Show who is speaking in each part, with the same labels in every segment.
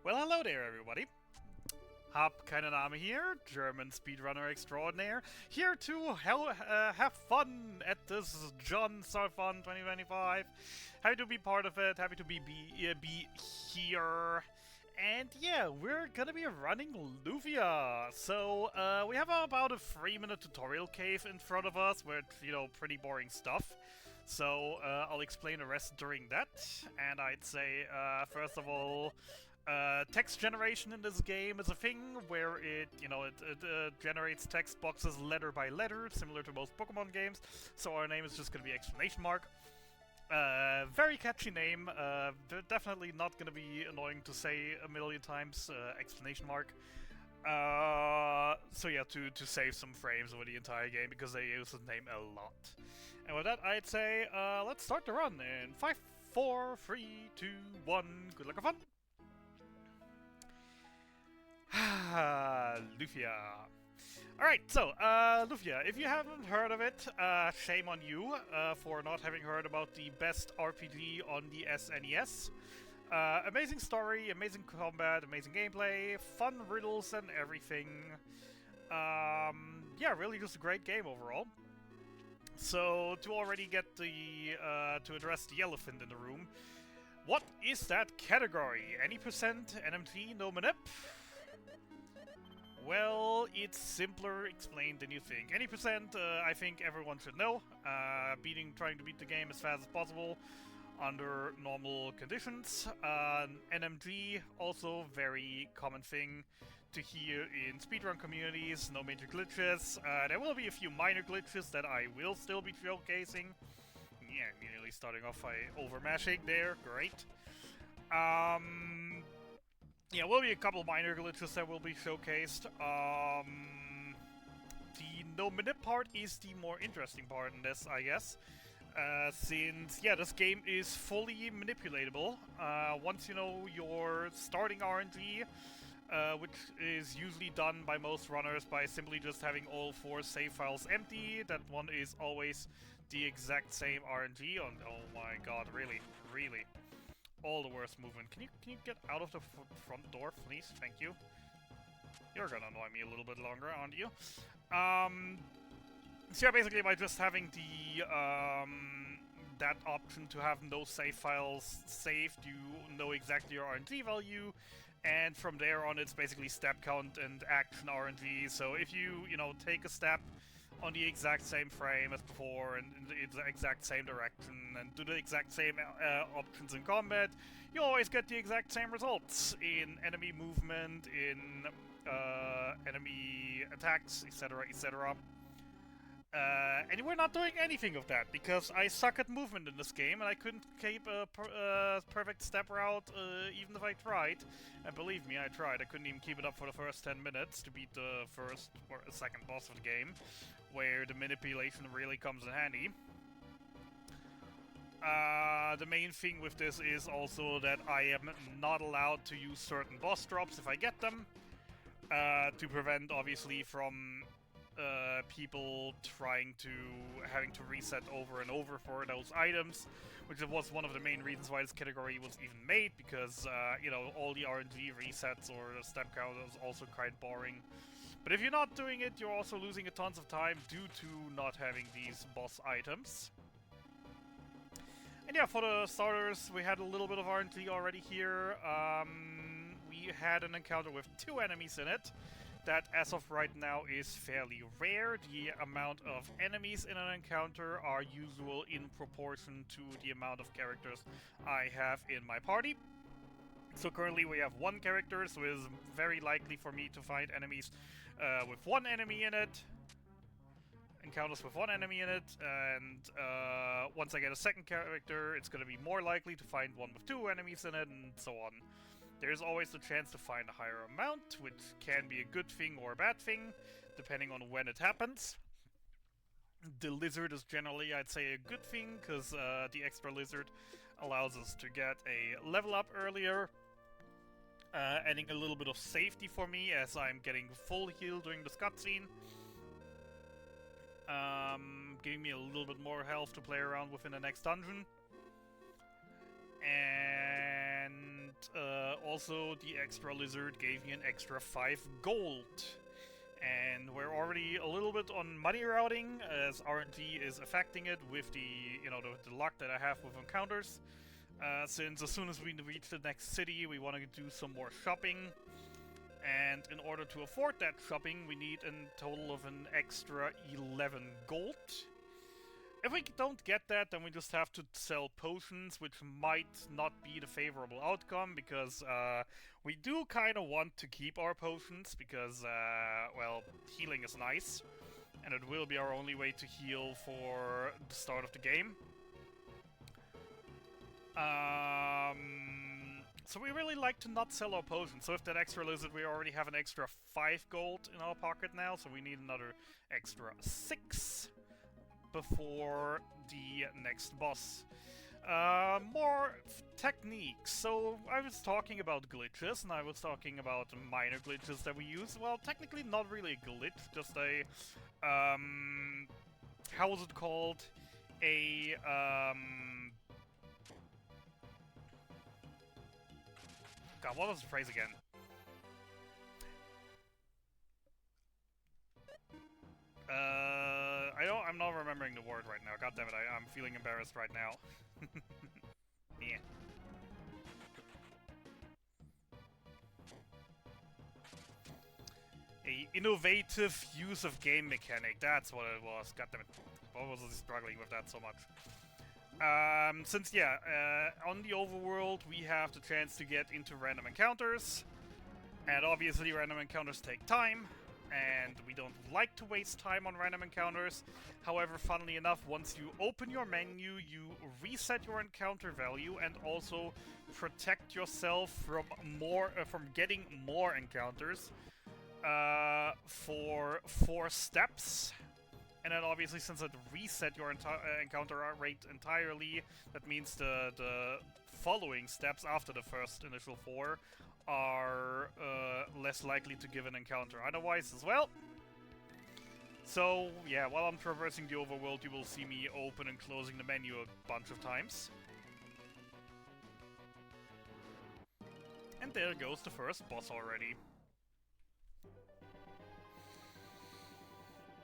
Speaker 1: Well, hello there, everybody. HabKeineName here, German speedrunner extraordinaire, here to have fun at this Jon Summer-thon 2025. Happy to be part of it, happy to be here. And yeah, we're gonna be running Lufia. So, we have about a 3-minute tutorial cave in front of us with, pretty boring stuff. So, I'll explain the rest during that. And I'd say, first of all, text generation in this game is a thing where it generates text boxes letter by letter, similar to most Pokemon games. So our name is just gonna be exclamation mark. Very catchy name. Definitely not gonna be annoying to say a million times. Exclamation mark. So yeah, to save some frames over the entire game because they use the name a lot. And with that, I'd say let's start the run in 5, 4, 3, 2, 1. Good luck and fun. Lufia. Alright, so, Lufia, if you haven't heard of it, shame on you for not having heard about the best RPG on the SNES. Amazing story, amazing combat, amazing gameplay, fun riddles and everything. Yeah, really just a great game overall. So, to already get the, to address the elephant in the room, what is that category? Any percent NMG, no Manip? Well, it's simpler explained than you think. Any percent, I think everyone should know. Trying to beat the game as fast as possible under normal conditions. NMG, also very common thing to hear in speedrun communities. No major glitches. There will be a few minor glitches that I will still be showcasing. Yeah, immediately starting off by overmashing there. Great. Yeah, will be a couple minor glitches that will be showcased. The no minute part is the more interesting part in this, I guess. Since, yeah, this game is fully manipulatable. Once you know your starting RNG, which is usually done by most runners by simply just having all 4 save files empty. That one is always the exact same RNG. Oh my god, really? Really? All the worst movement. Can you get out of the front door, please? Thank you. You're gonna annoy me a little bit longer, aren't you? So yeah, basically by just having the that option to have no save files saved, you know exactly your RNG value, and from there on it's basically step count and action RNG. So if you take a step on the exact same frame as before and in the exact same direction and do the exact same options in combat, you always get the exact same results in enemy movement, in enemy attacks, etc, etc. And we're not doing anything of that because I suck at movement in this game and I couldn't keep a perfect step route even if I tried. And believe me, I tried. I couldn't even keep it up for the first 10 minutes to beat the first or second boss of the game, where the manipulation really comes in handy. The main thing with this is also that I am not allowed to use certain boss drops if I get them, to prevent, obviously, from people having to reset over and over for those items, which was one of the main reasons why this category was even made, because, all the RNG resets or the step count is also quite boring. But if you're not doing it, you're also losing a tons of time due to not having these boss items. And yeah, for the starters, we had a little bit of RNG already here. We had an encounter with 2 enemies in it. That, as of right now, is fairly rare. The amount of enemies in an encounter are usual in proportion to the amount of characters I have in my party. So currently we have 1 character, so it is very likely for me to find enemies with 1 enemy in it. Encounters with 1 enemy in it, and once I get a second character, it's going to be more likely to find one with 2 enemies in it, and so on. There's always the chance to find a higher amount, which can be a good thing or a bad thing, depending on when it happens. The lizard is generally, I'd say, a good thing, because the extra lizard allows us to get a level up earlier, adding a little bit of safety for me as I'm getting full heal during this cutscene. Giving me a little bit more health to play around with in the next dungeon. And also the extra lizard gave me an extra 5 gold. And we're already a little bit on money routing, as RNG is affecting it with the, you know, the luck that I have with encounters. Since as soon as we reach the next city, we want to do some more shopping. And in order to afford that shopping, we need a total of an extra 11 gold. If we don't get that, then we just have to sell potions, which might not be the favorable outcome, because we do kind of want to keep our potions, because, well, healing is nice, and it will be our only way to heal for the start of the game. So we really like to not sell our potions. So if that extra lizard, we already have an extra 5 gold in our pocket now, so we need another extra 6 before the next boss. More techniques. So I was talking about glitches, and I was talking about minor glitches that we use. Well, technically not really a glitch, just a, how was it called? A, God, what was the phrase again? I'm not remembering the word right now. God damn it, I'm feeling embarrassed right now. Yeah. A innovative use of game mechanic. That's what it was. God damn it. Why was I struggling with that so much? Since, yeah, on the overworld, we have the chance to get into random encounters. And obviously, random encounters take time. And we don't like to waste time on random encounters. However, funnily enough, once you open your menu, you reset your encounter value and also protect yourself from getting more encounters for 4 steps. And then obviously, since it reset your encounter rate entirely, that means the following steps after the first initial 4 are less likely to give an encounter otherwise as well. So, yeah, while I'm traversing the overworld, you will see me open and closing the menu a bunch of times. And there goes the first boss already.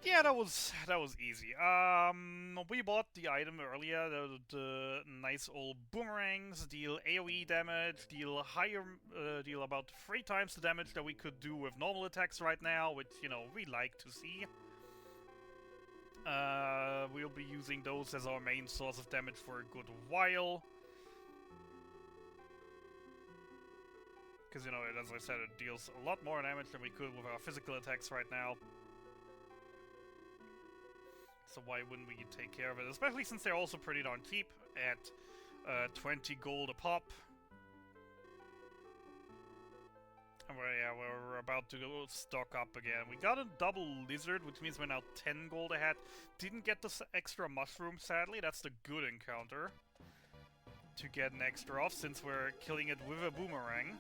Speaker 1: Yeah, that was easy. We bought the item earlier, the nice old boomerangs, deal AoE damage, deal deal about 3 times the damage that we could do with normal attacks right now, which, you know, we like to see. We'll be using those as our main source of damage for a good while. Because, you know, as I said, it deals a lot more damage than we could with our physical attacks right now. So why wouldn't we take care of it? Especially since they're also pretty darn cheap at 20 gold a pop. And we're about to go stock up again. We got a double lizard, which means we're now 10 gold ahead. Didn't get this extra mushroom, sadly. That's the good encounter to get an extra off, since we're killing it with a boomerang.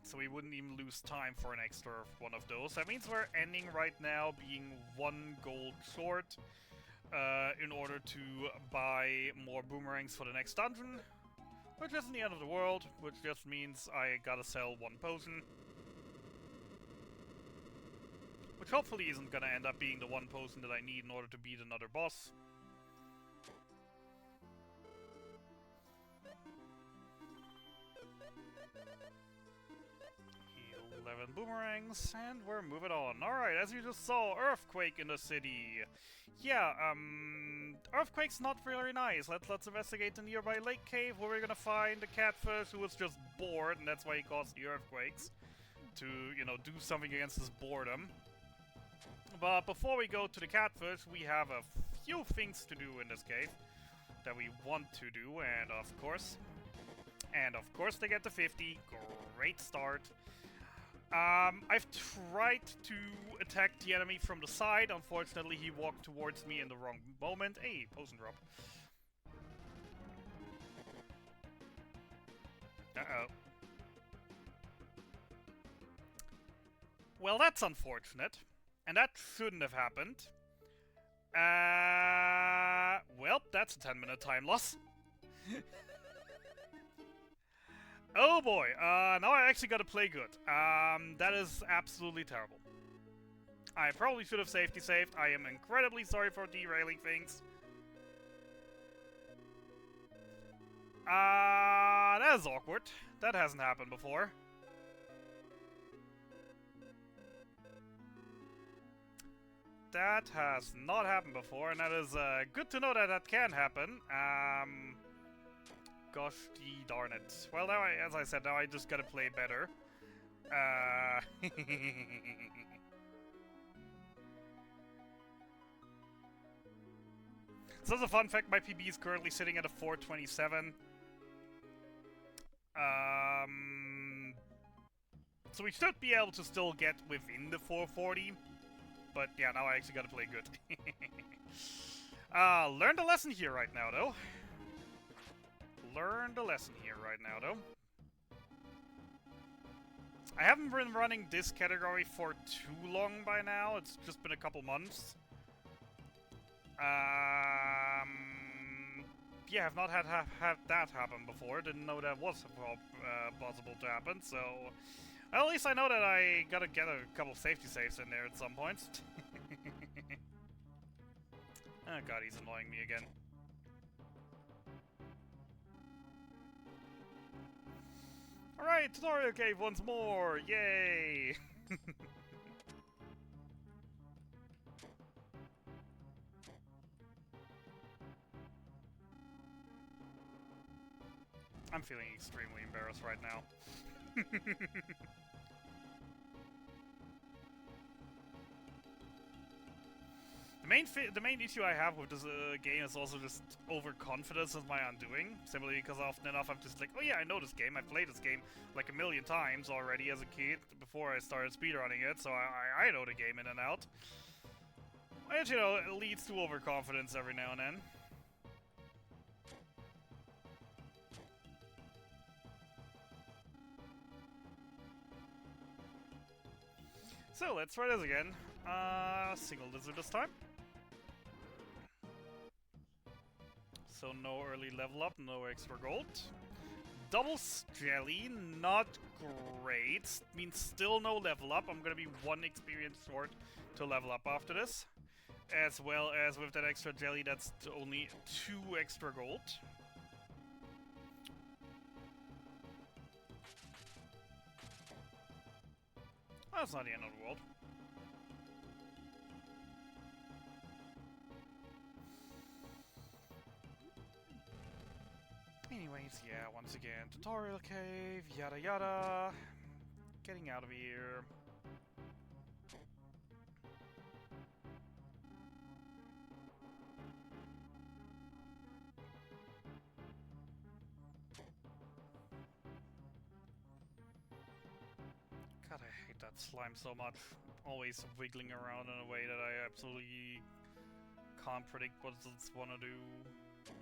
Speaker 1: So we wouldn't even lose time for an extra one of those. That means we're ending right now being 1 gold short in order to buy more boomerangs for the next dungeon. Which isn't the end of the world, which just means I gotta sell 1 potion. Which hopefully isn't gonna end up being the 1 potion that I need in order to beat another boss. 11 boomerangs, and we're moving on. Alright, as you just saw, earthquake in the city. Yeah, earthquake's not really nice. Let's investigate the nearby lake cave, where we're gonna find a catfish who was just bored, and that's why he caused the earthquakes. To, you know, do something against his boredom. But before we go to the catfish, we have a few things to do in this cave that we want to do, and of course they get to 50. Great start. I've tried to attack the enemy from the side. Unfortunately, he walked towards me in the wrong moment. Hey, potion drop. Uh-oh. Well, that's unfortunate. And that shouldn't have happened. Well, that's a 10-minute time loss. Oh boy, now I actually gotta play good. That is absolutely terrible. I probably should have safety saved. I am incredibly sorry for derailing things. That is awkward. That hasn't happened before. That has not happened before, and that is good to know that that can happen. Gosh darn it. Well, now, as I said, now I just gotta play better. So as a fun fact, my PB is currently sitting at a 427. So we should be able to still get within the 440. But yeah, now I actually gotta play good. Learned a lesson here right now, though. Learned a lesson here right now, though. I haven't been running this category for too long by now. It's just been a couple months. Yeah, I've not had that happen before. Didn't know that was possible to happen, so... Well, at least I know that I gotta get a couple safety saves in there at some points. Oh god, he's annoying me again. Alright, tutorial cave once more! Yay! I'm feeling extremely embarrassed right now. The main issue I have with this game is also just overconfidence is my undoing. Simply because often enough I'm just like, oh yeah, I know this game. I've played this game like a million times already as a kid before I started speedrunning it, so I know the game in and out. Which, you know, it leads to overconfidence every now and then. So, let's try this again. Single lizard this time. So no early level up, no extra gold. Double jelly, not great. Means still no level up. I'm gonna be 1 experience short to level up after this. As well as with that extra jelly, that's only 2 extra gold. That's not the end of the world. Anyways, yeah, once again, tutorial cave, yada yada. Getting out of here. God, I hate that slime so much. Always wiggling around in a way that I absolutely can't predict what it's wanna do.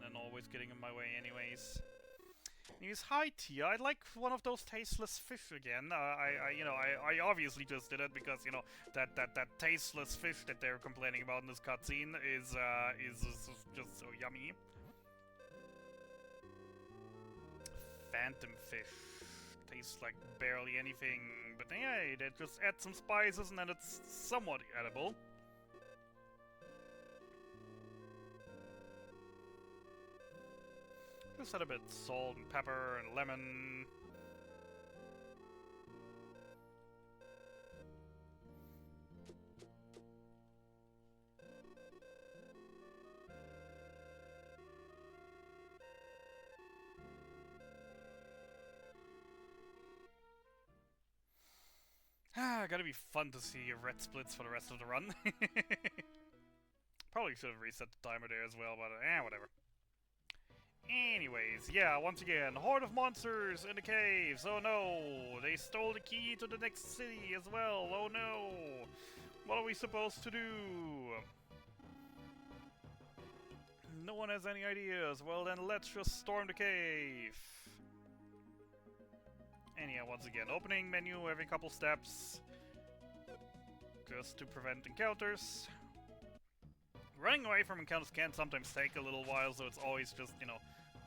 Speaker 1: And always getting in my way anyways. Anyways, hi Tia, I'd like one of those tasteless fish again. I obviously just did it because, you know, that tasteless fish that they're complaining about in this cutscene is just so yummy. Phantom fish. Tastes like barely anything, but hey, they just add some spices and then it's somewhat edible. Just add a bit of salt and pepper and lemon. Gotta be fun to see red splits for the rest of the run. Probably should have reset the timer there as well, but whatever. Anyways, yeah, once again, horde of monsters in the caves. Oh no, they stole the key to the next city as well. Oh no, what are we supposed to do? No one has any ideas. Well then, let's just storm the cave. And yeah, once again, opening menu every couple steps. Just to prevent encounters. Running away from encounters can sometimes take a little while, so it's always just, you know,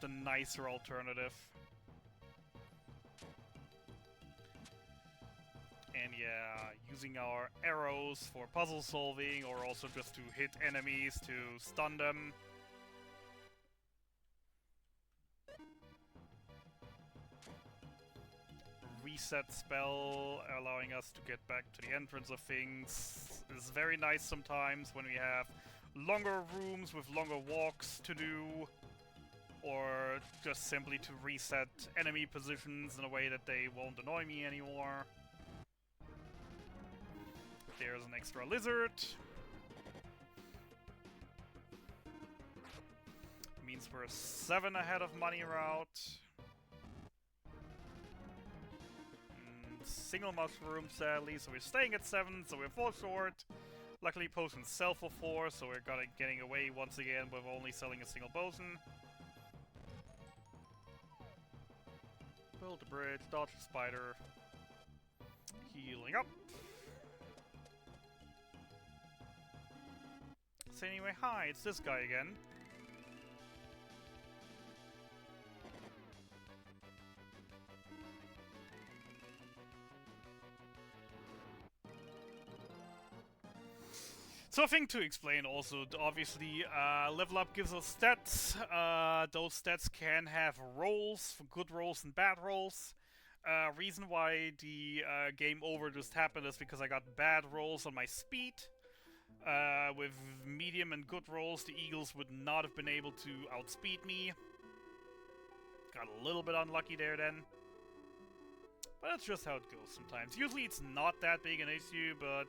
Speaker 1: the nicer alternative. yeah, using our arrows for puzzle solving, or also just to hit enemies to stun them. Reset spell, allowing us to get back to the entrance of things, is very nice sometimes when we have longer rooms with longer walks to do, or just simply to reset enemy positions in a way that they won't annoy me anymore. There's an extra lizard. Means we're 7 ahead of money route. Single mushroom, sadly, so we're staying at 7, so we're 4 short. Luckily, potions sell for 4, so we're getting away once again with only selling a single potion. Build a bridge, dodge a spider. Healing up. So anyway, hi, it's this guy again. So a thing to explain also, obviously, level up gives us stats. Those stats can have rolls, good rolls and bad rolls. Reason why the game over just happened is because I got bad rolls on my speed. With medium and good rolls, the Eagles would not have been able to outspeed me. Got a little bit unlucky there then. But that's just how it goes sometimes. Usually it's not that big an issue, but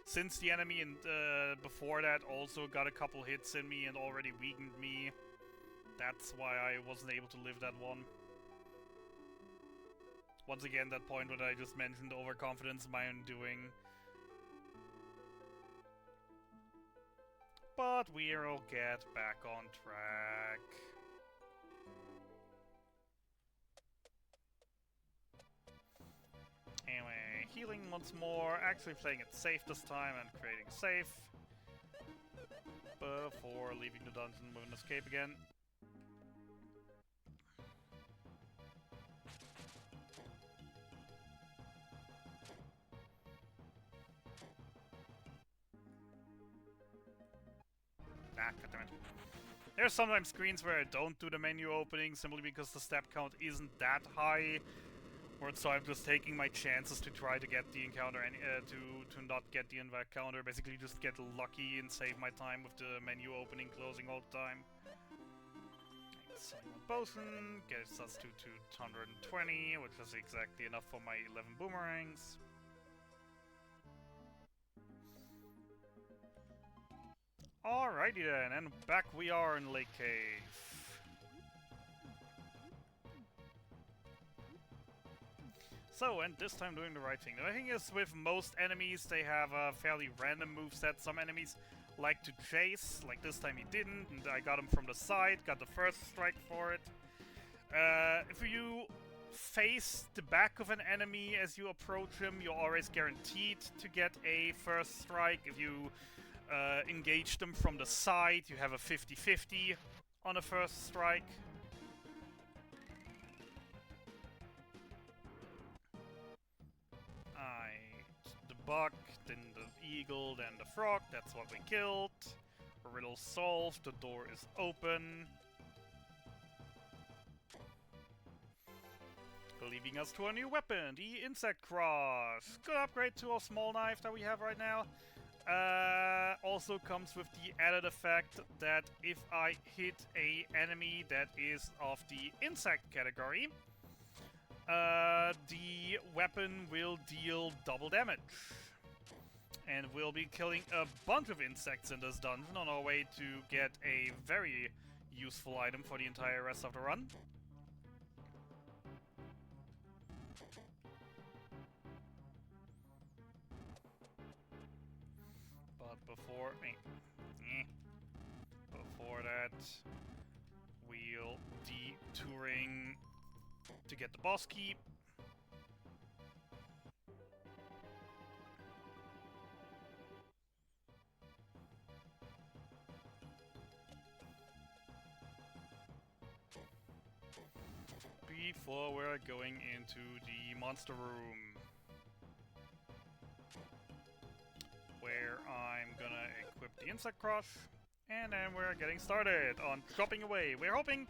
Speaker 1: since the enemy and before that also got a couple hits in me and already weakened me, that's why I wasn't able to live that one. Once again, that point that I just mentioned, overconfidence, my undoing. But we'll get back on track. Anyway, healing once more, actually playing it safe this time and creating safe. Before leaving the dungeon with an escape again. Ah, goddammit. There's sometimes screens where I don't do the menu opening simply because the step count isn't that high. Or so I'm just taking my chances to try to get the encounter and to not get the encounter. Basically just get lucky and save my time with the menu opening, closing all the time. Selling a potion gets us to 220, which is exactly enough for my 11 boomerangs. Alrighty then, and back we are in Lake Cave. So, and this time doing the right thing. The thing is, with most enemies, they have a fairly random moveset. Some enemies like to chase, like this time he didn't, and I got him from the side, got the first strike for it. If you face the back of an enemy as you approach him, you're always guaranteed to get a first strike. If you engage them from the side, you have a 50-50 on a first strike. The buck, then the eagle, then the frog, that's what we killed. Riddle solved, the door is open. Leaving us to a new weapon, the Insect Cross. Good upgrade to our small knife that we have right now. Also comes with the added effect that if I hit a enemy that is of the insect category, the weapon will deal double damage. And we'll be killing a bunch of insects in this dungeon on our way to get a very useful item for the entire rest of the run. But before that, we'll detouring to get the boss key. Before we're going into the monster room. where I'm gonna equip the Insect Crush. And then we're getting started on chopping away. We're hoping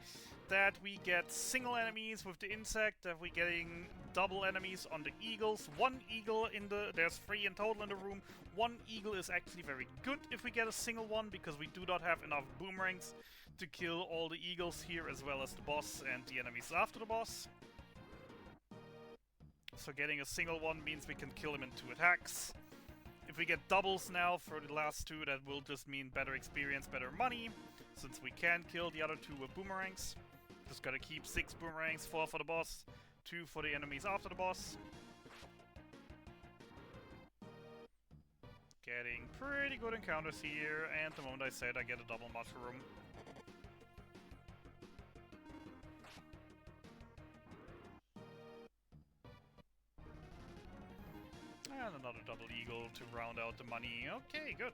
Speaker 1: that we get single enemies with the insect, that we're getting double enemies on the eagles. One eagle in the... there's 3 in total in the room. One eagle is actually very good if we get a single one, because we do not have enough boomerangs to kill all the eagles here, as well as the boss and the enemies after the boss. So getting a single one means we can kill him in 2 attacks. If we get doubles now for the last 2, that will just mean better experience, better money, since we can kill the other 2 with boomerangs. Just gotta keep 6 boomerangs, 4 for the boss, 2 for the enemies after the boss. Getting pretty good encounters here, and the moment I said I get a double mushroom. And another double eagle to round out the money. Okay, good.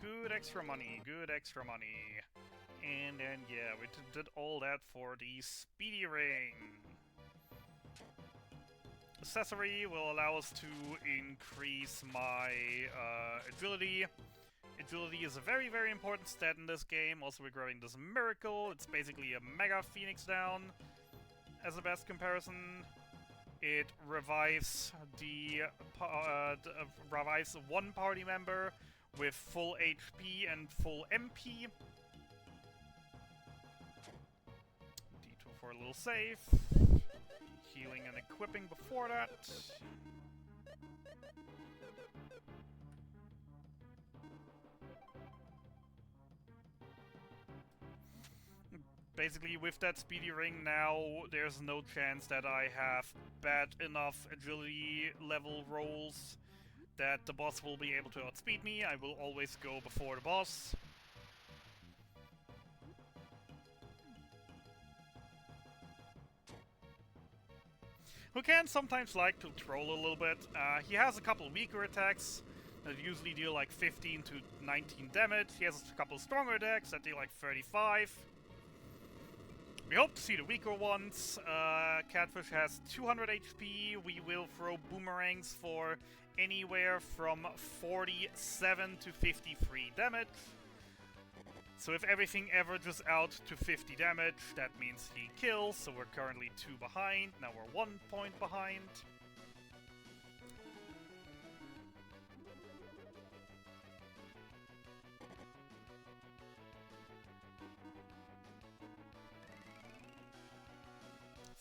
Speaker 1: Good extra money, good extra money. And then, yeah, we did all that for the Speedy Ring. Accessory will allow us to increase my agility. Agility is a very, very important stat in this game. Also, we're grabbing this Miracle. It's basically a Mega Phoenix down as the best comparison. It revives revives one party member with full HP and full MP. D2 for a little save. Healing and equipping before that. Basically, with that Speedy Ring now, there's no chance that I have bad enough agility level rolls that the boss will be able to outspeed me. I will always go before the boss. Who can sometimes like to troll a little bit. He has a couple weaker attacks that usually deal like 15 to 19 damage. He has a couple stronger attacks that deal like 35. We hope to see the weaker ones. Catfish has 200 HP. We will throw boomerangs for anywhere from 47 to 53 damage. So if everything averages out to 50 damage, that means he kills. So we're currently 2 behind. Now we're 1 point behind.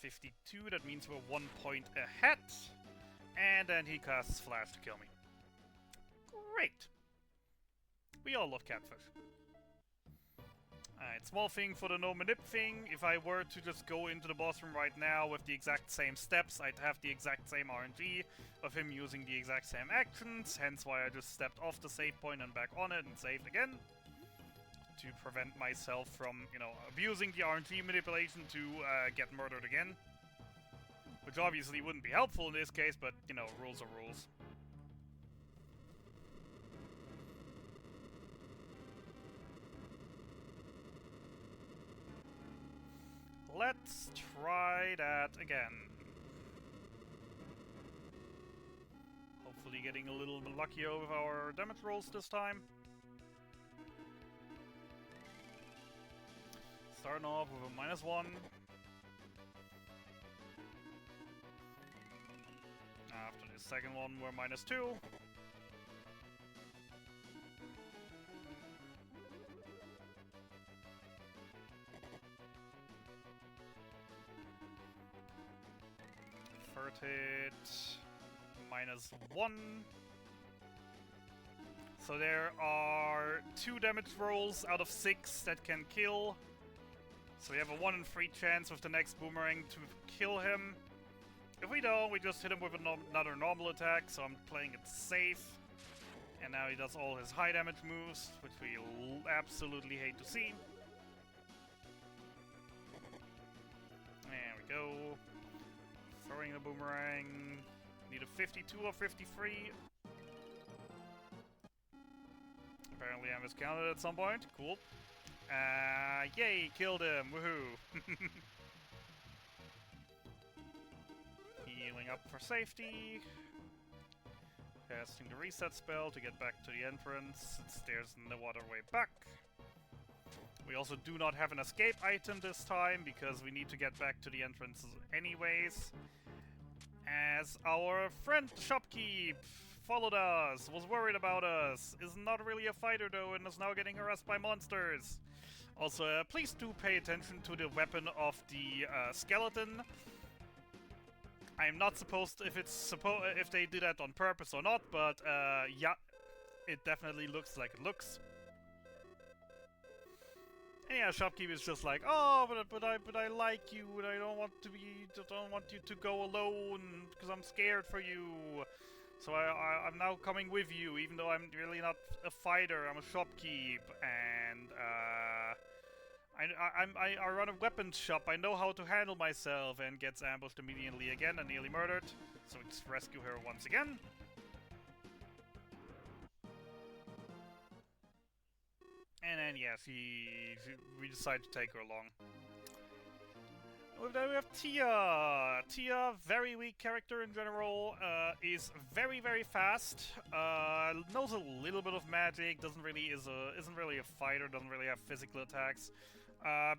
Speaker 1: .52, that means we're 1 point ahead. And then he casts Flash to kill me. Great! We all love Catfish. Alright, small thing for the no Manip thing. If I were to just go into the boss room right now with the exact same steps, I'd have the exact same RNG of him using the exact same actions, hence why I just stepped off the save point and back on it and saved again. To prevent myself from, you know, abusing the RNG manipulation to get murdered again. Which obviously wouldn't be helpful in this case, but, you know, rules are rules. Let's try that again. Hopefully getting a little bit luckier with our damage rolls this time. Starting off with a -1. After the second one, we're -2. Third hit, -1. So there are 2 damage rolls out of 6 that can kill. So we have a 1 in 3 chance with the next boomerang to kill him. If we don't, we just hit him with another normal attack, so I'm playing it safe. And now he does all his high damage moves, which we absolutely hate to see. There we go. Throwing the boomerang. Need a 52 or 53. Apparently I miscounted at some point. Cool. Yay, killed him, woohoo! Healing up for safety. Casting the reset spell to get back to the entrance, since there's no other way back. We also do not have an escape item this time, because we need to get back to the entrance anyways. As our friend Shopkeep followed us, was worried about us, is not really a fighter though, and is now getting harassed by monsters. Also, please do pay attention to the weapon of the skeleton. I'm not supposed if they did that on purpose or not, but yeah, it definitely looks like it looks. And yeah, Shopkeep is just like, oh, but I like you, and I don't want you to go alone because I'm scared for you. So I'm now coming with you, even though I'm really not a fighter. I'm a shopkeep, and I run a weapons shop. I know how to handle myself, and gets ambushed immediately again and nearly murdered. So we just rescue her once again. And then yeah, we decide to take her along. With that we have Tia. Tia, very weak character in general, is very fast. Knows a little bit of magic. Isn't really a fighter. Doesn't really have physical attacks.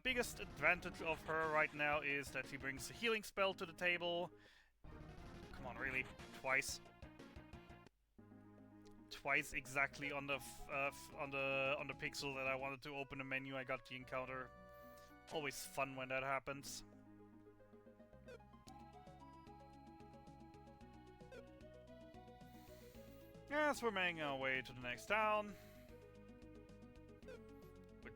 Speaker 1: Biggest advantage of her right now is that she brings a healing spell to the table. Come on, really? Twice. Twice exactly on the pixel that I wanted to open the menu. I got the encounter. Always fun when that happens. Yes, we're making our way to the next town, which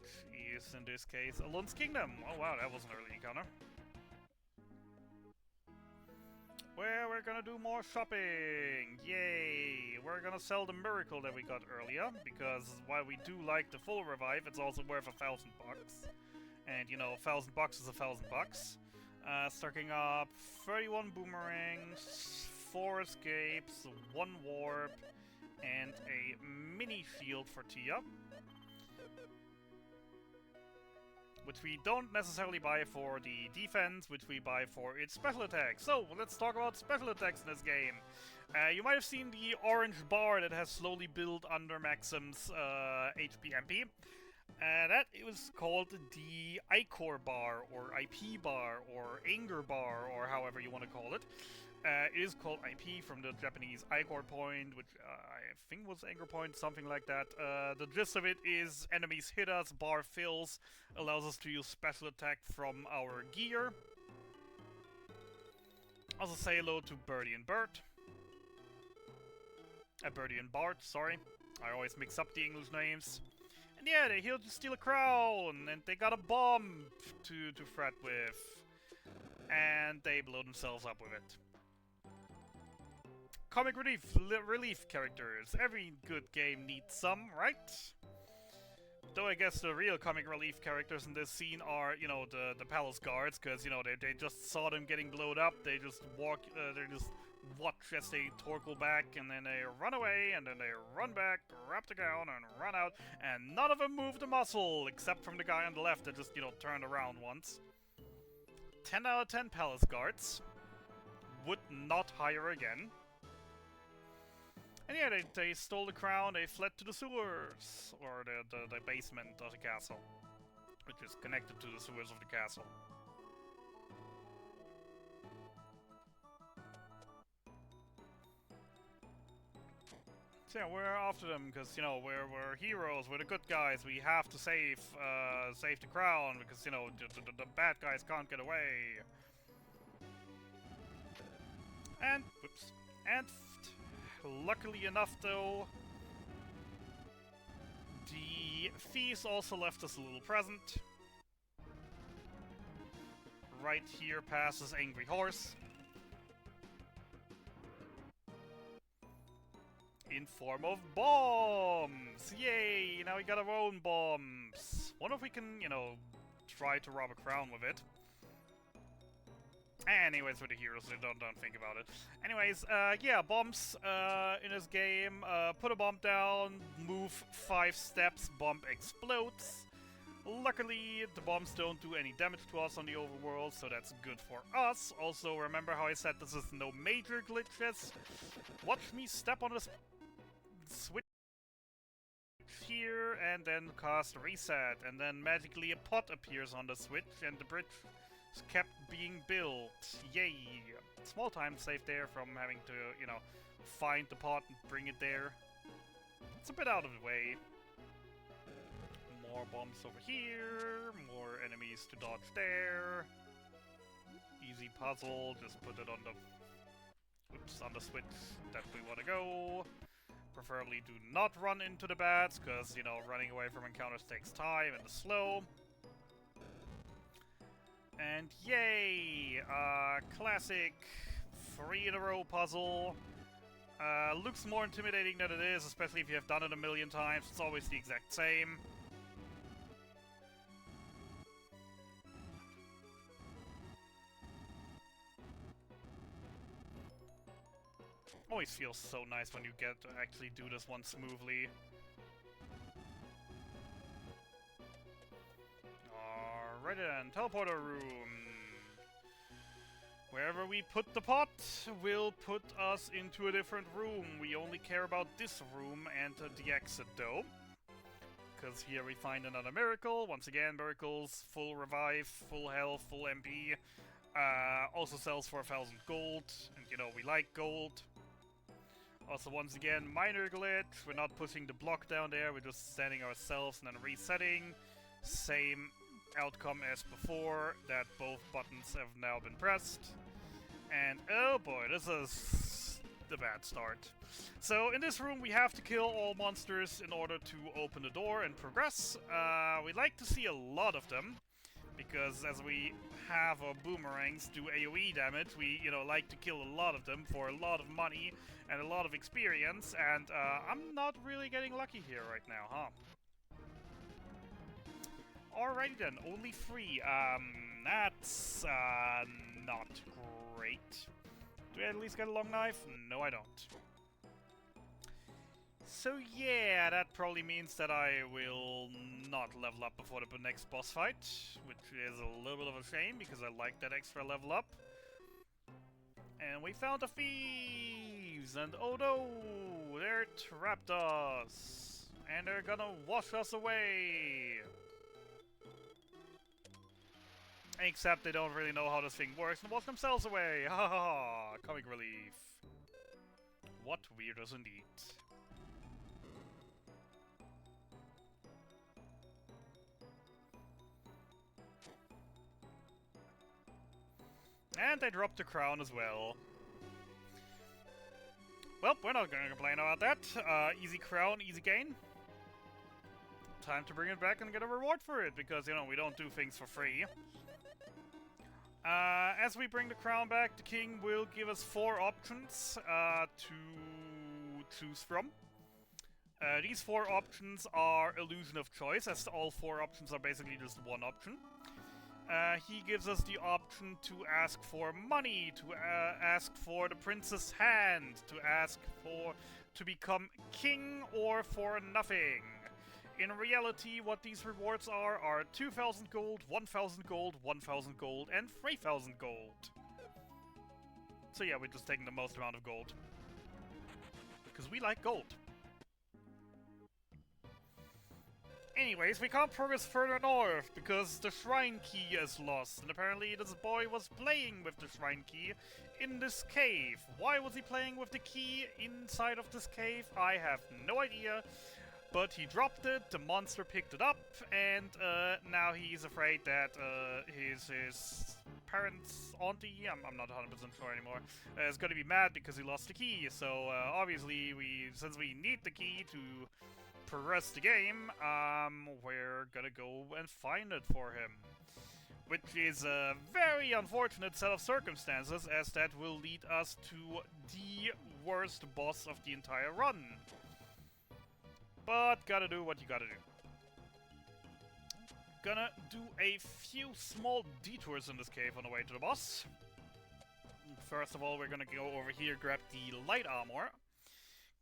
Speaker 1: is in this case Alon's Kingdom. Oh wow, that wasn't an early encounter. Where we're gonna do more shopping! Yay! We're gonna sell the miracle that we got earlier, because while we do like the full revive, it's also worth $1,000. And you know, $1,000 is $1,000. Stacking up 31 boomerangs, 4 escapes, 1 warp, and a mini shield for Tia. Which we don't necessarily buy for the defense, which we buy for its special attacks. So, let's talk about special attacks in this game. You might have seen the orange bar that has slowly built under Maxim's HP MP. That was called the Ichor bar, or IP bar, or Anger bar, or however you want to call it. It is called IP from the Japanese Ichor point, which I think was Anger point, something like that. The gist of it is enemies hit us, bar fills, allows us to use special attack from our gear. Also say hello to Birdie and Bert. Birdie and Bart, sorry. I always mix up the English names. And yeah, they're here to steal a crown, and they got a bomb to fret with. And they blow themselves up with it. Comic relief characters. Every good game needs some, right? Though I guess the real comic relief characters in this scene are, you know, the palace guards, because, you know, they just saw them getting blown up, they just watch as they torque back, and then they run away, and then they run back, grab the gown, and run out, and none of them moved a muscle, except from the guy on the left that just, you know, turned around once. 10 out of 10 palace guards. Would not hire again. And yeah, they stole the crown, they fled to the sewers, or the basement of the castle, which is connected to the sewers of the castle. So yeah, we're after them, because, you know, we're heroes, we're the good guys, we have to save the crown, because, you know, the bad guys can't get away. And, whoops, and luckily enough, though, the thieves also left us a little present. Right here passes Angry Horse. In form of bombs! Yay! Now we got our own bombs. Wonder if we can, you know, try to rob a crown with it. Anyways, for the heroes, don't think about it. Anyways, yeah, bombs in this game. Put a bomb down, move 5 steps, bomb explodes. Luckily, the bombs don't do any damage to us on the overworld, so that's good for us. Also, remember how I said this is no major glitches? Watch me step on this switch here, and then cast reset, and then magically a pot appears on the switch, and the bridge kept being built. Yay! Small time save there from having to, you know, find the pot and bring it there. It's a bit out of the way. More bombs over here, more enemies to dodge there. Easy puzzle, just put it on the, on the switch that we want to go. Preferably do not run into the bats, because, you know, running away from encounters takes time and is slow. And yay! Classic 3-in-a-row puzzle. Looks more intimidating than it is, especially if you have done it a million times. It's always the exact same. Always feels so nice when you get to actually do this one smoothly. Alright then, teleporter room. Wherever we put the pot will put us into a different room. We only care about this room and the exit though. Because here we find another miracle. Once again, miracles, full revive, full health, full MP. Also sells for 1,000 gold, and you know, we like gold. Also, once again, minor glitch. We're not pushing the block down there, we're just standing ourselves and then resetting. Same outcome as before, that both buttons have now been pressed. And oh boy, this is the bad start. So in this room we have to kill all monsters in order to open the door and progress. We like to see a lot of them, because as we have our boomerangs do AoE damage, we, you know, like to kill a lot of them for a lot of money and a lot of experience, and I'm not really getting lucky here right now, huh? Alrighty then, only 3. That's not great. Do I at least get a long knife? No, I don't. So yeah, that probably means that I will not level up before the next boss fight, which is a little bit of a shame, because I like that extra level up. And we found the thieves! And oh no! They're trapped us! And they're gonna wash us away! Except they don't really know how this thing works and wash themselves away! Ha ha ha! Comic relief. What weirdos indeed. And they dropped the crown as well. Well, we're not gonna complain about that. Easy crown, easy gain. Time to bring it back and get a reward for it, because, you know, we don't do things for free. As we bring the crown back, the king will give us 4 options to choose from. These 4 options are illusion of choice, as all 4 options are basically just one option. He gives us the option to ask for money, to ask for the prince's hand, to become king, or for nothing. In reality, what these rewards are 2,000 gold, 1,000 gold, 1,000 gold, and 3,000 gold. So yeah, we're just taking the most amount of gold. Because we like gold. Anyways, we can't progress further north, because the shrine key is lost, and apparently this boy was playing with the shrine key in this cave. Why was he playing with the key inside of this cave? I have no idea, but he dropped it, the monster picked it up, and now he's afraid that his parents, auntie, I'm not 100% sure anymore, is gonna be mad because he lost the key. So obviously, since we need the key to progress the game, we're gonna go and find it for him. Which is a very unfortunate set of circumstances, as that will lead us to the worst boss of the entire run. But gotta do what you gotta do. Gonna do a few small detours in this cave on the way to the boss. First of all, we're gonna go over here, grab the light armor.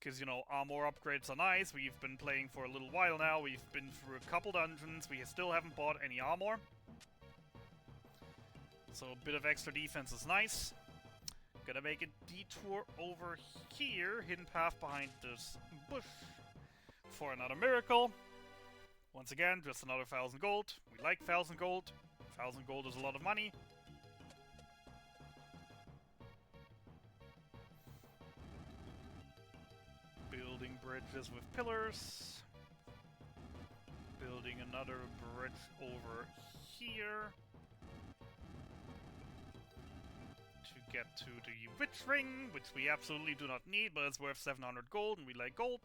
Speaker 1: Because, you know, armor upgrades are nice. We've been playing for a little while now. We've been through a couple dungeons. We still haven't bought any armor. So a bit of extra defense is nice. Gonna make a detour over here. Hidden path behind this bush for another miracle. Once again, just another 1,000 gold. We like 1,000 gold. 1,000 gold is a lot of money. Building bridges with pillars. Building another bridge over here. To get to the witch ring, which we absolutely do not need, but it's worth 700 gold, and we like gold.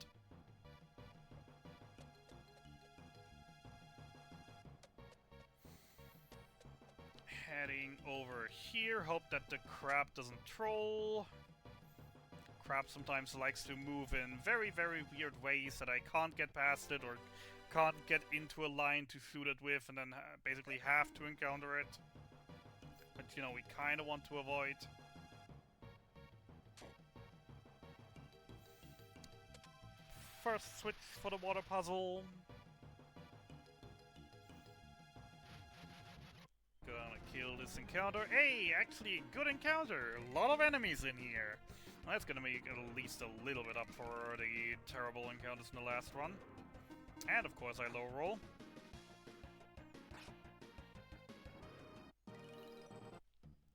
Speaker 1: Heading over here, hope that the crab doesn't troll. Crab sometimes likes to move in very, very weird ways that I can't get past it or can't get into a line to shoot it with and then basically have to encounter it. But, you know, we kind of want to avoid. First switch for the water puzzle. Gonna kill this encounter. Hey, actually a good encounter. A lot of enemies in here. That's gonna make at least a little bit up for the terrible encounters in the last run. And of course I low roll.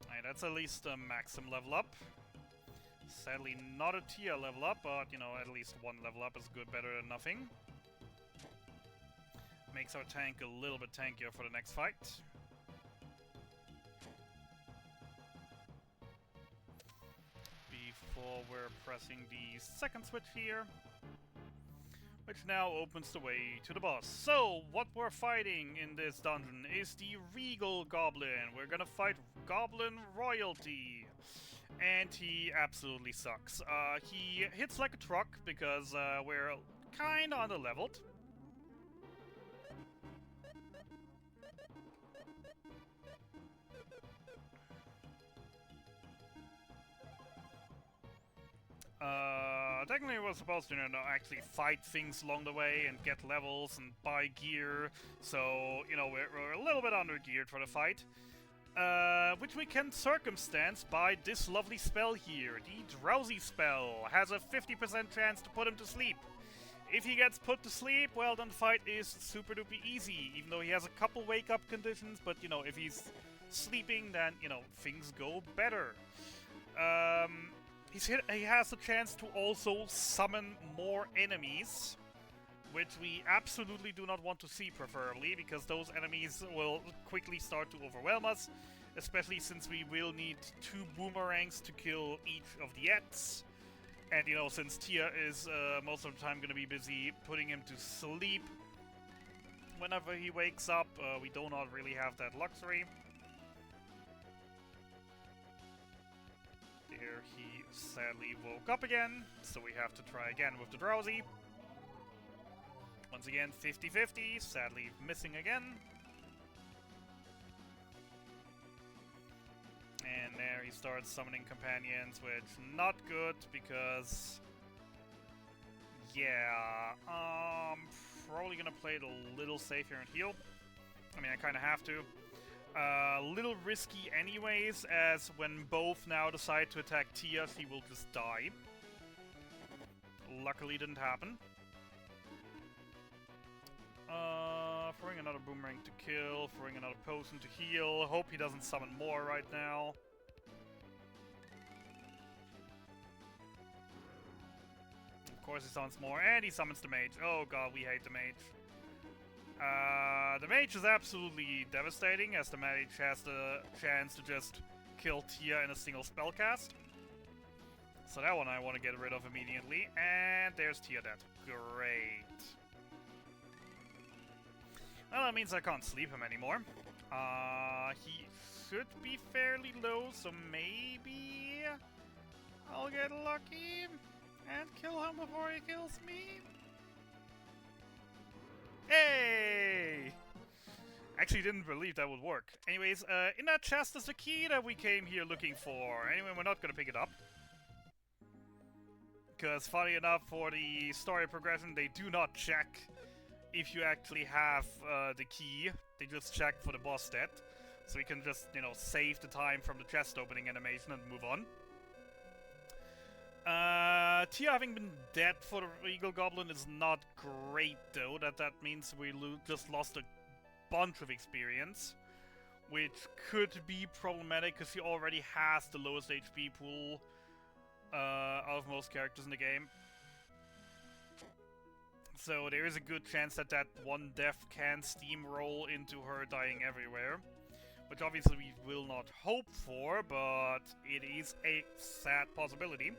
Speaker 1: Alright, that's at least a maximum level up. Sadly not a tier level up, but you know, at least one level up is good, better than nothing. Makes our tank a little bit tankier for the next fight. Before we're pressing the second switch here, which now opens the way to the boss. So, what we're fighting in this dungeon is the Regal Goblin. We're gonna fight Goblin Royalty. And he absolutely sucks. He hits like a truck because we're kinda under-leveled. Technically we're supposed to, you know, actually fight things along the way and get levels and buy gear, so, you know, we're a little bit under-geared for the fight. Which we can circumstance by this lovely spell here. The Drowsy spell has a 50% chance to put him to sleep. If he gets put to sleep, well, then the fight is super duper easy, even though he has a couple wake-up conditions, but, you know, if he's sleeping, then, you know, things go better. He has a chance to also summon more enemies, which we absolutely do not want to see, preferably, because those enemies will quickly start to overwhelm us, especially since we will need 2 boomerangs to kill each of the Ets. And, you know, since Tia is most of the time going to be busy putting him to sleep whenever he wakes up, we do not really have that luxury. There he sadly woke up again, so we have to try again with the Drowsy. Once again, 50-50, sadly missing again. And there he starts summoning companions, which not good because... yeah, probably gonna play it a little safe here and heal. I mean, I kinda have to. A little risky anyways, as when both now decide to attack Tia, she will just die. Luckily didn't happen. Throwing another boomerang to kill, throwing another potion to heal. Hope he doesn't summon more right now. Of course he summons more, and he summons the mage. Oh god, we hate the mage. The mage is absolutely devastating, as the mage has the chance to just kill Tia in a single spell cast. So that one I want to get rid of immediately. And there's Tia dead. Great. Well, that means I can't sleep him anymore. He should be fairly low, so maybe I'll get lucky and kill him before he kills me. Hey! Actually didn't believe that would work. Anyways, in that chest is the key that we came here looking for. Anyway, we're not gonna pick it up. Because, funny enough, for the story progression, they do not check if you actually have the key. They just check for the boss stat. So we can just, you know, save the time from the chest opening animation and move on. Tia having been dead for the Eagle Goblin is not great, though. That means we just lost a bunch of experience, which could be problematic because he already has the lowest HP pool out of most characters in the game. So there is a good chance that that one death can steamroll into her dying everywhere. Which obviously we will not hope for, but it is a sad possibility.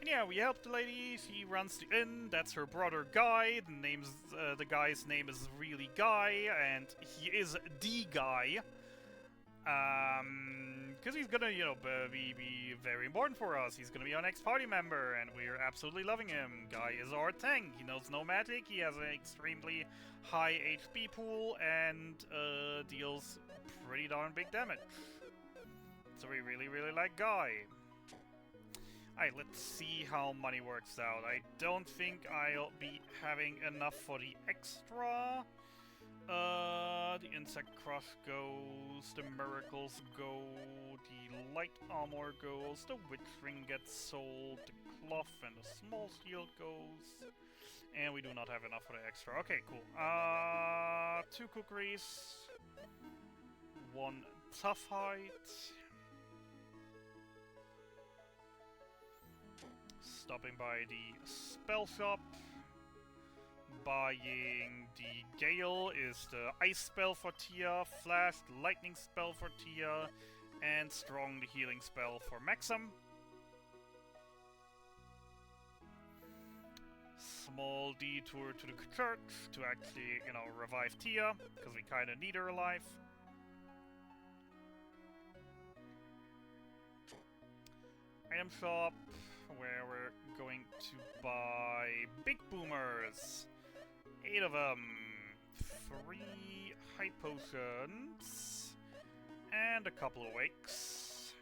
Speaker 1: And yeah, we help the lady, she runs the inn, that's her brother Guy, the guy's name is really Guy, and he is the guy. Because he's gonna, you know, be very important for us. He's gonna be our next party member, and we're absolutely loving him. Guy is our tank. He knows no magic, he has an extremely high HP pool, and deals pretty darn big damage. So we really, really like Guy. Alright, let's see how money works out. I don't think I'll be having enough for the extra. The insect crush goes, the miracles go, the light armor goes, the witch ring gets sold, the cloth and the small shield goes, and we do not have enough for the extra. Okay, cool. 2 cookeries, 1 tough hide. Stopping by the spell shop. Buying the Gale is the ice spell for Tia, Flash the lightning spell for Tia, and Strong the healing spell for Maxim. Small detour to the church to actually, you know, revive Tia, because we kinda need her alive. Item shop, where we're going to buy big boomers. 8 of them. 3 high potions. And a couple of wakes.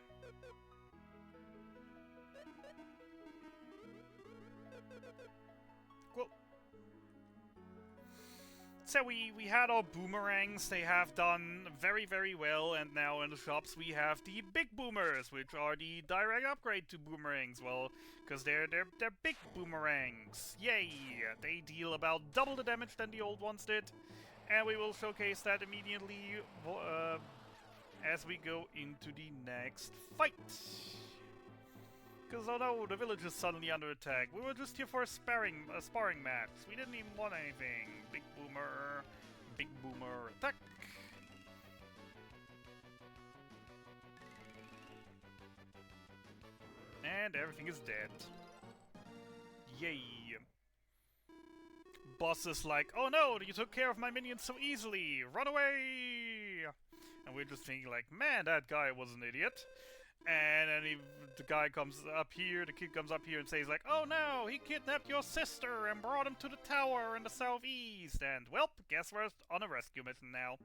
Speaker 1: Cool. So we had our boomerangs. They have done very, very well. And now in the shops we have the big boomers, which are the direct upgrade to boomerangs. Well, because they're big boomerangs. Yay! They deal about double the damage than the old ones did. And we will showcase that immediately as we go into the next fight. Because oh no, the village is suddenly under attack. We were just here for a sparring match. We didn't even want anything. Big boomer, attack! And everything is dead. Yay! Boss is like, oh no, you took care of my minions so easily! Run away! And we're just thinking like, man, that guy was an idiot. And then the guy comes up here, the kid comes up here and says like, oh no, he kidnapped your sister and brought him to the tower in the southeast. And, well, guess we're on a rescue mission now.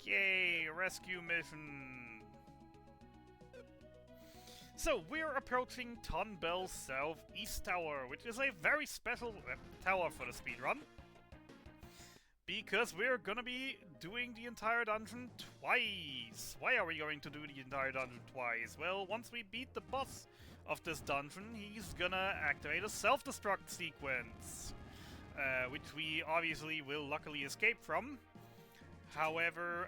Speaker 1: Yay, rescue mission. So, we're approaching Tonbell's southeast tower, which is a very special tower for the speedrun. Because we're gonna be doing the entire dungeon twice. Why are we going to do the entire dungeon twice? Well, once we beat the boss of this dungeon, he's gonna activate a self-destruct sequence. Which we obviously will luckily escape from. However,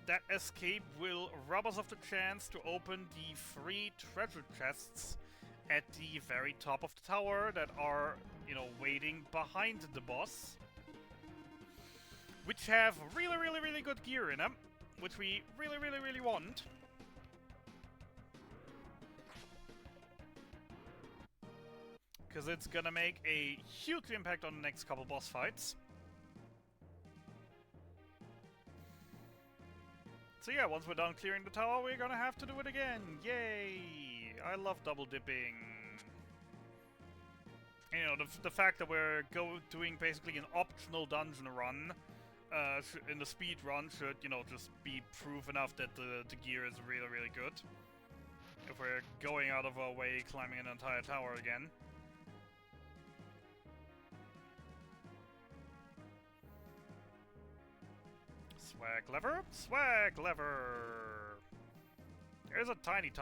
Speaker 1: that escape will rob us of the chance to open the 3 treasure chests at the very top of the tower that are, you know, waiting behind the boss. Which have really, really, really good gear in them, which we really, really, really want. Because it's gonna make a huge impact on the next couple boss fights. So yeah, once we're done clearing the tower, we're gonna have to do it again. Yay! I love double dipping. And, you know, the fact that we're doing basically an optional dungeon run in the speed run should, you know, just be proof enough that the gear is really, really good. If we're going out of our way, climbing an entire tower again. Swag lever, swag lever. There's a tiny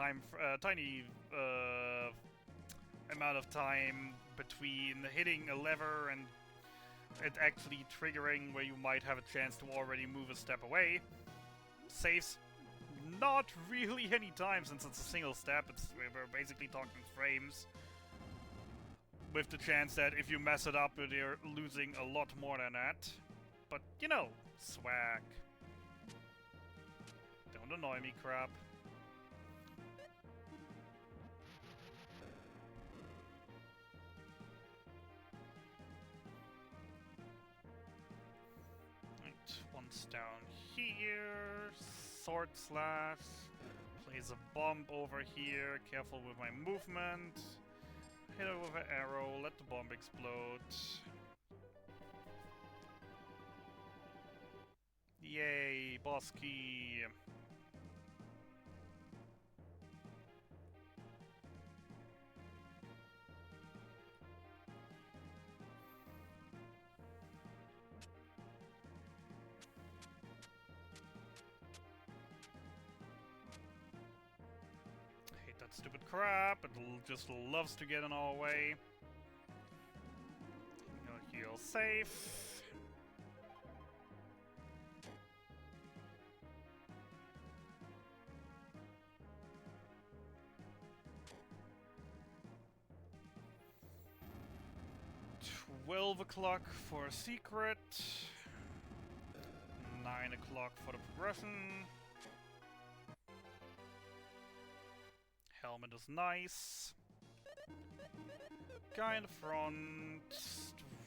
Speaker 1: amount of time between hitting a lever and it actually triggering where you might have a chance to already move a step away. Saves not really any time since it's a single step. We're basically talking frames. With the chance that if you mess it up, you're losing a lot more than that. But, you know, swag. Don't annoy me, crap. Once down here, sword slash, place a bomb over here, careful with my movement, hit it with an arrow, let the bomb explode. Yay, boss key. That stupid crap, it just loves to get in our way. Gonna heal safe. $12 for a secret. 9 for the progression. Helmet is nice. Guy in the front.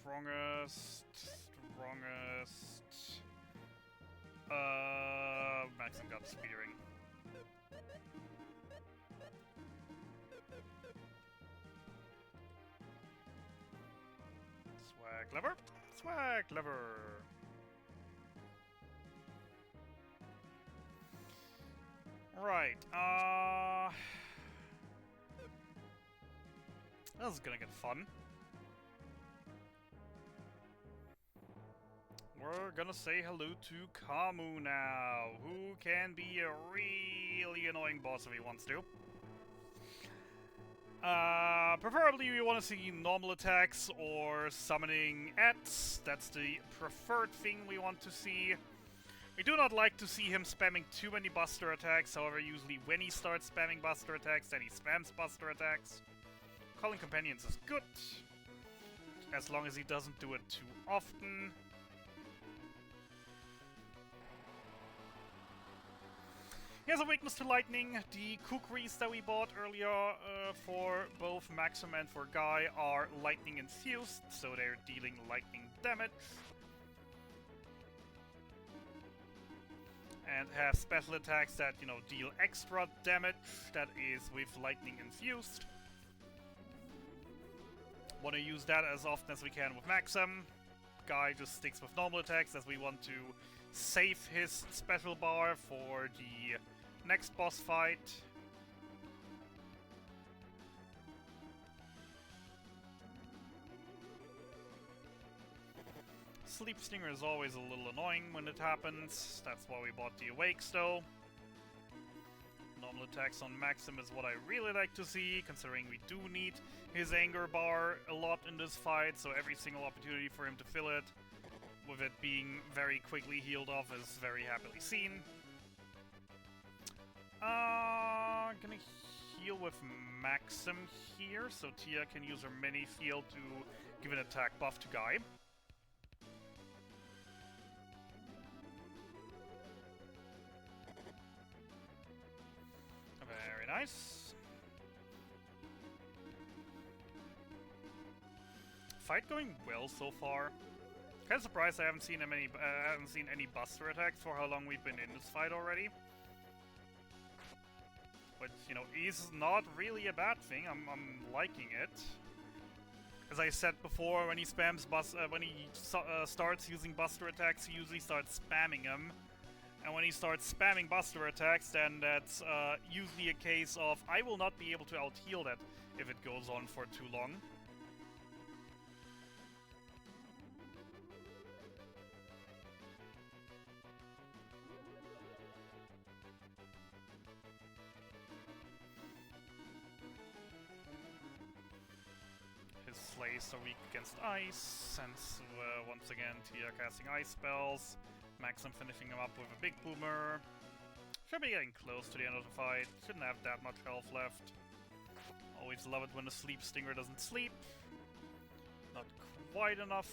Speaker 1: Strongest. Maxim got speedering. Swag lever. Swag lever. Right, this is gonna get fun. We're gonna say hello to Kamu now, who can be a really annoying boss if he wants to. Preferably we want to see normal attacks or summoning Ets. That's the preferred thing we want to see. We do not like to see him spamming too many buster attacks, however usually when he starts spamming buster attacks, then he spams buster attacks. Calling companions is good, as long as he doesn't do it too often. He has a weakness to lightning. The kukris that we bought earlier for both Maxim and for Guy are lightning infused, so they're dealing lightning damage. And have special attacks that, you know, deal extra damage that is with lightning infused. Want to use that as often as we can with Maxim. Guy just sticks with normal attacks as we want to save his special bar for the next boss fight. Sleep Stinger is always a little annoying when it happens. That's why we bought the Awakes though. Normal attacks on Maxim is what I really like to see, considering we do need his anger bar a lot in this fight, so every single opportunity for him to fill it, with it being very quickly healed off, is very happily seen. Gonna heal with Maxim here, so Tia can use her mini field to give an attack buff to Guy. Very nice. Fight going well so far. Kind of surprised I haven't seen any buster attacks for how long we've been in this fight already. But, you know, is not really a bad thing. I'm liking it. As I said before, when he spams starts using Buster attacks, he usually starts spamming them. And when he starts spamming Buster attacks, then that's usually a case of I will not be able to out-heal that if it goes on for too long. His slays are weak against ice, since once again Tia casting ice spells. Maxim finishing him up with a big boomer. Should be getting close to the end of the fight. Shouldn't have that much health left. Always love it when the sleep stinger doesn't sleep. Not quite enough.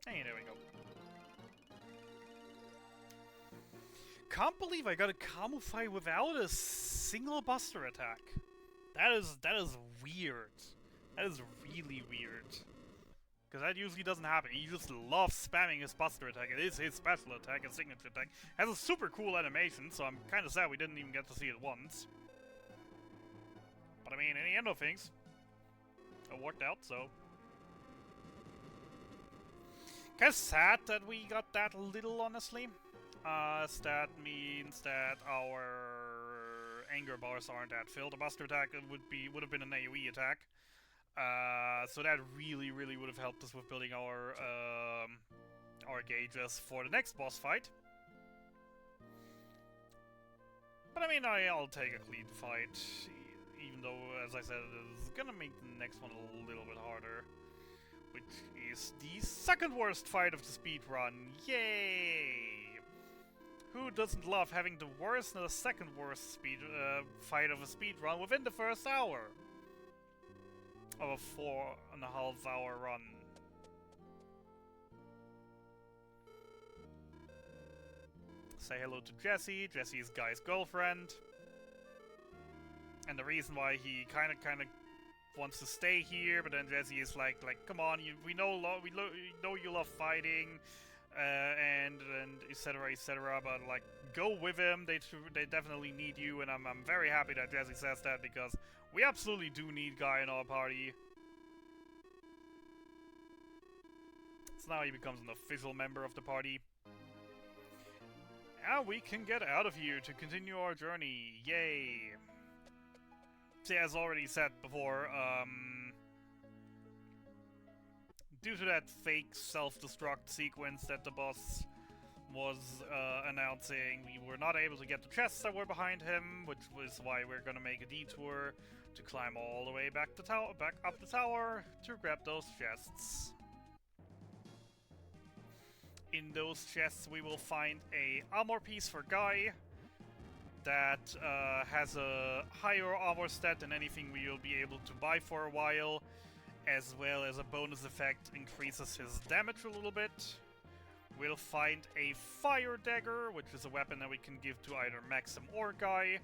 Speaker 1: Hey, there we go. Can't believe I got a Camu fight without a single Buster attack. That is weird. That is really weird. Because that usually doesn't happen. He just loves spamming his Buster attack. It is his special attack, his signature attack. Has a super cool animation, so I'm kind of sad we didn't even get to see it once. But I mean, in the end of things, it worked out, so... Kinda sad that we got that little, honestly. That means that our anger bars aren't at fill. The Buster attack would have been an AoE attack. So that really would have helped us with building our gauges for the next boss fight. But I mean, I'll take a clean fight, even though, as I said, it's gonna make the next one a little bit harder. Which is the second worst fight of the speedrun. Yay! Who doesn't love having the worst and the second worst fight of a speedrun within the first hour? Of a 4.5 hour run. Say hello to Jesse. Jesse is Guy's girlfriend. And the reason why he kind of wants to stay here, but then Jesse is like, come on, we know you love fighting. And etc, but like, go with him, they definitely need you, and I'm very happy that Jesse says that, because we absolutely do need Guy in our party. So now he becomes an official member of the party. And we can get out of here to continue our journey, yay! See, as already said before, due to that fake self-destruct sequence that the boss was announcing, we were not able to get the chests that were behind him, which was why we're gonna make a detour to climb all the way back up the tower to grab those chests. In those chests we will find a armor piece for Guy that has a higher armor stat than anything we will be able to buy for a while, as well as a bonus effect increases his damage a little bit. We'll find a fire dagger, which is a weapon that we can give to either Maxim or Guy.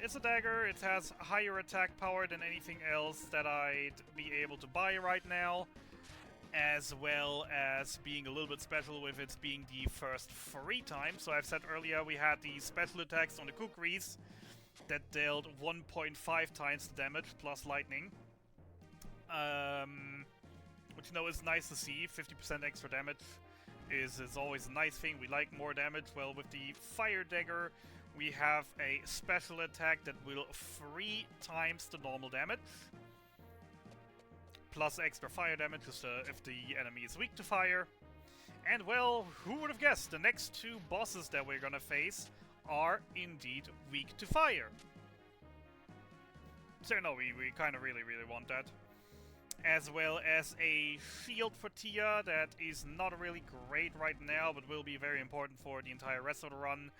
Speaker 1: It's a dagger, it has higher attack power than anything else that I'd be able to buy right now, as well as being a little bit special with it being the first free time. So I've said earlier we had the special attacks on the kukris that dealt 1.5 times the damage plus lightning. Which, you know, is nice to see. 50% extra damage is always a nice thing. We like more damage. Well, with the fire dagger, we have a special attack that will 3 times the normal damage, plus extra fire damage if the enemy is weak to fire. And, well, who would have guessed? The next 2 bosses that we're gonna face are indeed weak to fire. So, no, we kind of really want that. As well as a shield for Tia that is not really great right now, but will be very important for the entire rest of the run.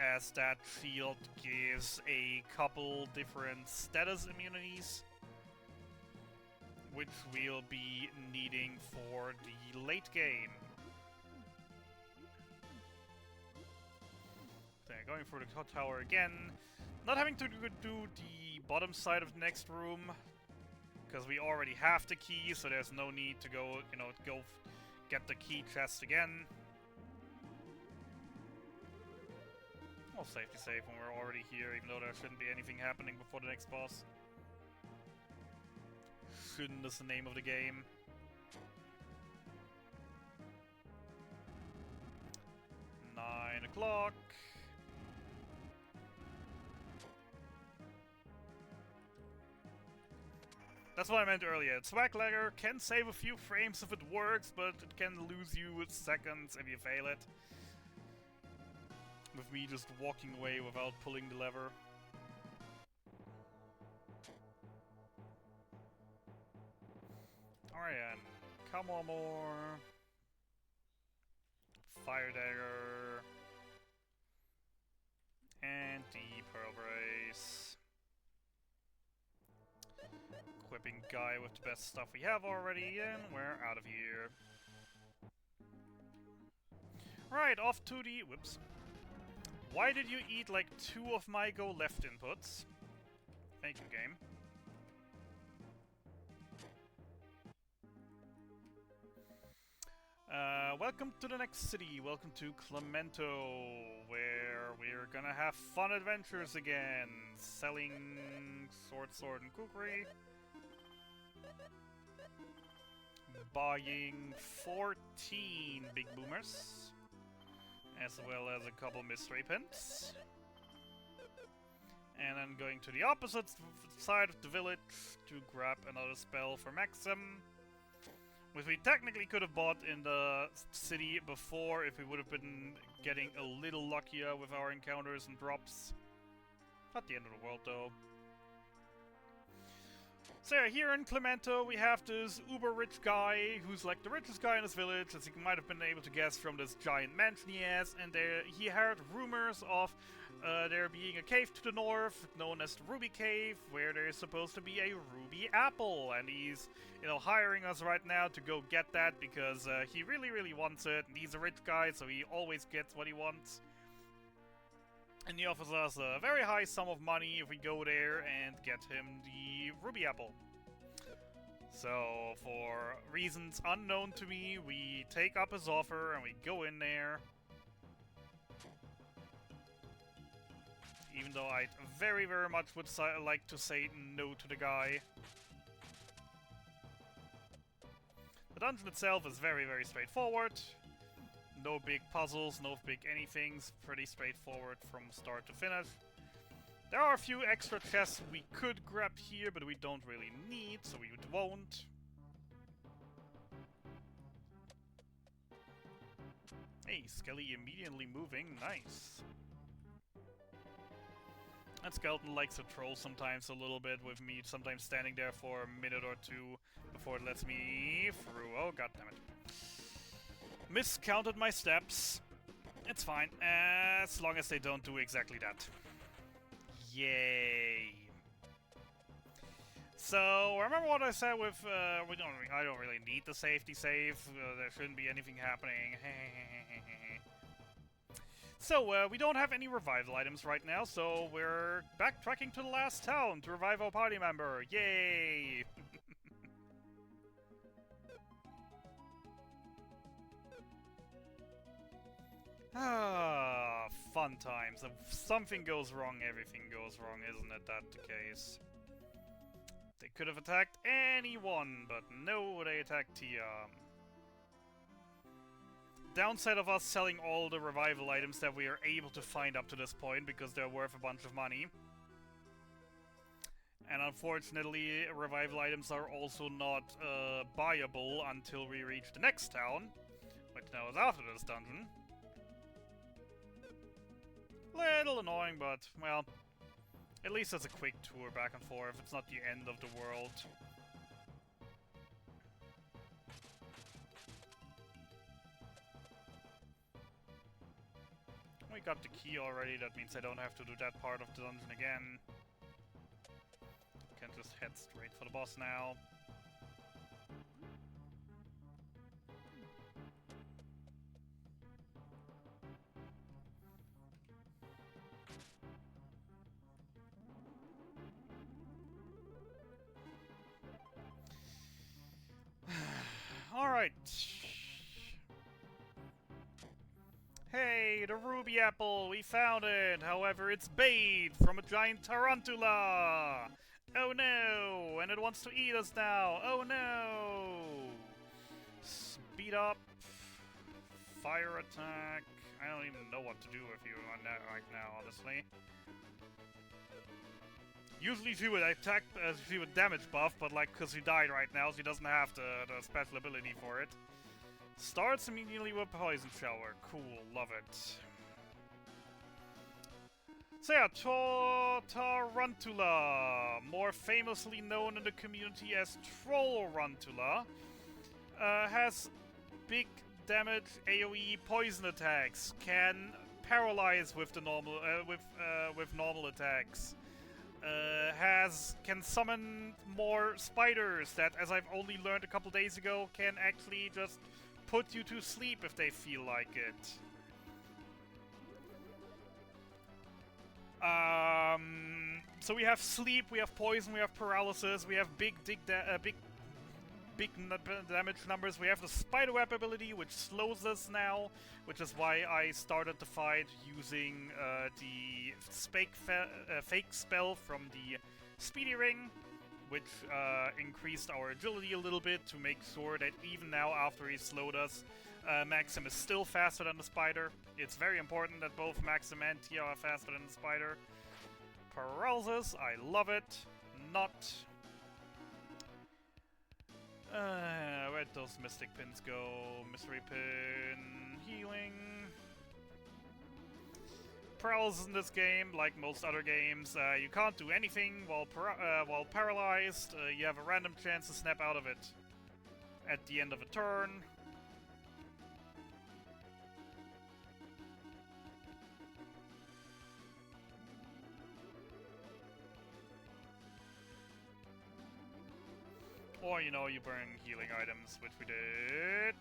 Speaker 1: As that shield gives a couple different status immunities, which we'll be needing for the late game. So, going for the tower again. Not having to do the bottom side of the next room, because we already have the key, so there's no need to go get the key chest again. We'll safety save when we're already here, even though there shouldn't be anything happening before the next boss. Shouldn't is the name of the game. Nine o'clock. That's what I meant earlier. Swag Lagger can save a few frames if it works, but it can lose you with seconds if you fail it. With me just walking away without pulling the lever. Alright, and come on more. Fire Dagger. And the Pearl Brace. Equipping guy with the best stuff we have already, and we're out of here. Right, off to the... Whoops. Why did you eat like 2 of my go left inputs? Thank you, game. Welcome to the next city. Welcome to Clemento, where we're gonna have fun adventures again. Selling sword, and kukri. Buying 14 big boomers, as well as a couple mystery pins. And then going to the opposite side of the village to grab another spell for Maxim, which we technically could have bought in the city before if we would have been getting a little luckier with our encounters and drops. Not the end of the world, though. So yeah, here in Clemento we have this uber-rich guy who's like the richest guy in this village, as you might have been able to guess from this giant mansion he has, and he heard rumors of there being a cave to the north, known as the Ruby Cave, where there is supposed to be a ruby apple, and he's, you know, hiring us right now to go get that because he really, really wants it, and he's a rich guy, so he always gets what he wants. And he offers us a very high sum of money if we go there and get him the ruby apple. So, for reasons unknown to me, we take up his offer and we go in there. Even though I very, very much would like to say no to the guy. The dungeon itself is very, very straightforward. No big puzzles, no big anythings, pretty straightforward from start to finish. There are a few extra chests we could grab here, but we don't really need, so we won't. Hey, Skelly immediately moving, nice. And Skeleton likes to troll sometimes a little bit with me, sometimes standing there for a minute or two before it lets me through. Oh, goddammit. Miscounted my steps. It's fine, as long as they don't do exactly that. Yay! So remember what I said with I don't really need the safety save. There shouldn't be anything happening. So we don't have any revival items right now, so we're backtracking to the last town to revive our party member. Yay! Ah, fun times. If something goes wrong, everything goes wrong, isn't it that the case? They could have attacked anyone, but no, they attacked Tia. Downside of us selling all the revival items that we are able to find up to this point, because they're worth a bunch of money. And unfortunately, revival items are also not buyable until we reach the next town, which now is after this dungeon. Little annoying, but, well, at least it's a quick tour back and forth. It's not the end of the world. We got the key already, that means I don't have to do that part of the dungeon again. Can just head straight for the boss now. Alright. the ruby apple! We found it! However, it's bait from a giant tarantula! Oh no! And it wants to eat us now! Oh no! Speed up. Fire attack. I don't even know what to do with you on that right now, honestly. Usually she would attack, she would damage buff, but like, cause she died right now, she doesn't have the special ability for it. Starts immediately with Poison Shower. Cool, love it. So yeah, Tarantula, more famously known in the community as Trollrantula, has big damage AoE poison attacks, can paralyze with the normal with normal attacks. Can summon more spiders that, as I've only learned a couple days ago, can actually just put you to sleep if they feel like it. So we have sleep, we have poison, we have paralysis, we have big damage numbers. We have the spiderweb ability, which slows us now, which is why I started the fight using the fake spell from the Speedy Ring, which increased our agility a little bit to make sure that even now, after he slowed us, Maxim is still faster than the spider. It's very important that both Maxim and Tia are faster than the spider. Paralysis, I love it. Not. Where'd those Mystic Pins go? Mystery Pin, healing. Paralysis in this game, like most other games, you can't do anything while paralyzed. You have a random chance to snap out of it at the end of a turn. Or, you know, you burn healing items, which we did.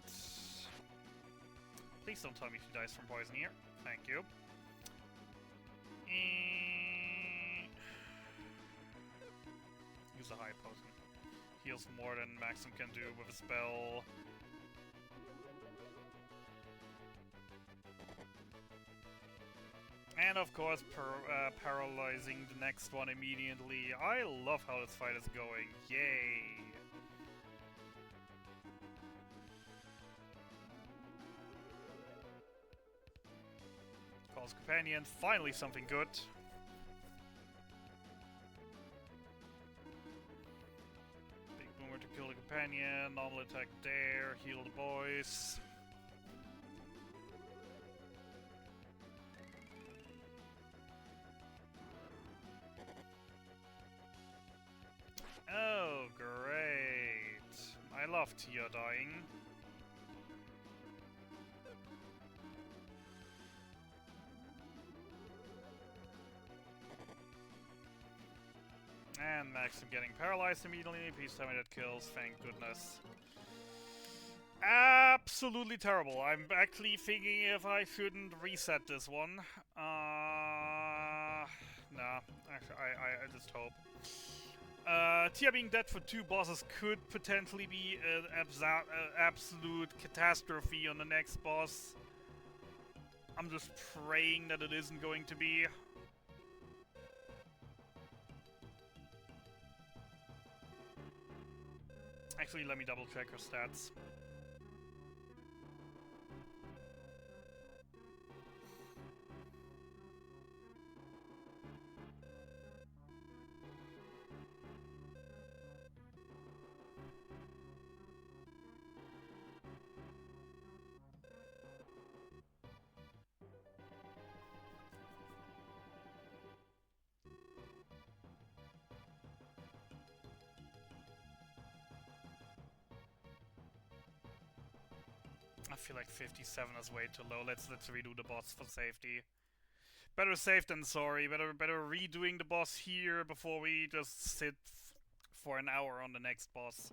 Speaker 1: Please don't tell me she dies from poison here. Thank you. Use a high potion. Heals more than Maxim can do with a spell. And of course, paralyzing the next one immediately. I love how this fight is going. Yay! Calls Companion, finally something good. Big Boomer to kill the Companion, normal attack there, heal the boys. Oh, great. I love Tia dying. And Maxim getting paralyzed immediately. Please tell me that kills, thank goodness. Absolutely terrible. I'm actually thinking if I shouldn't reset this one. Nah, actually, I just hope. Tia being dead for 2 bosses could potentially be an absolute catastrophe on the next boss. I'm just praying that it isn't going to be. Actually, let me double check her stats. I feel like 57 is way too low. Let's redo the boss for safety. Better safe than sorry. Better redoing the boss here before we just sit for an hour on the next boss.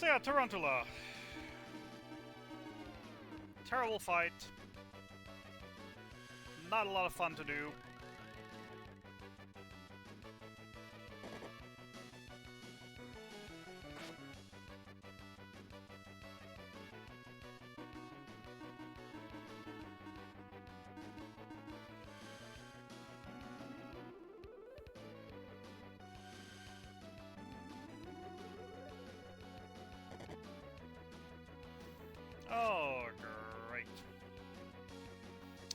Speaker 1: So yeah, Tarantula. Terrible fight. Not a lot of fun to do. Oh, great.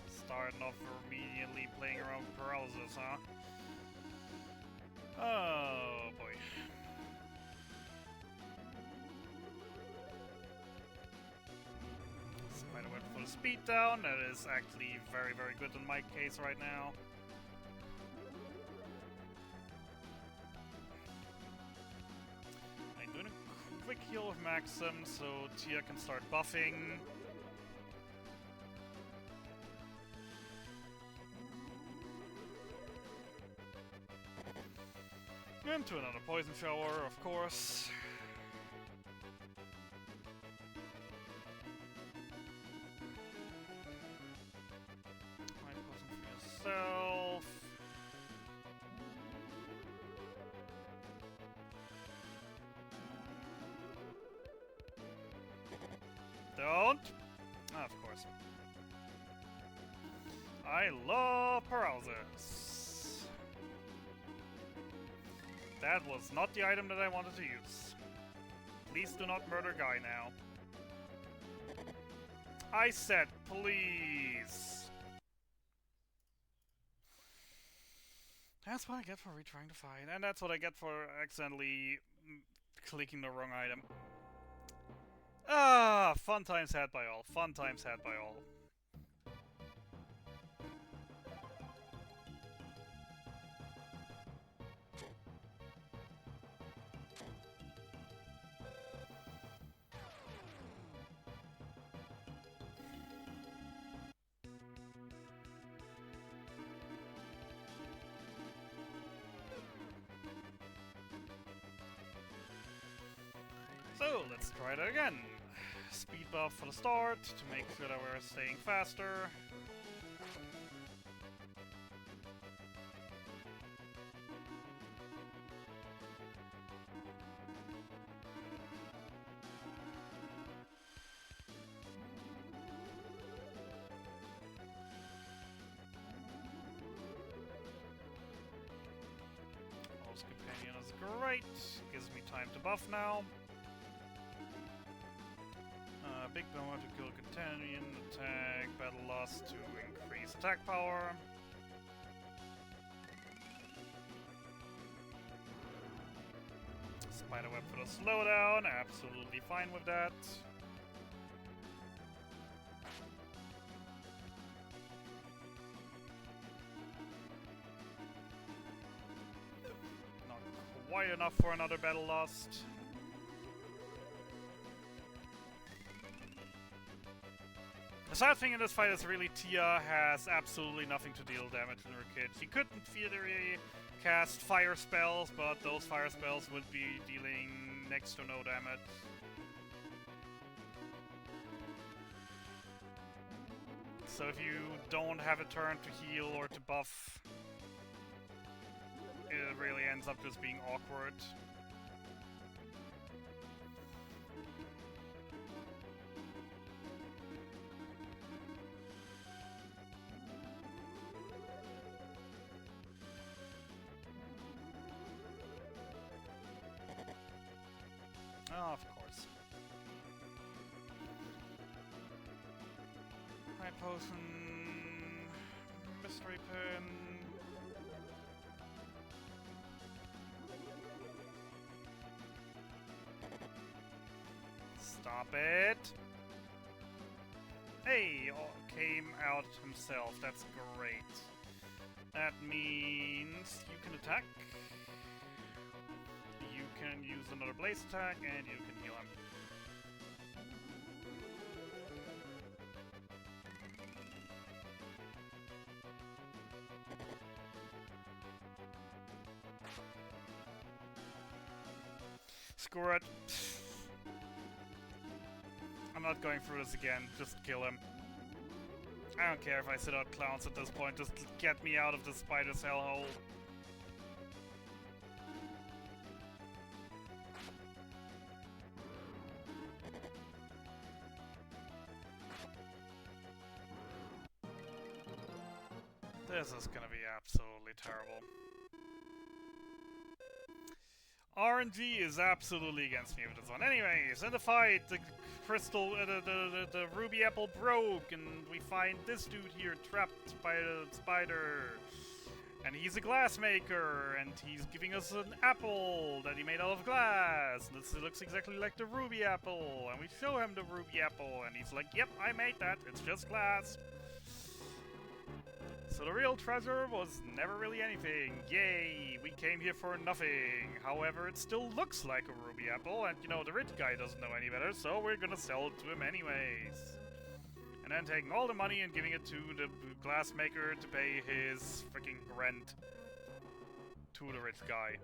Speaker 1: Starting off immediately playing around with paralysis, huh? Oh, boy. Spider went for the speed down. That is actually very, very good in my case right now. I'm doing a quick heal with Maxim so Tia can start buffing. Into another poison shower, of course. Find poison for yourself. Don't! Ah, of course. I love paralysis. That was not the item that I wanted to use. Please do not murder Guy now. I said please. That's what I get for retrying to fight, and that's what I get for accidentally clicking the wrong item. Ah, fun times had by all. Fun times had by all. So, let's try that again. Speed buff for the start, to make sure that we're staying faster. Host Companion is great, gives me time to buff now. Big Bomber to kill Companion, attack, battle loss to increase attack power. Spiderweb for the slowdown, absolutely fine with that. Not quite enough for another battle lost. The sad thing in this fight is really Tia has absolutely nothing to deal damage in her kit. She couldn't really cast fire spells, but those fire spells would be dealing next to no damage. So if you don't have a turn to heal or to buff, it really ends up just being awkward. Oh, of course. High potion, mystery pin. Stop it! Hey, came out himself. That's great. That means you can attack. You can use another blaze attack, and you can heal him. Screw it. not going through this again. Just kill him. I don't care if I sit out clowns at this point. Just get me out of the spider's hellhole. This is gonna be absolutely terrible. RNG is absolutely against me with this one. Anyways, in the fight, the crystal, the ruby apple broke, and we find this dude here trapped by a spider. And he's a glass maker, and he's giving us an apple that he made out of glass. This looks exactly like the ruby apple, and we show him the ruby apple, and he's like, yep, I made that, it's just glass. So the real treasure was never really anything. Yay, we came here for nothing. However, it still looks like a ruby apple, and you know, the rich guy doesn't know any better, so we're gonna sell it to him anyways. And then taking all the money and giving it to the glass maker to pay his freaking rent to the rich guy.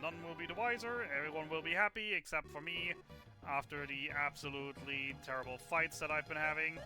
Speaker 1: None will be the wiser, everyone will be happy, except for me, after the absolutely terrible fights that I've been having.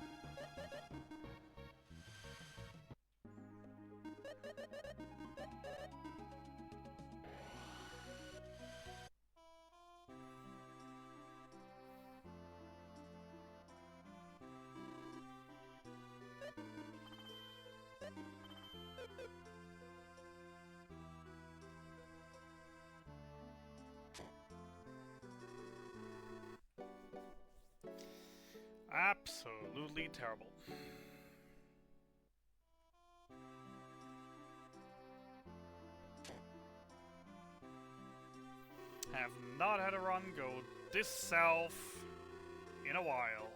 Speaker 1: Absolutely terrible. Have not had a run go this south in a while.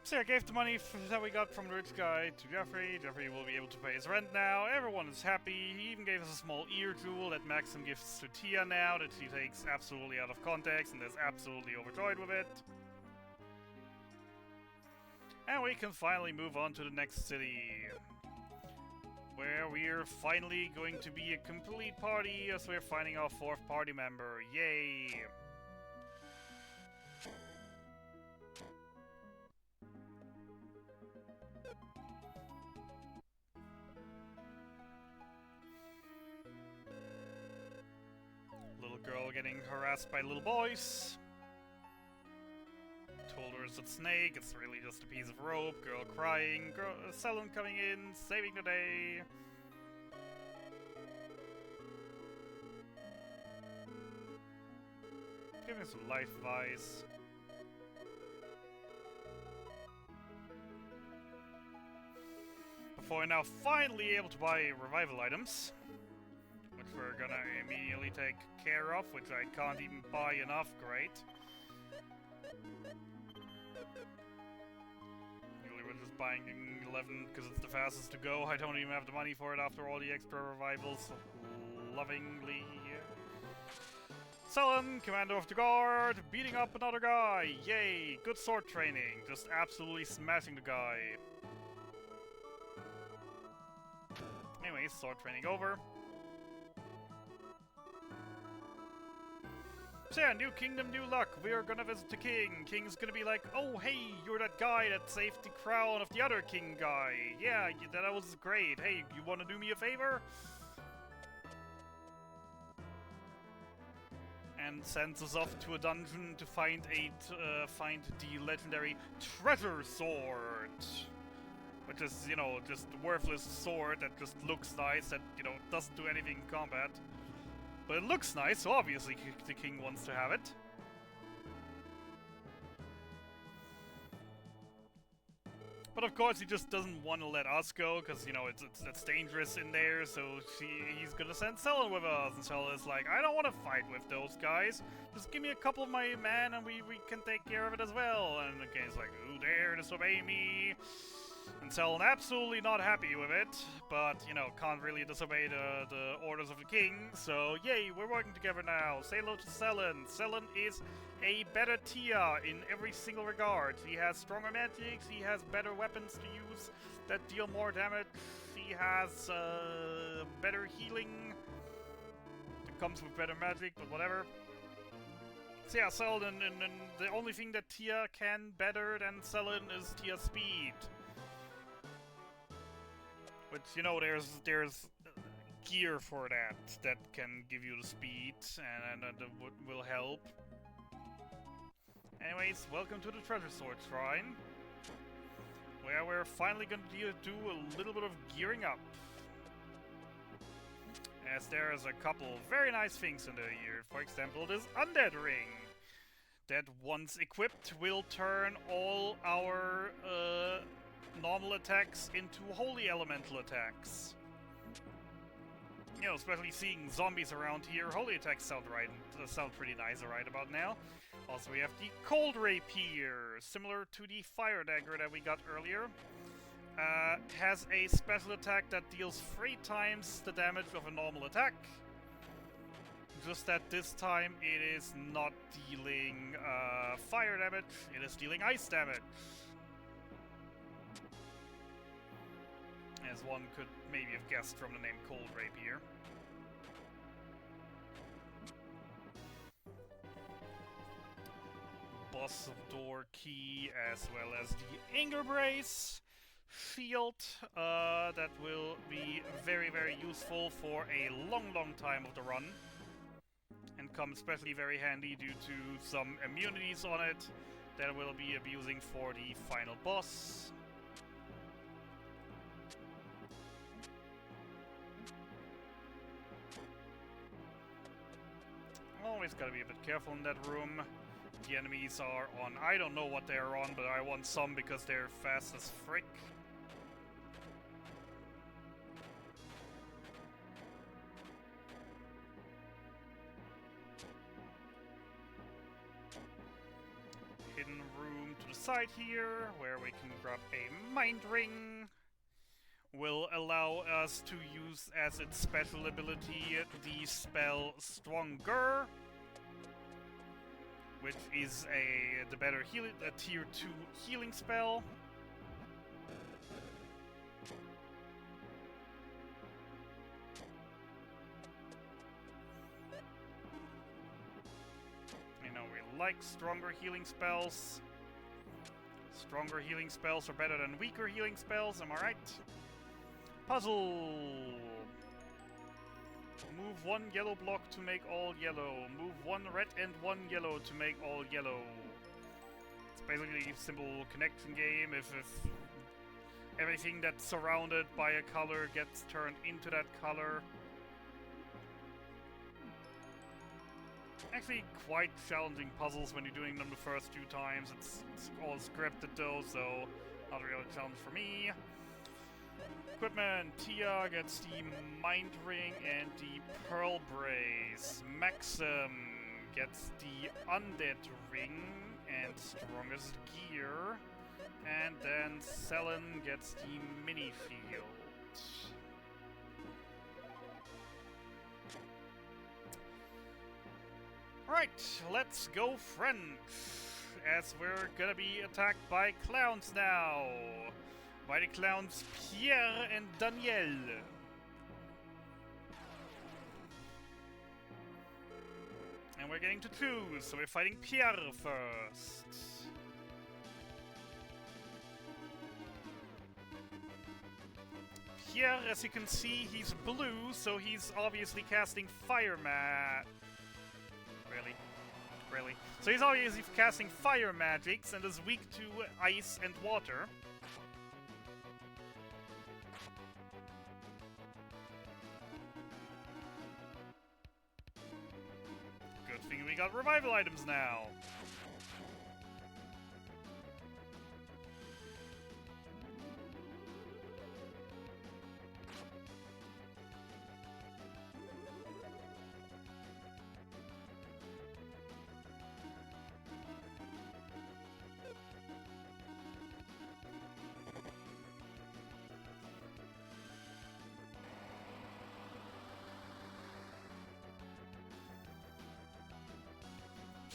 Speaker 1: So I gave the money that we got from the rich guy to Jeffrey. Jeffrey will be able to pay his rent now. Everyone is happy. He even gave us a small ear jewel that Maxim gives to Tia now, that she takes absolutely out of context and is absolutely overjoyed with it. And we can finally move on to the next city, where we're finally going to be a complete party as we're finding our 4th party member. Yay! Girl getting harassed by little boys. Told her it's a snake, it's really just a piece of rope. Girl crying, Selin coming in, saving the day. Give me some life advice. Before we're now finally able to buy revival items, which we're gonna immediately take care of, which I can't even buy enough. Great. Usually we're just buying 11 because it's the fastest to go. I don't even have the money for it after all the extra revivals. Lovingly. Selin, commander of the guard, beating up another guy. Yay, good sword training. Just absolutely smashing the guy. Anyways, sword training over. So yeah, new kingdom, new luck. We are gonna visit the king. King's gonna be like, oh hey, you're that guy that saved the crown of the other king guy. Yeah, that was great. Hey, you wanna do me a favor? And sends us off to a dungeon to find the legendary treasure sword. Which is, you know, just a worthless sword that just looks nice, that, you know, doesn't do anything in combat. But it looks nice, so obviously the king wants to have it. But of course he just doesn't want to let us go, because, you know, it's dangerous in there, so he's gonna send Selin with us. And Selin's like, I don't want to fight with those guys. Just give me a couple of my men and we can take care of it as well. And the king's like, who dare disobey me? And Selin absolutely not happy with it, but, you know, can't really disobey the orders of the king, so yay, we're working together now. Say hello to Selin. Selin is a better Tia in every single regard. He has stronger magics, he has better weapons to use that deal more damage, he has better healing. It comes with better magic, but whatever. So yeah, Selin, and the only thing that Tia can better than Selin is Tia's speed. Which, you know, there's gear for that can give you the speed, and that will help. Anyways, welcome to the Treasure Sword Shrine, where we're finally going to do a little bit of gearing up. As there's a couple very nice things in here. For example, this Undead Ring, that once equipped will turn all our normal attacks into holy elemental attacks. You know, especially seeing zombies around here, holy attacks sound pretty nice right about now. Also, we have the Cold Rapier, similar to the Fire Dagger that we got earlier. Has a special attack that deals 3 times the damage of a normal attack. Just that this time it is not dealing fire damage, it is dealing ice damage. As one could maybe have guessed from the name Cold Rapier. Boss Door Key, as well as the Anger Brace shield that will be very, very useful for a long time of the run. And come especially very handy due to some immunities on it that we'll be abusing for the final boss. Always gotta be a bit careful in that room. The enemies are on, I don't know what they're on, but I want some because they're fast as frick. Hidden room to the side here, where we can grab a Mind Ring. Will allow us to use as its special ability the spell Stronger, which is the better a tier 2 healing spell. You know, we like stronger healing spells. Stronger healing spells are better than weaker healing spells, am I right? Puzzle! Move 1 yellow block to make all yellow. Move 1 red and 1 yellow to make all yellow. It's basically a simple connection game. If everything that's surrounded by a color gets turned into that color. Actually quite challenging puzzles when you're doing them the first few times. It's all scripted though, so not really a challenge for me. Equipment, Tia gets the Mind Ring and the Pearl Brace. Maxim gets the Undead Ring and Strongest Gear. And then Selin gets the Mini Shield. Right, let's go French, as we're gonna be attacked by clowns now. By the clowns Pierre and Daniel. And we're getting to choose, so we're fighting Pierre first. Pierre, as you can see, he's blue, so he's obviously casting Fire Really? So he's obviously casting fire magics and is weak to ice and water. Good thing we got revival items now.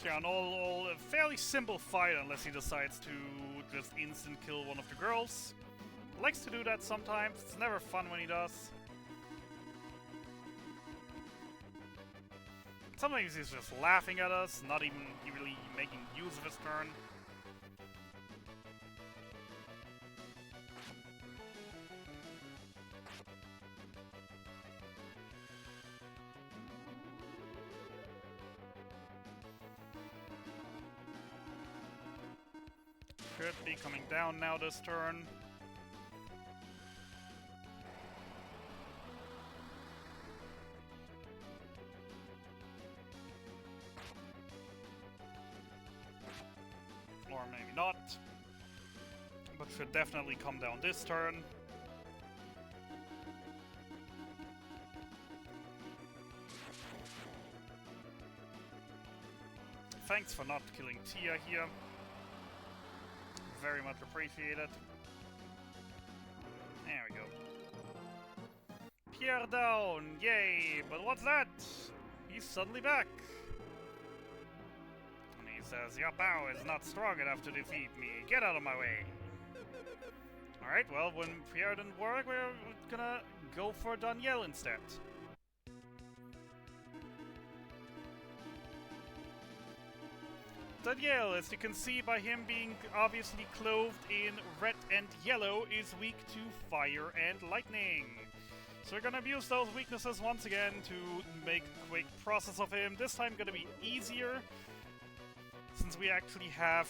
Speaker 1: Yeah, and all a fairly simple fight unless he decides to just instant kill one of the girls. Likes to do that sometimes. It's never fun when he does. Sometimes he's just laughing at us, not even really making use of his turn. Should be coming down now this turn. Or maybe not. But should definitely come down this turn. Thanks for not killing Tia here. Very much appreciated. There we go. Pierre down! Yay! But what's that? He's suddenly back. And he says, your power is not strong enough to defeat me. Get out of my way. Alright, well, when Pierre didn't work, we're gonna go for Danielle instead. Danielle, as you can see by him being obviously clothed in red and yellow, is weak to fire and lightning. So we're gonna abuse those weaknesses once again to make a quick process of him. This time gonna be easier, since we actually have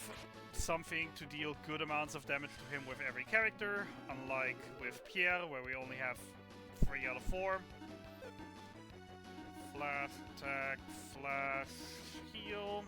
Speaker 1: something to deal good amounts of damage to him with every character, unlike with Pierre, where we only have 3 out of 4. Flash attack, flash heal.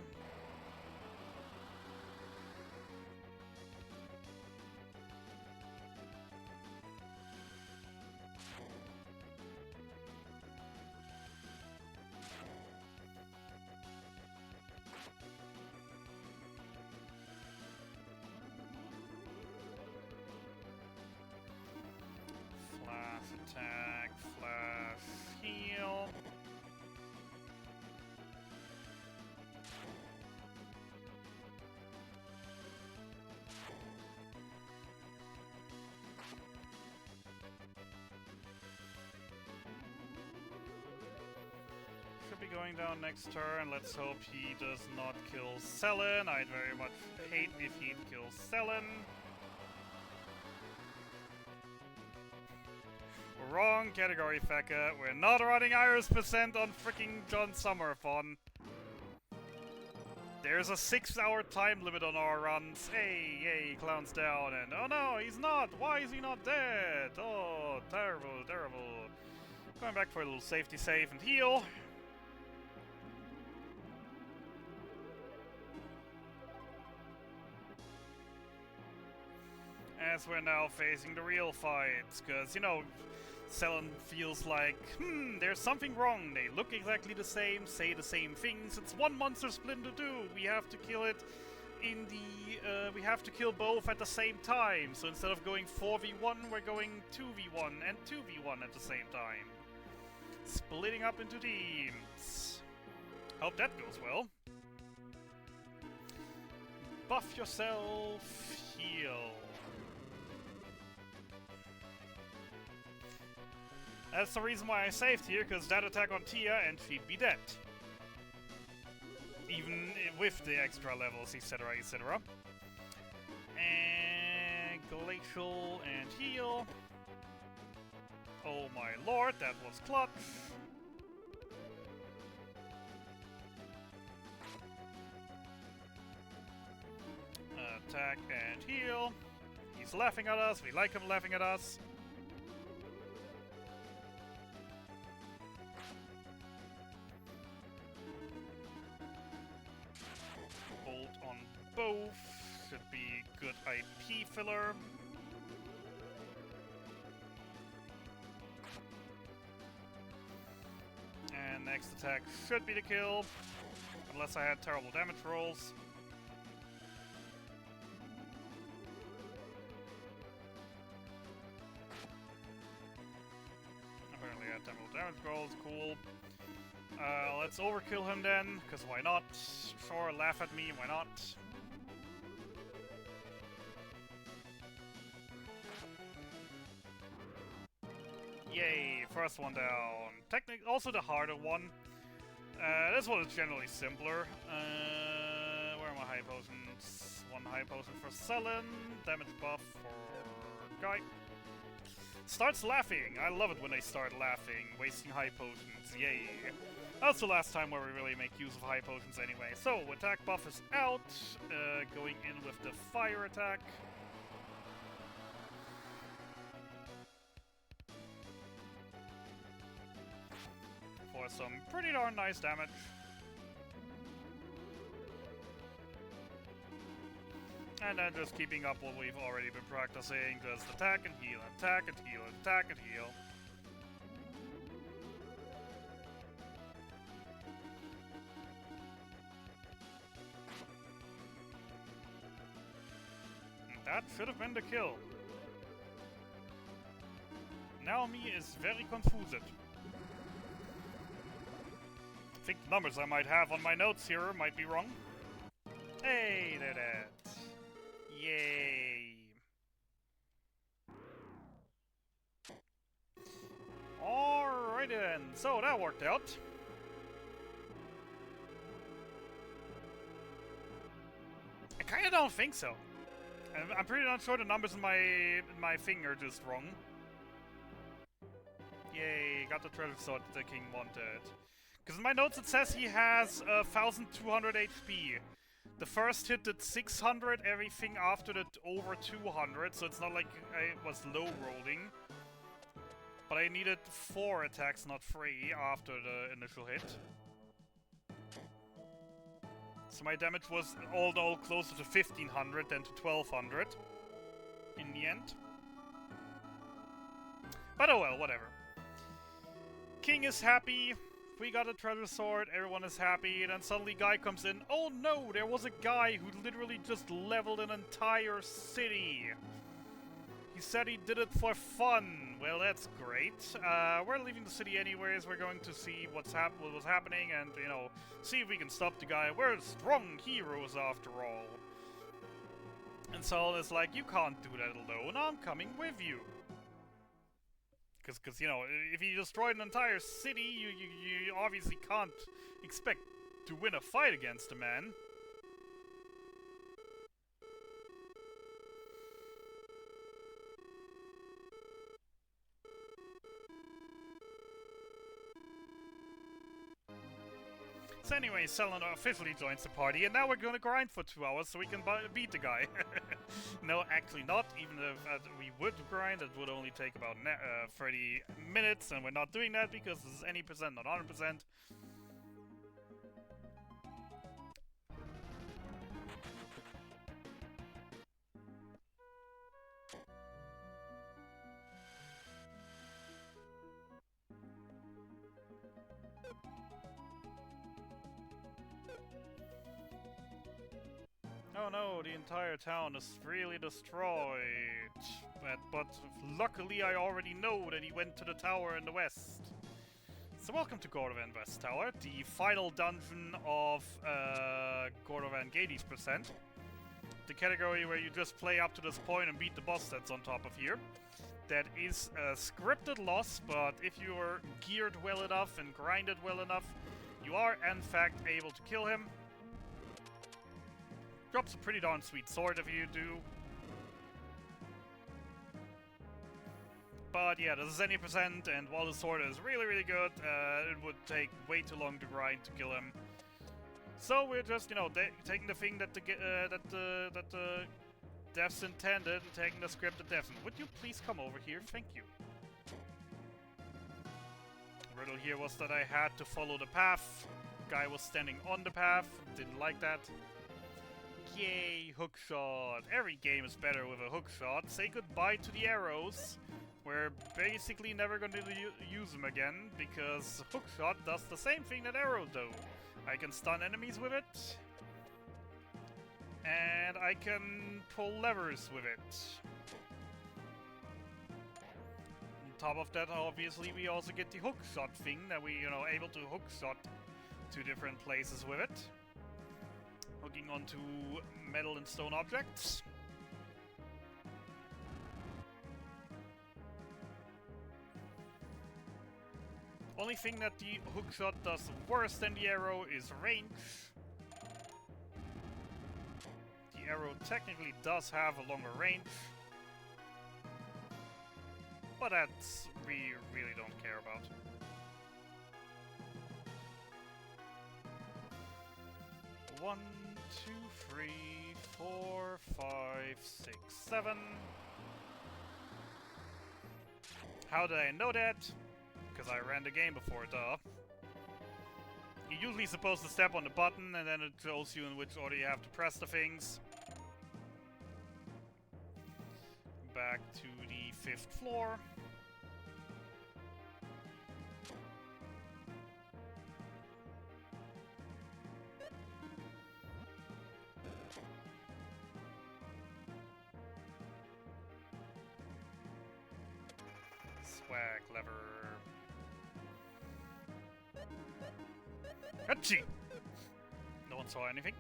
Speaker 1: Attack, flash, heal. Should be going down next turn. Let's hope he does not kill Selen. I'd very much hate if he'd kill Selen. Wrong category, Feka. We're not running Iris percent on freaking Jon Summer-thon. There's a 6-hour time limit on our runs. Hey, yay, clown's down, and oh no, he's not! Why is he not dead? Oh, terrible, terrible. Going back for a little safety save and heal. As we're now facing the real fights, because, you know, Selen feels like, there's something wrong. They look exactly the same, say the same things. It's one monster splinter do. We have to kill it in the, we have to kill both at the same time. So instead of going 4v1, we're going 2v1 and 2v1 at the same time. Splitting up into teams. Hope that goes well. Buff yourself, heal. That's the reason why I saved here, because that attack on Tia and she'd be dead. Even with the extra levels, etc, etc. And Glacial and heal. Oh my lord, that was clutch. Attack and heal. He's laughing at us, we like him laughing at us. On both should be good IP filler. And next attack should be the kill, unless I had terrible damage rolls. Apparently I had terrible damage rolls, cool. Let's overkill him then, because why not? Sure, laugh at me, why not? Yay, first one down. Technically, also the harder one. This one is generally simpler. Where are my high potions? One high potion for Sullen, damage buff for Guy. Starts laughing. I love it when they start laughing, wasting high potions. Yay. That's the last time where we really make use of high potions anyway. So, attack buff is out. Going in with the fire attack. For some pretty darn nice damage. And then just keeping up what we've already been practicing, just attack and heal, attack and heal, attack and heal. And that should have been the kill. Naomi is very confused. I think the numbers I might have on my notes here might be wrong. Hey, they're dead. Yay! Alright then, so that worked out. I kinda don't think so. I'm pretty not sure the numbers in my thing are just wrong. Yay, got the treasure sword the king wanted. Because in my notes it says he has 1200 HP. The first hit did 600, everything after that over 200, so it's not like I was low rolling. But I needed 4 attacks, not 3, after the initial hit. So my damage was although closer to 1500 than to 1200 in the end. But oh well, whatever. King is happy. We got a treasure sword, everyone is happy, and then suddenly Guy comes in. Oh no, there was a guy who literally just leveled an entire city. He said he did it for fun. Well, that's great. We're leaving the city anyways. We're going to see what was happening and, you know, see if we can stop the guy. We're strong heroes after all. And so it's like, you can't do that alone. I'm coming with you. Because, you know, if you destroyed an entire city, you obviously can't expect to win a fight against a man. So anyway, Selena officially joins the party, and now we're gonna grind for 2 hours so we can beat the guy. No, actually not. Even if we would grind, it would only take about 30 minutes, and we're not doing that because this is any percent, not 100%. Oh no, the entire town is really destroyed. But luckily I already know that he went to the tower in the west. So welcome to Gordovan West Tower, the final dungeon of Gordovan Gades %. The category where you just play up to this point and beat the boss that's on top of here. That is a scripted loss, but if you are geared well enough and grinded well enough, you are in fact able to kill him. Drops a pretty darn sweet sword if you do. But yeah, this is any percent, and while the sword is really, really good, it would take way too long to grind to kill him. So we're just, you know, taking the thing that the devs intended and taking the script that devs. Would you please come over here? Thank you. The riddle here was that I had to follow the path. Guy was standing on the path. Didn't like that. Yay, hookshot. Every game is better with a hookshot. Say goodbye to the arrows. We're basically never going to use them again, because hookshot does the same thing that arrow do. I can stun enemies with it, and I can pull levers with it. On top of that, obviously, we also get the hook shot thing that we, you know, able to hook shot to different places with it. Hooking onto metal and stone objects. Only thing that the hook shot does worse than the arrow is range. The arrow technically does have a longer range, but that's we really don't care about. One, two, three, 4, 5, 6, 7. How did I know that? Because I ran the game before, duh. You're usually supposed to step on the button and then it tells you in which order you have to press the things. Back to the 5th floor. Swag lever. Achoo! No one saw anything.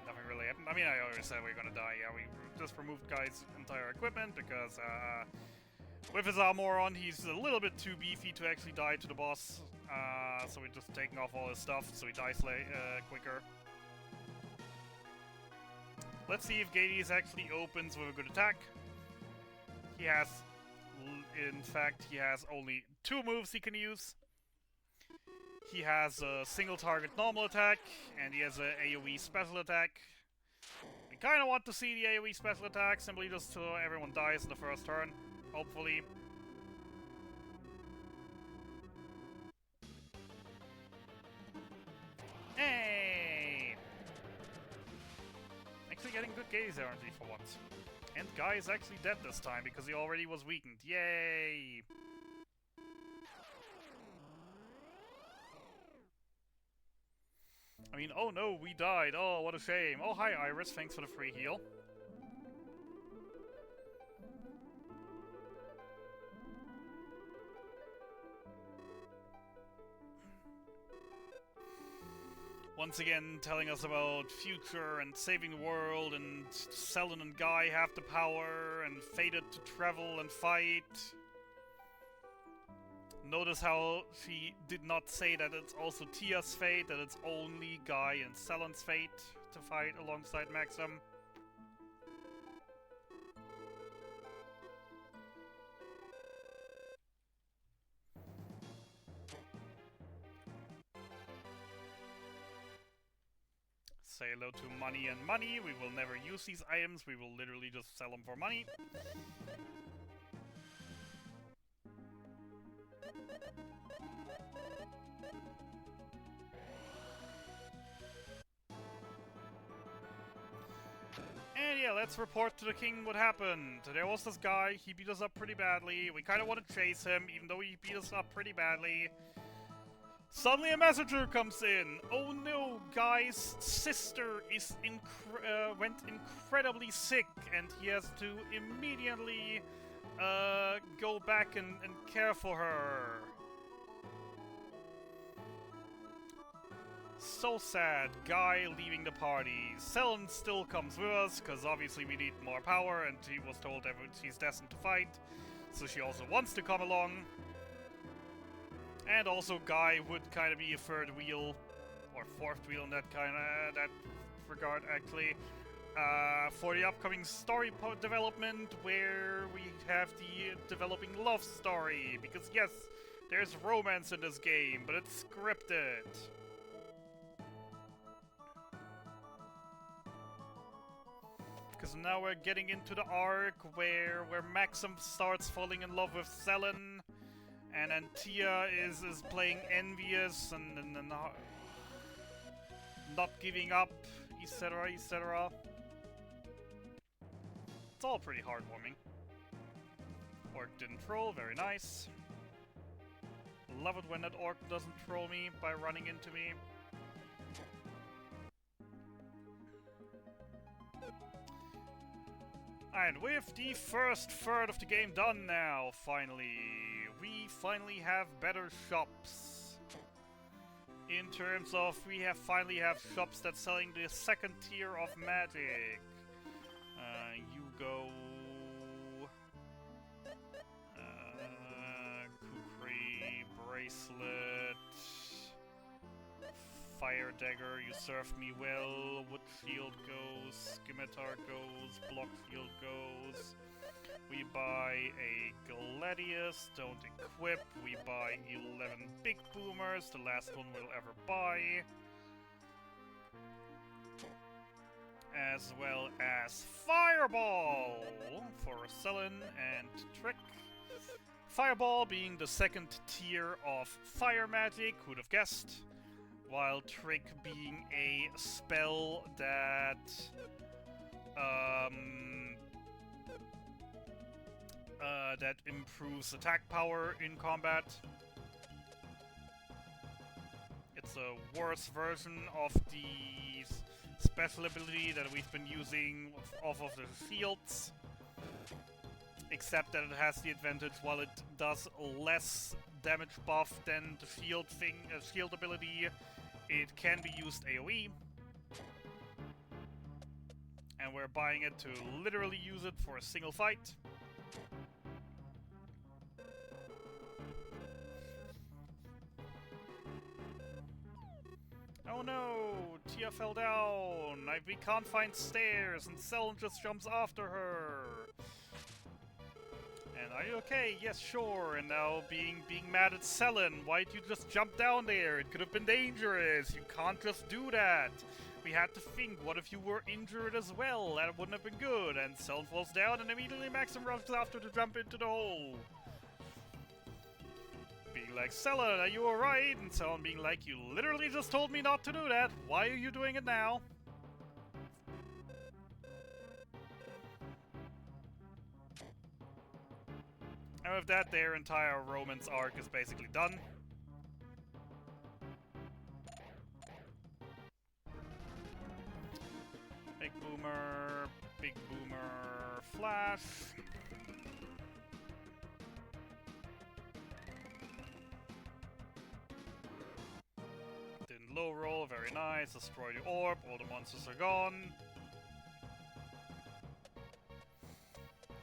Speaker 1: Nothing really happened. I mean, I always said we were gonna die. Yeah, we just removed Guy's entire equipment because with his armor on, he's a little bit too beefy to actually die to the boss. So we're just taking off all his stuff so he dies quicker. Let's see if Gades actually opens with a good attack. He has, in fact, he has only 2 moves he can use. He has a single target normal attack, and he has a AoE special attack. We kinda want to see the AoE special attack, simply just so everyone dies in the first turn, hopefully. Hey! Actually getting good Gaze energy for once. And Guy is actually dead this time, because he already was weakened. Yay! I mean, oh no, we died. Oh, what a shame. Oh, hi, Iris. Thanks for the free heal. Once again, telling us about future and saving the world, and Selden and Guy have the power, and fated to travel and fight. Notice how she did not say that it's also Tia's fate, that it's only Guy and Selden's fate to fight alongside Maxim. Say hello to money and money. We will never use these items, we will literally just sell them for money. And yeah, let's report to the king what happened. There was this guy, he beat us up pretty badly. We kind of want to chase him, even though he beat us up pretty badly. Suddenly a messenger comes in. Oh no, Guy's sister is went incredibly sick, and he has to immediately go back and care for her. So sad, Guy leaving the party. Selden still comes with us, because obviously we need more power, and she was told that she's destined to fight, so she also wants to come along. And also Guy would kind of be a 3rd wheel, or 4th wheel in that regard, actually, for the upcoming story development, where we have the developing love story, because yes, there's romance in this game, but it's scripted. Because now we're getting into the arc where Maxim starts falling in love with Selden, and then Tia is playing envious and not giving up, etc., etc. It's all pretty heartwarming. Orc didn't troll, very nice. Love it when that orc doesn't troll me by running into me. And with the first third of the game done now, finally, we finally have better shops. In terms of, we finally have shops that's selling the second tier of magic. You go... Kukri, Bracelet... Fire Dagger, you served me well. Wood Shield goes, Scimitar goes, Block Shield goes. We buy a Gladius, don't equip. We buy 11 Big Boomers, the last one we'll ever buy. As well as Fireball for Sullen and Trick. Fireball being the second tier of fire magic, who'd have guessed? While Trick being a spell that that improves attack power in combat. It's a worse version of the special ability that we've been using off of the shields. Except that it has the advantage, while it does less damage buff than the shield ability, it can be used AoE. And we're buying it to literally use it for a single fight. Oh no! Tia fell down! We can't find stairs, and Selene just jumps after her! And are you okay? Yes, sure. And now being mad at Selene. Why'd you just jump down there? It could have been dangerous. You can't just do that. We had to think, what if you were injured as well? That wouldn't have been good. And Selene falls down and immediately Maxim rushes after to jump into the hole. Being like, Selene, are you alright? And Selene being like, you literally just told me not to do that. Why are you doing it now? And with that, their entire romance arc is basically done. Big Boomer, Flash. Didn't low roll, very nice. Destroy the orb, all the monsters are gone.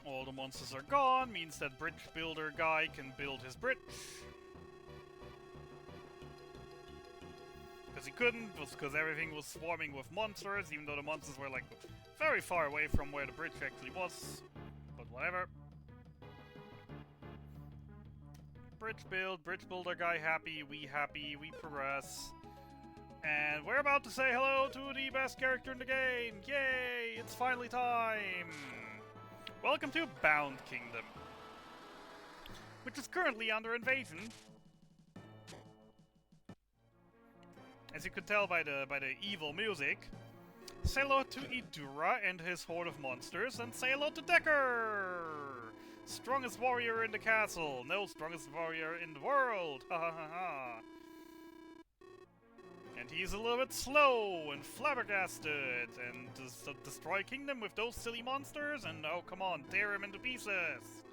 Speaker 1: All the monsters are gone, means that bridge builder guy can build his bridge. Because he couldn't, was because everything was swarming with monsters, even though the monsters were like very far away from where the bridge actually was. But whatever. Bridge builder guy happy, we progress. And we're about to say hello to the best character in the game! Yay! It's finally time! Welcome to Bound Kingdom, which is currently under invasion. As you could tell by the evil music. Say hello to Idura and his horde of monsters, and say hello to Decker! Strongest warrior in the castle, no, strongest warrior in the world, ha ha ha ha. And he's a little bit slow and flabbergasted, and destroy Kingdom with those silly monsters, and oh come on, tear him into pieces!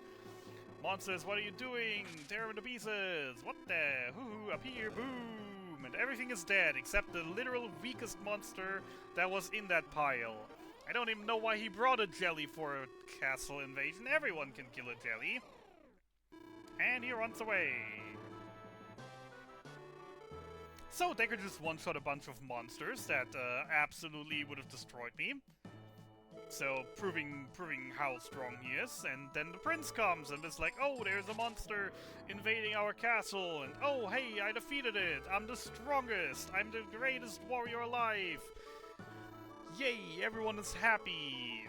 Speaker 1: Monsters, what are you doing? Tear him into pieces! What the? Hoo-hoo, up here, boom! And everything is dead, except the literal weakest monster that was in that pile. I don't even know why he brought a jelly for a castle invasion. Everyone can kill a jelly. And he runs away. So Decker just one-shot a bunch of monsters that absolutely would have destroyed me. So proving how strong he is, and then the prince comes and is like, oh, there's a monster invading our castle, and oh, hey, I defeated it, I'm the strongest, I'm the greatest warrior alive. Yay, everyone is happy.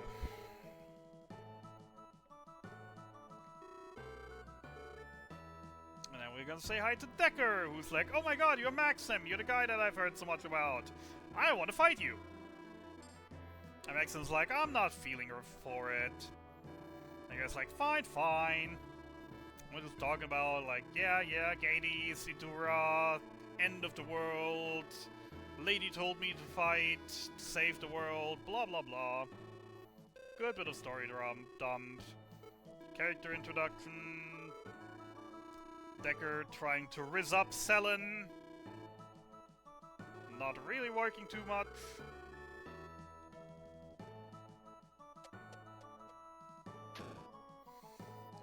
Speaker 1: And then we're gonna say hi to Decker, who's like, oh my god, you're Maxim, you're the guy that I've heard so much about. I want to fight you. And Maxim's like, I'm not feeling for it. And the guy's like, fine. We're just talking about, like, yeah, Gades, Idura, end of the world, lady told me to fight, to save the world, blah blah blah. Good bit of story dump. Character introduction. Decker trying to rizz up Selen. Not really working too much.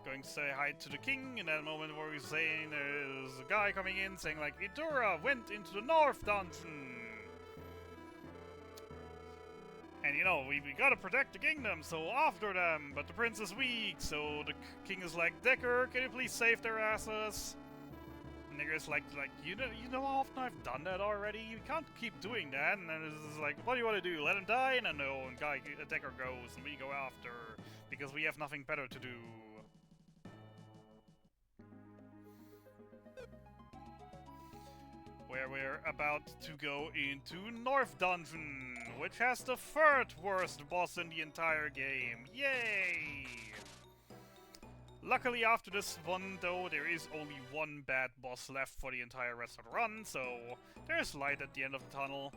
Speaker 1: Going to say hi to the king in that moment where he's saying there's a guy coming in saying like Idura went into the North Dungeon. And you know, we gotta protect the kingdom, so after them, but the prince is weak, so the king is like, Decker, can you please save their asses? And Decker's like, you know how often I've done that already? You can't keep doing that. And then it's like, what do you want to do? Let him die? And then no, and Decker goes, and we go after, because we have nothing better to do. Where we're about to go into North Dungeon, which has the third worst boss in the entire game. Yay! Luckily after this one though, there is only one bad boss left for the entire rest of the run, so there's light at the end of the tunnel.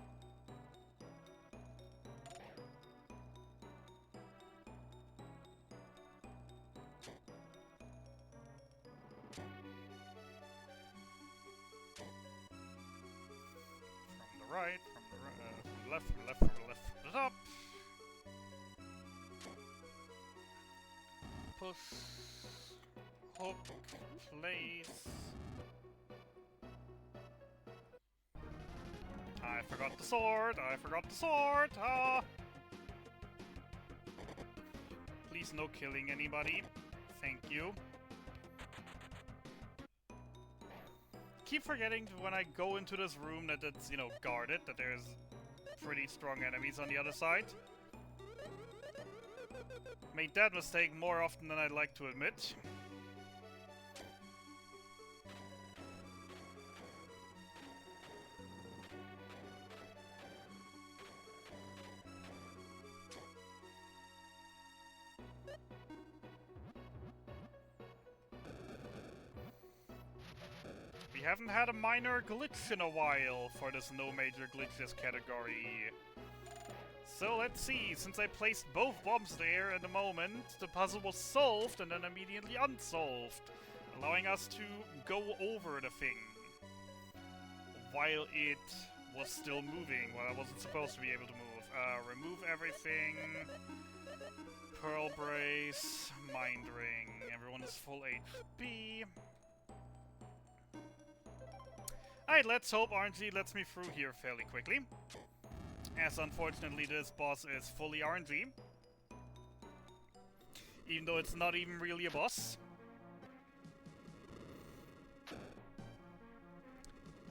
Speaker 1: Right, from the left, from the left, from the left, from the top. Push, hook, place. I forgot the sword, I forgot the sword, ah! Please no killing anybody, thank you. Keep forgetting when I go into this room that it's, you know, guarded, that there's pretty strong enemies on the other side. Made that mistake more often than I'd like to admit. We haven't had a minor glitch in a while for this no major glitches category. So let's see, since I placed both bombs there at the moment, the puzzle was solved and then immediately unsolved, allowing us to go over the thing while it was still moving, while I wasn't supposed to be able to move. Remove everything. Pearl Brace, Mind Ring, everyone is full HP. Alright, let's hope RNG lets me through here fairly quickly. As unfortunately this boss is fully RNG. Even though it's not even really a boss.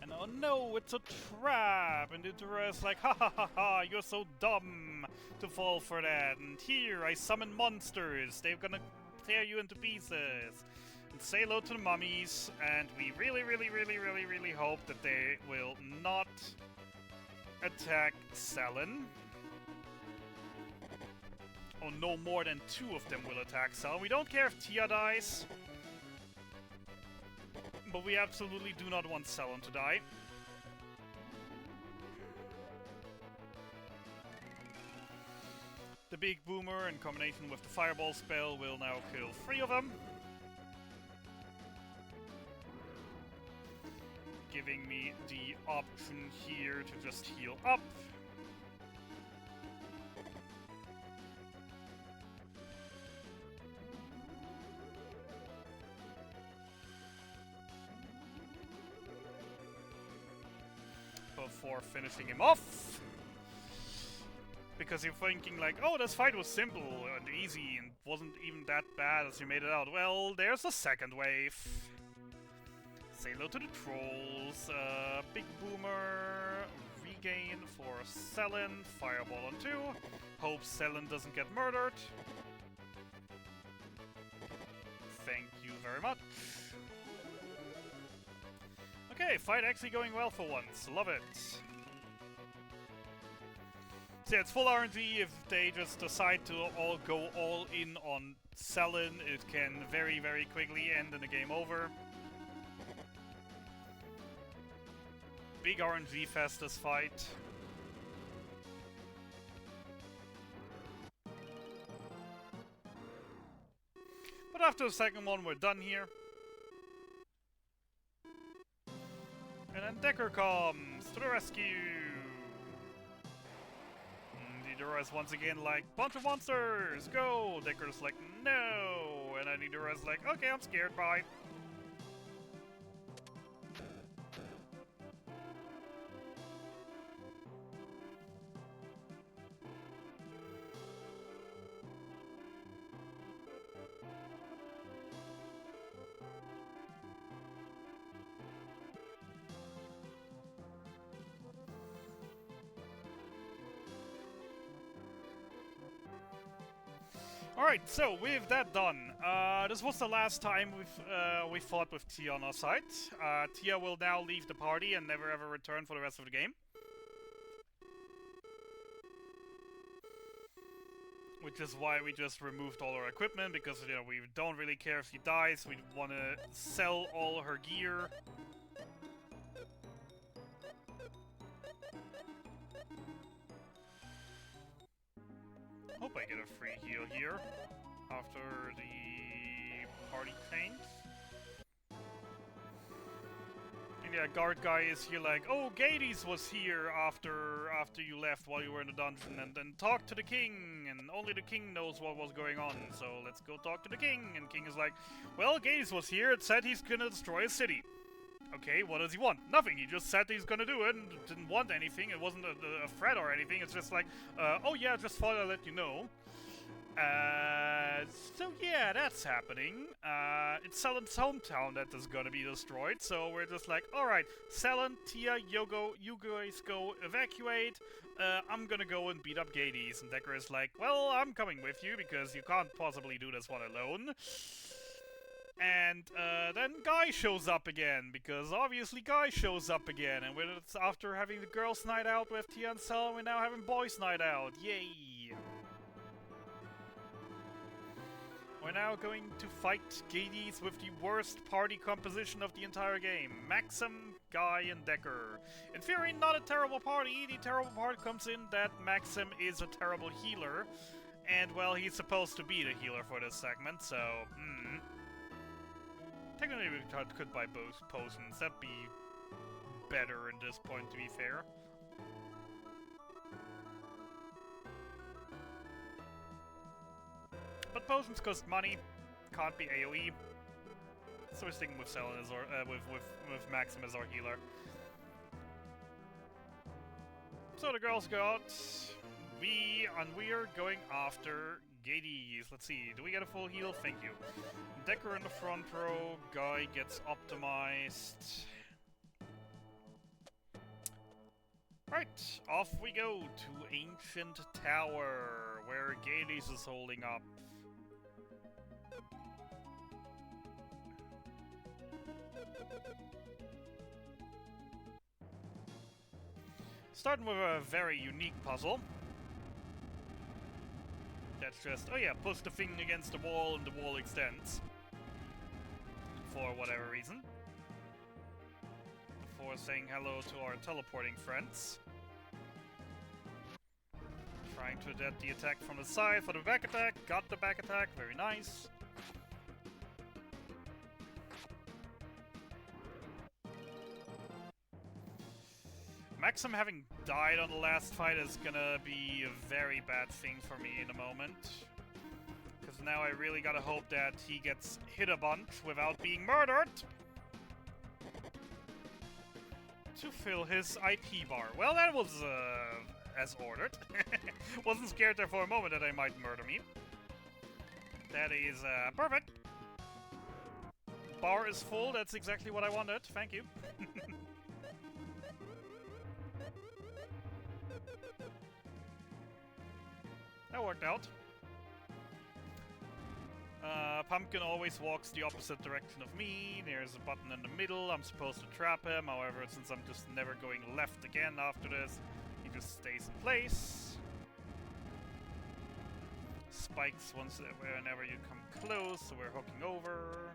Speaker 1: And oh no, it's a trap! And Idura is like, ha ha ha ha, you're so dumb to fall for that. And here, I summon monsters. They're gonna tear you into pieces. And say hello to the mummies, and we really hope that they will not attack Selen. Oh, no more than 2 of them will attack Selen. We don't care if Tia dies, but we absolutely do not want Selen to die. The big boomer in combination with the fireball spell will now kill 3 of them. Giving me the option here to just heal up. Before finishing him off. Because you're thinking like, oh, this fight was simple and easy and wasn't even that bad as you made it out. Well, there's a second wave. Say hello to the trolls. Big boomer. Regain for Selen. Fireball on 2. Hope Selen doesn't get murdered. Thank you very much. Okay, fight actually going well for once. Love it. So yeah, it's full RNG. If they just decide to all go all in on Selen, it can very quickly end in a game over. Big RNG fest this fight. after the second one, we're done here. And then Decker comes to the rescue. Nidora is once again like, bunch of monsters, go! Decker's like, no! And then Nidora's like, okay, I'm scared, bye. Alright, so with that done, this was the last time we fought with Tia on our side. Tia will now leave the party and never ever return for the rest of the game. Which is why we just removed all our equipment, because, you know, we don't really care if she dies. We want to sell all her gear. Hope I get a free heal here after the party change. And yeah, guard guy is here like, oh, Gades was here after you left while you were in the dungeon, and then talk to the king, and only the king knows what was going on, so let's go talk to the king. And king is like, well, Gades was here, it said he's gonna destroy a city. Okay, what does he want? Nothing. He just said he's gonna do it and didn't want anything. It wasn't a threat or anything. It's just like, oh yeah, just thought I'd let you know. So yeah, that's happening. It's Sellen's hometown that is gonna be destroyed. So we're just like, alright, Sellen, Tia, Yogo, you guys go evacuate. I'm gonna go and beat up Gades. And Decker is like, well, I'm coming with you because you can't possibly do this one alone. And then Guy shows up again, because obviously Guy shows up again, and after having the girls' night out with Tia and Selen, we're now having boys' night out. Yay! We're now going to fight Gades with the worst party composition of the entire game. Maxim, Guy, and Decker. In theory, not a terrible party. The terrible part comes in that Maxim is a terrible healer, and, well, he's supposed to be the healer for this segment, so, Technically, we could buy both potions. That'd be better at this point, to be fair. But potions cost money. Can't be AoE. So we're sticking with Selen as our, with Maxim as our healer. So the girls go out. We are going after Gades. Let's see, do we get a full heal? Thank you. Decker in the front row, Guy gets optimized. Right, off we go to Ancient Tower, where Gades is holding up. Starting with a very unique puzzle. That's just, oh yeah, push the thing against the wall and the wall extends. For whatever reason. Before saying hello to our teleporting friends. Trying to adapt the attack from the side for the back attack. Got the back attack, very nice. Maxim having died on the last fight is gonna be a very bad thing for me in a moment. Because now I really gotta hope that he gets hit a bunch without being murdered! To fill his IP bar. Well, that was, as ordered. Wasn't scared there for a moment that they might murder me. That is, perfect. Bar is full, that's exactly what I wanted, thank you. That worked out. Pumpkin always walks the opposite direction of me. There's a button in the middle. I'm supposed to trap him. However, since I'm just never going left again after this, he just stays in place. Spikes whenever you come close, so we're hooking over.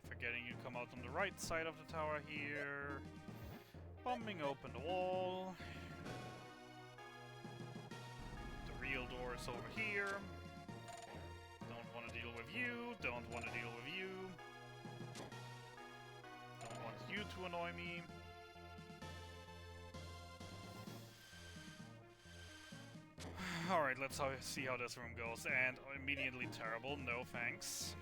Speaker 1: Forgetting you come out on the right side of the tower here. Bombing open the wall. The real door is over here. Don't want to deal with you. Don't want to deal with you. Don't want you to annoy me. Alright, let's see how this room goes. And immediately terrible. No thanks.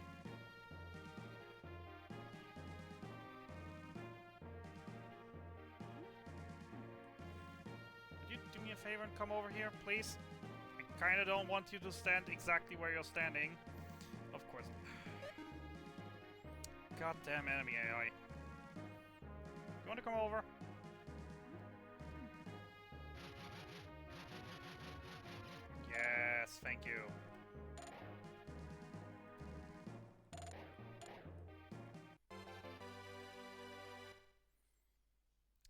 Speaker 1: Could you do me a favor and come over here, please? I kinda don't want you to stand exactly where you're standing. Of course. Goddamn enemy AI. You wanna come over? Yes, thank you.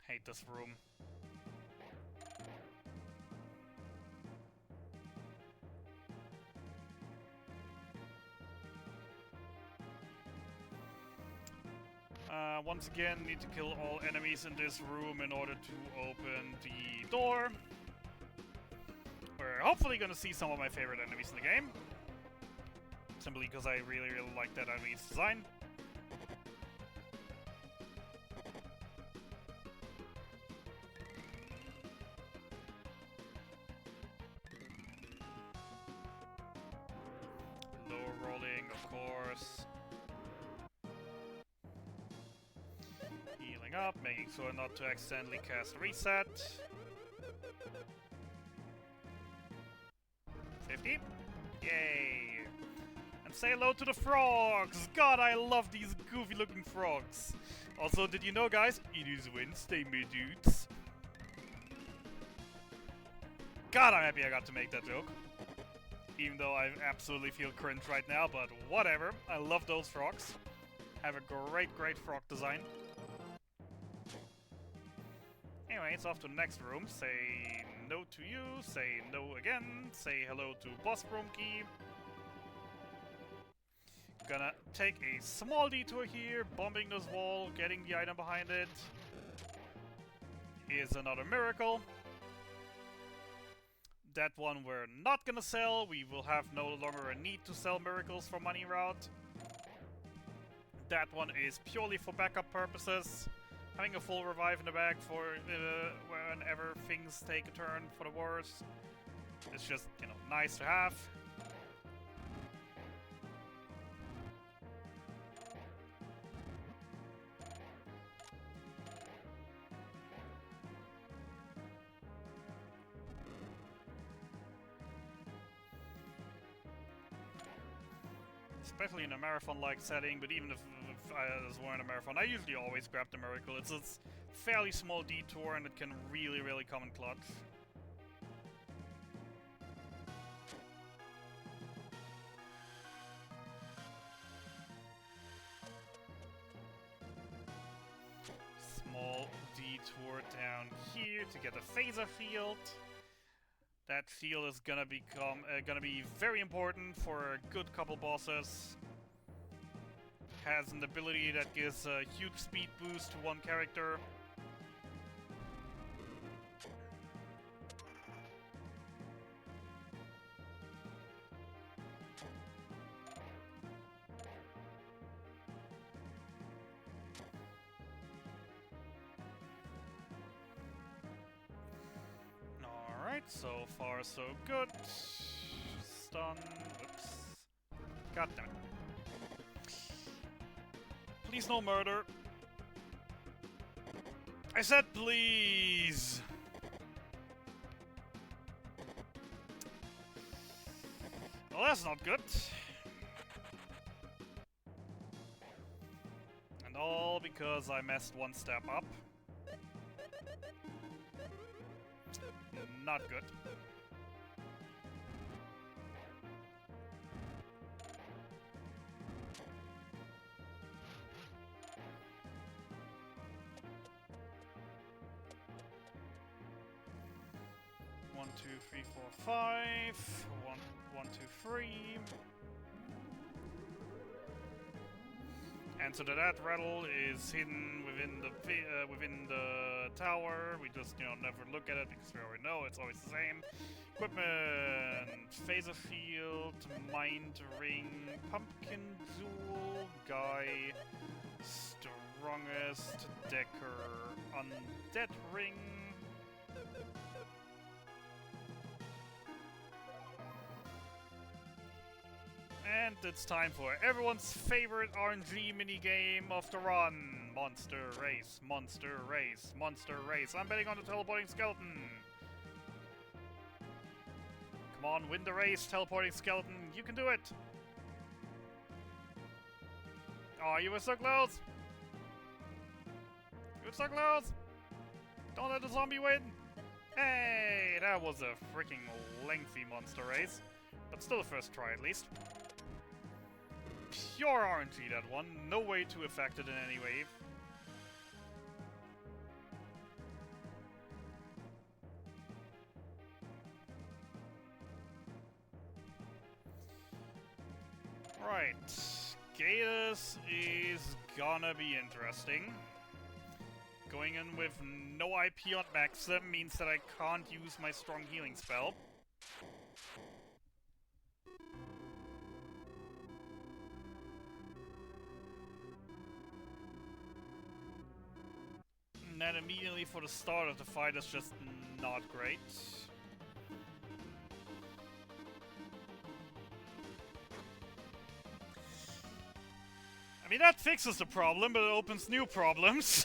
Speaker 1: Hate this room. Once again, need to kill all enemies in this room in order to open the door. We're hopefully gonna see some of my favorite enemies in the game. Simply because I really like that enemy's design. Low rolling, of course. Healing up, making sure not to accidentally cast reset. 50. Yay! And say hello to the frogs! God, I love these goofy looking frogs! Also, did you know, guys? It is Wednesday, my dudes. God, I'm happy I got to make that joke. Even though I absolutely feel cringe right now, but whatever. I love those frogs. Have a great frog design. Anyway, it's off to the next room. Say no to you, say no again, say hello to boss room key. Gonna take a small detour here, bombing this wall, getting the item behind it. Is another miracle. That one we're not gonna sell. We will have no longer a need to sell miracles for money route. That one is purely for backup purposes. Having a full revive in the bag for whenever things take a turn for the worse. It's just, you know, nice to have. Especially in a marathon-like setting, but even if I was wearing a marathon, I usually always grab the miracle. It's a fairly small detour and it can really come in clutch. Small detour down here to get a phaser field. That field is gonna be very important for a good couple bosses. Has an ability that gives a huge speed boost to one character. Alright, so far so good. Stun. Oops. God damn it. Please no murder. I said please! Well, that's not good. And all because I messed one step up. Not good. One, two, three, four, five. One, two, three. And so that rattle is hidden within the tower. We just, you know, never look at it because we already know it's always the same. Equipment, phaser field, mind ring, pumpkin jewel, guy, strongest decker, undead ring. And it's time for everyone's favorite RNG minigame of the run. Monster race, monster race, monster race. I'm betting on the teleporting skeleton. Come on, win the race, teleporting skeleton. You can do it. Oh, you were so close. You were so close. Don't let the zombie win. Hey, that was a freaking lengthy monster race. But still a first try at least. Pure RNG, that one. No way to affect it in any way. Right. Gators is gonna be interesting. Going in with no IP on Maxim means that I can't use my strong healing spell. And then immediately for the start of the fight is just not great. I mean, that fixes the problem, but it opens new problems.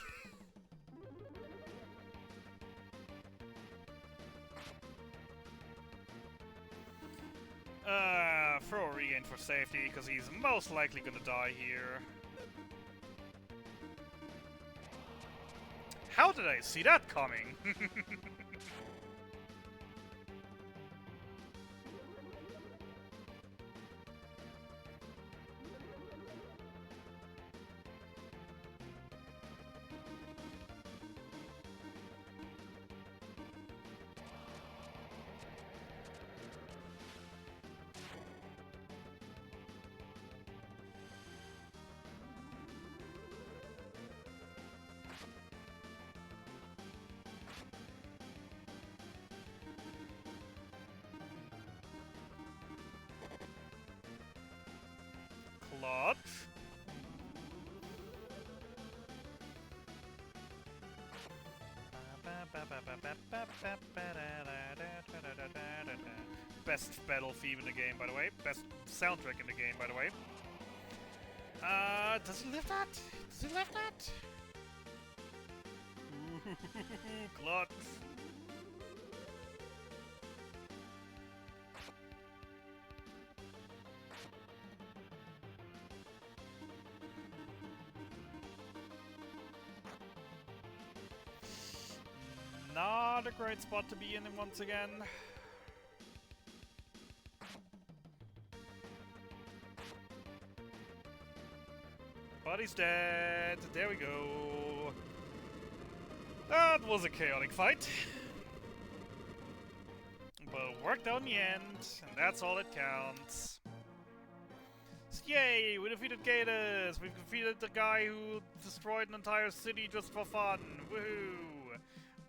Speaker 1: Throw a regain for safety, because he's most likely gonna die here. How did I see that coming? Clutch. Best battle theme in the game, by the way. Best soundtrack in the game, by the way. Does he lift that? Does he lift that? Ooh, clutch. Not a great spot to be in once again. But he's dead. There we go. That was a chaotic fight. But it worked out in the end, and that's all that counts. So yay, we defeated Gators! We've defeated the guy who destroyed an entire city just for fun. Woohoo!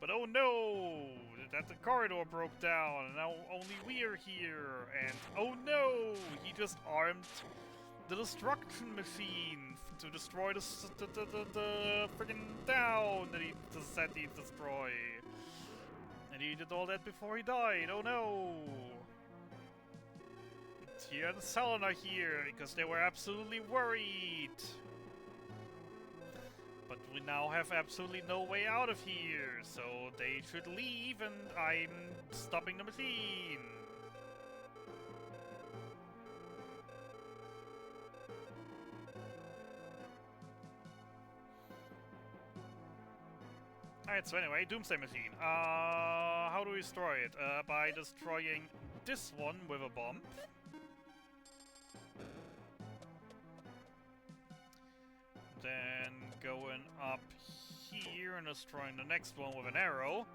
Speaker 1: But oh no! That the corridor broke down, and now only we're here. And oh no! He just armed the destruction machine to destroy the friggin' town that he said he'd destroy. And he did all that before he died. Oh no! Tyr and Salon are here because they were absolutely worried. But we now have absolutely no way out of here, so they should leave and I'm stopping the machine. Alright, so anyway, Doomsday Machine. How do we destroy it? By destroying this one with a bomb. Then going up here and destroying the next one with an arrow.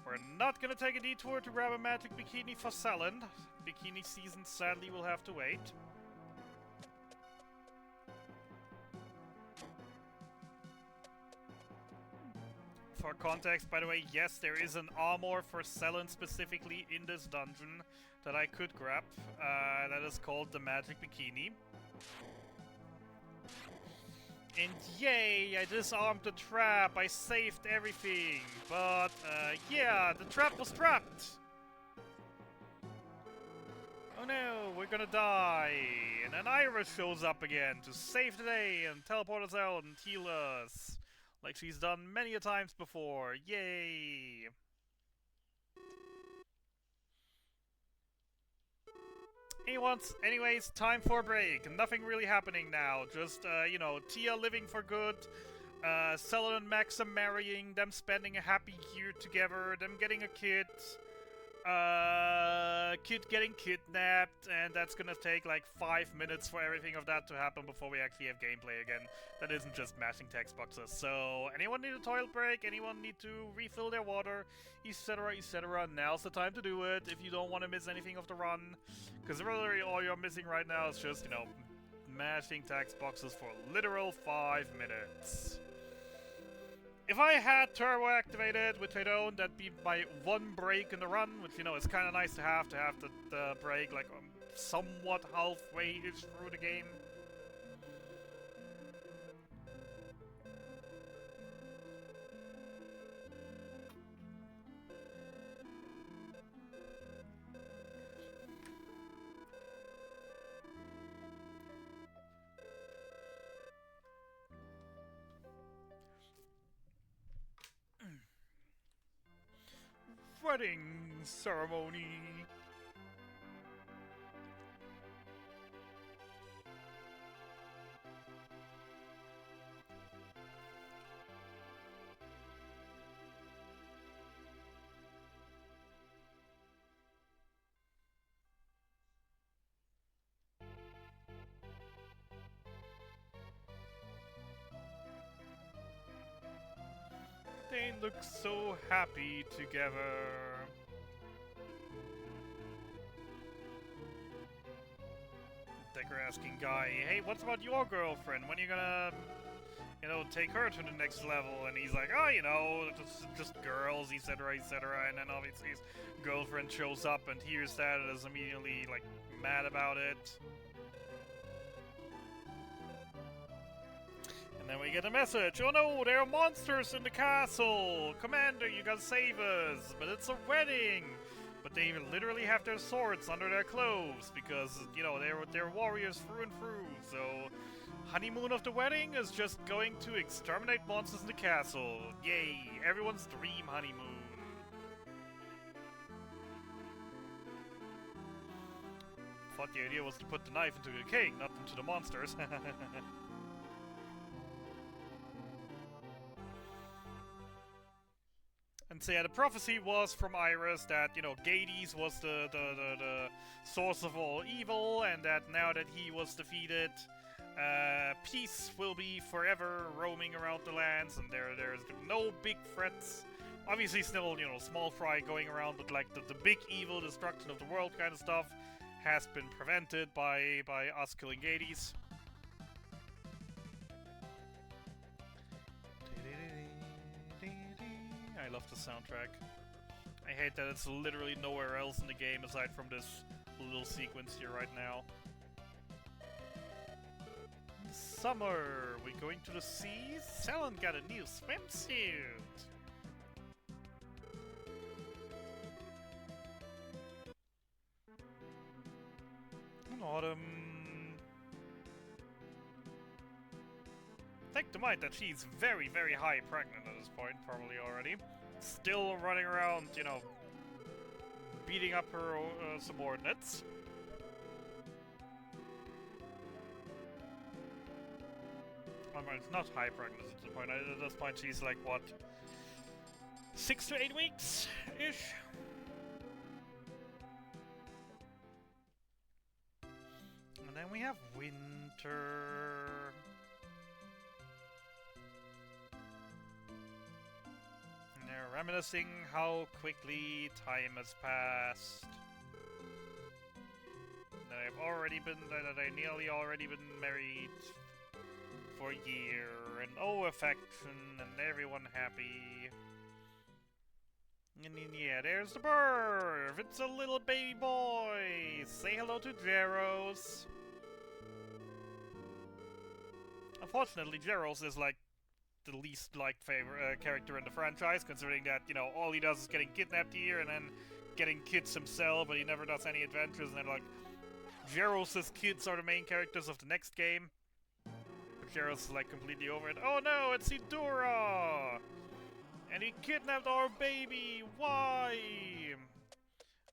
Speaker 1: We're not gonna take a detour to grab a magic bikini for Salon. Bikini season sadly will have to wait. for context, by the way, yes, there is an armor for Selen specifically in this dungeon that I could grab. That is called the Magic Bikini. And yay, I disarmed the trap, I saved everything. But, yeah, the trap was trapped. Oh no, we're gonna die. And then Iris shows up again to save the day and teleport us out and heal us. Like she's done many a times before. Yay! Anyways, time for a break. Nothing really happening now. Just, you know, Tia living for good, Selen and Maxim marrying, them spending a happy year together, them getting a kid, kid getting kidnapped, and that's gonna take like 5 minutes for everything of that to happen before we actually have gameplay again. That isn't just mashing text boxes. So, anyone need a toilet break? Anyone need to refill their water? Etc, etc. Now's the time to do it if you don't want to miss anything of the run. Because literally all you're missing right now is just, you know, mashing text boxes for literal 5 minutes. If I had turbo activated, which I don't, that'd be my one break in the run, which, you know, is kind of nice to have the break, like, somewhat halfway-ish through the game. Wedding ceremony. They look so happy together. Decker asking Guy, hey, what's about your girlfriend? When are you gonna, you know, take her to the next level? And he's like, oh, you know, just girls, etc, etc. And then obviously his girlfriend shows up and hears that and is immediately, like, mad about it. And then we get a message, oh no, there are monsters in the castle! Commander, you gotta save us! But it's a wedding! But they literally have their swords under their clothes, because, you know, they're warriors through and through, so... Honeymoon of the wedding is just going to exterminate monsters in the castle. Yay, everyone's dream honeymoon. Thought the idea was to put the knife into the cake, not into the monsters. And so yeah, the prophecy was from Iris that, you know, Gades was the source of all evil, and that now that he was defeated, peace will be forever roaming around the lands, and there's no big threats. Obviously still, you know, small fry going around, but like the big evil destruction of the world kind of stuff has been prevented by us killing Gades. I love the soundtrack. I hate that it's literally nowhere else in the game aside from this little sequence here right now. Summer! We going to the seas? Selen got a new swimsuit! In autumn... Take to mind that she's very, very high pregnant at this point, probably already. Still running around, you know, beating up her subordinates. I mean, it's not high pregnancy at this point. At this point, she's like, what? 6 to 8 weeks-ish? And then we have winter. And they're reminiscing how quickly time has passed. That I've already been, that I nearly already been married for a year, and oh, affection, and everyone happy. And then, yeah, there's the bird. It's a little baby boy. Say hello to Jeros. Unfortunately, Jeros is like the least liked favorite character in the franchise, considering that, you know, all he does is getting kidnapped here and then getting kids himself, but he never does any adventures. And then, like, Jeros' kids are the main characters of the next game. But Jeros is like completely over it. Oh no, it's Idura! And he kidnapped our baby! Why?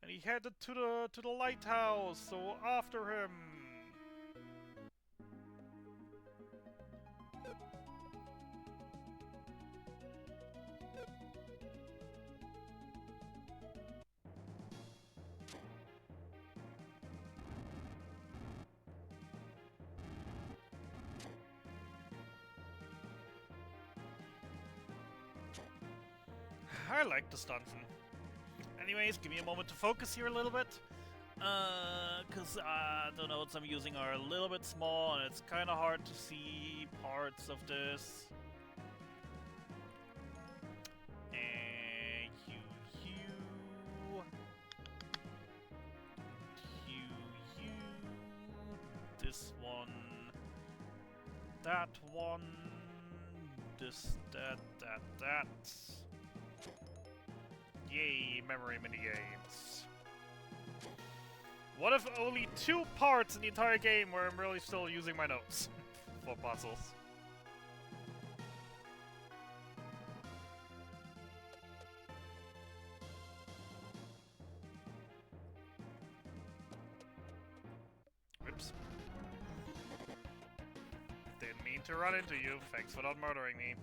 Speaker 1: And he headed to the lighthouse, so after him! I like this dungeon. Anyways, give me a moment to focus here a little bit. Cause the notes I'm using are a little bit small and it's kinda hard to see parts of this. And you. This one. That one. This, that. Yay, memory minigames. What if only 2 parts in the entire game where I'm really still using my notes for puzzles? Whoops. Didn't mean to run into you. Thanks for not murdering me.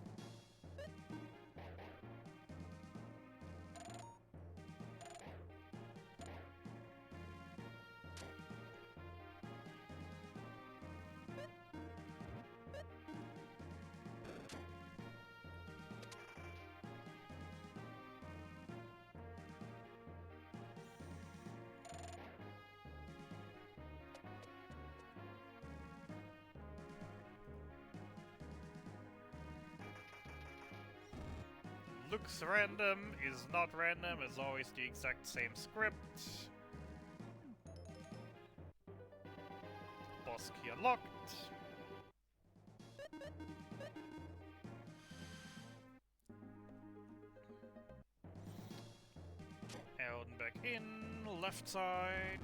Speaker 1: Looks random, is not random, is always the exact same script. Boss key unlocked. Out and back in, left side.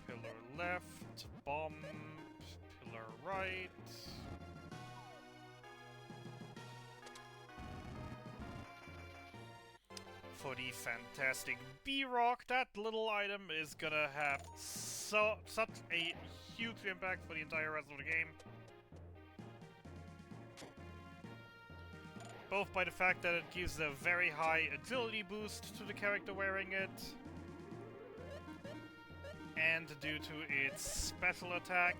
Speaker 1: Pillar left, bomb, pillar right. For the fantastic B-Rock, that little item is gonna have such a huge impact for the entire rest of the game. Both by the fact that it gives a very high agility boost to the character wearing it, and due to its special attack.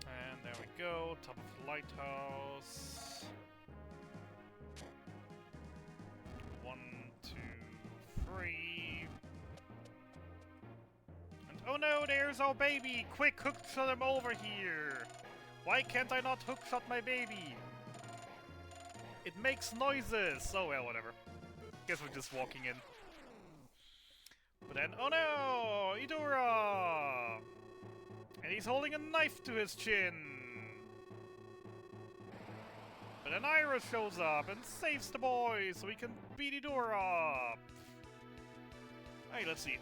Speaker 1: And there we go, top of the lighthouse. 1, 2, 3. And oh no, there's our baby! Quick, hookshot him over here! Why can't I not hookshot my baby? It makes noises! Oh well, whatever. Guess we're just walking in. But then, oh no! Idura! And he's holding a knife to his chin! But then Iris shows up and saves the boy so we can beat Idura up! Hey, let's see.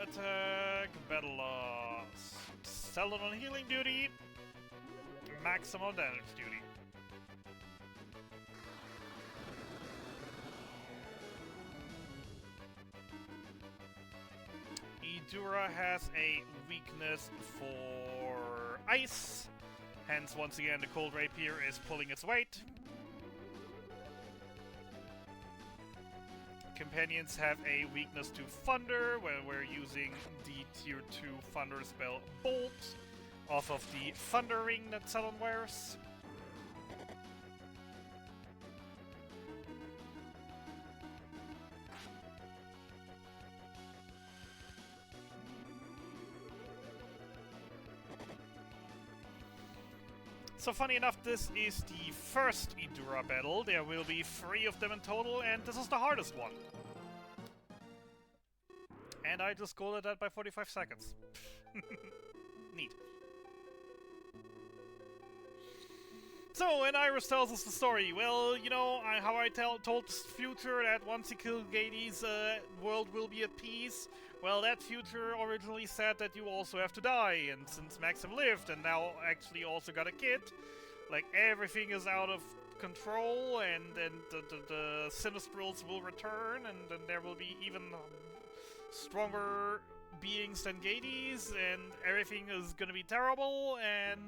Speaker 1: Attack, battle loss. Seldom on healing duty. Maximum damage duty. Idura has a weakness for ice. Hence, once again, the Cold Rapier is pulling its weight. Companions have a weakness to Thunder, where we're using the Tier 2 Thunder spell Bolt off of the Thunder Ring that Ceylon wears. So funny enough, this is the first Idura battle. There will be 3 of them in total, and this is the hardest one. And I just scolded that by 45 seconds. Neat. So, and Iris tells us the story. Well, you know, how I told the future that once you kill Gades, world will be at peace. Well, that future originally said that you also have to die, and since Maxim lived and now actually also got a kid, like, everything is out of control, and the Sinistrals will return, and then there will be even stronger beings than Gades, and everything is gonna be terrible, and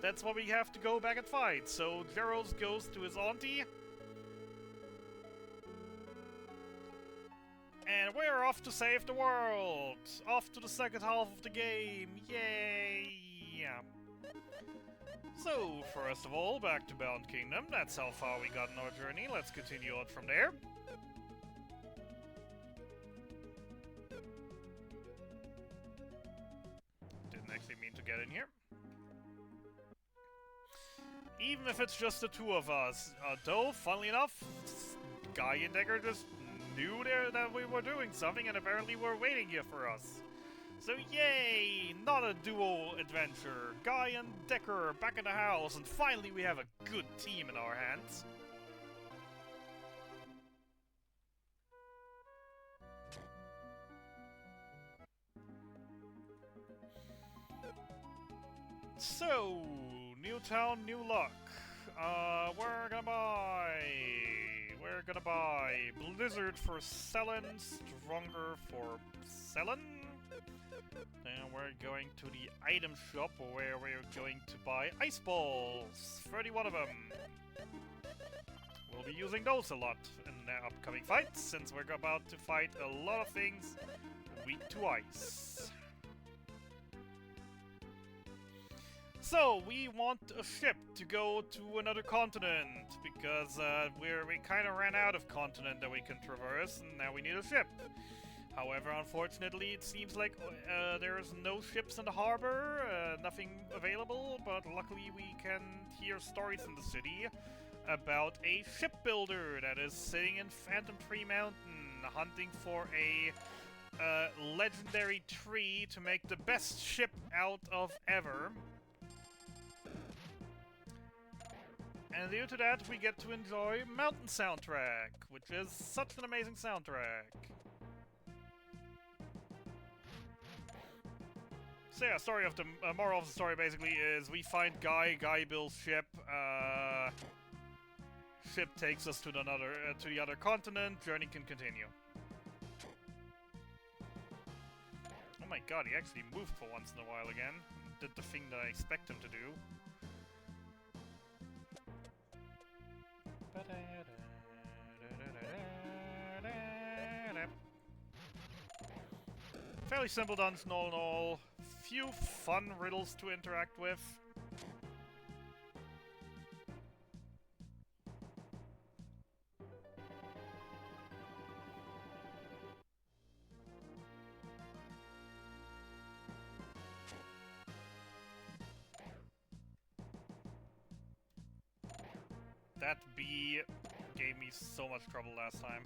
Speaker 1: that's why we have to go back and fight. So Gerald goes to his auntie, and we're off to save the world! Off to the second half of the game! Yay! So, first of all, back to Bound Kingdom. That's how far we got in our journey. Let's continue on from there. Didn't actually mean to get in here. Even if it's just the 2 of us. Though, funnily enough, Guy and Decker just knew that we were doing something and apparently were waiting here for us. So yay! Not a duo adventure. Guy and Decker back in the house, and finally we have a good team in our hands. So, new town, new luck. We're gonna buy Blizzard for Selen, Stronger for Selen. Then we're going to the item shop where we're going to buy ice balls, 31 of them. We'll be using those a lot in the upcoming fights, since we're about to fight a lot of things weak to ice. So, we want a ship to go to another continent, because we kind of ran out of continent that we can traverse, and now we need a ship. However, unfortunately, it seems like there's no ships in the harbor, nothing available, but luckily we can hear stories in the city about a shipbuilder that is sitting in Phantom Tree Mountain, hunting for a legendary tree to make the best ship out of ever. And due to that, we get to enjoy Mountain Soundtrack, which is such an amazing soundtrack. So yeah, moral of the story basically is we find Guy builds ship, ship takes us to the other continent, journey can continue. Oh my god, he actually moved for once in a while again, did the thing that I expect him to do. Fairly simple dungeon all in all. Few fun riddles to interact with. That bee gave me so much trouble last time.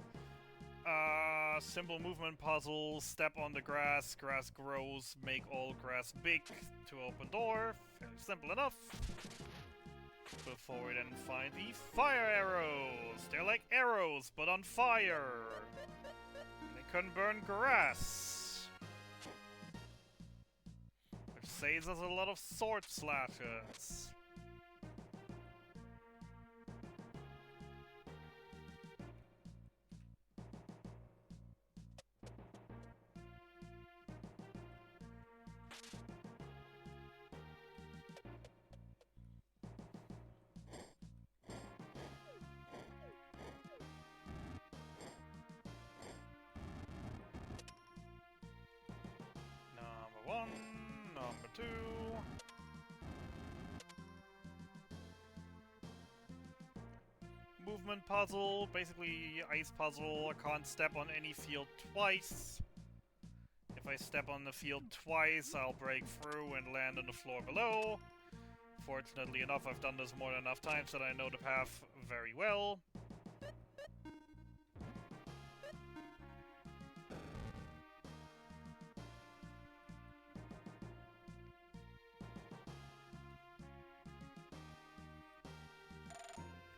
Speaker 1: Simple movement puzzle, step on the grass, grass grows, make all grass big to open door. Fairly simple enough. Before we then find the fire arrows. They're like arrows, but on fire. They can burn grass. Which saves us a lot of sword slashes. 2. Movement puzzle, basically ice puzzle. I can't step on any field twice. If I step on the field twice, I'll break through and land on the floor below. Fortunately enough, I've done this more than enough times that I know the path very well.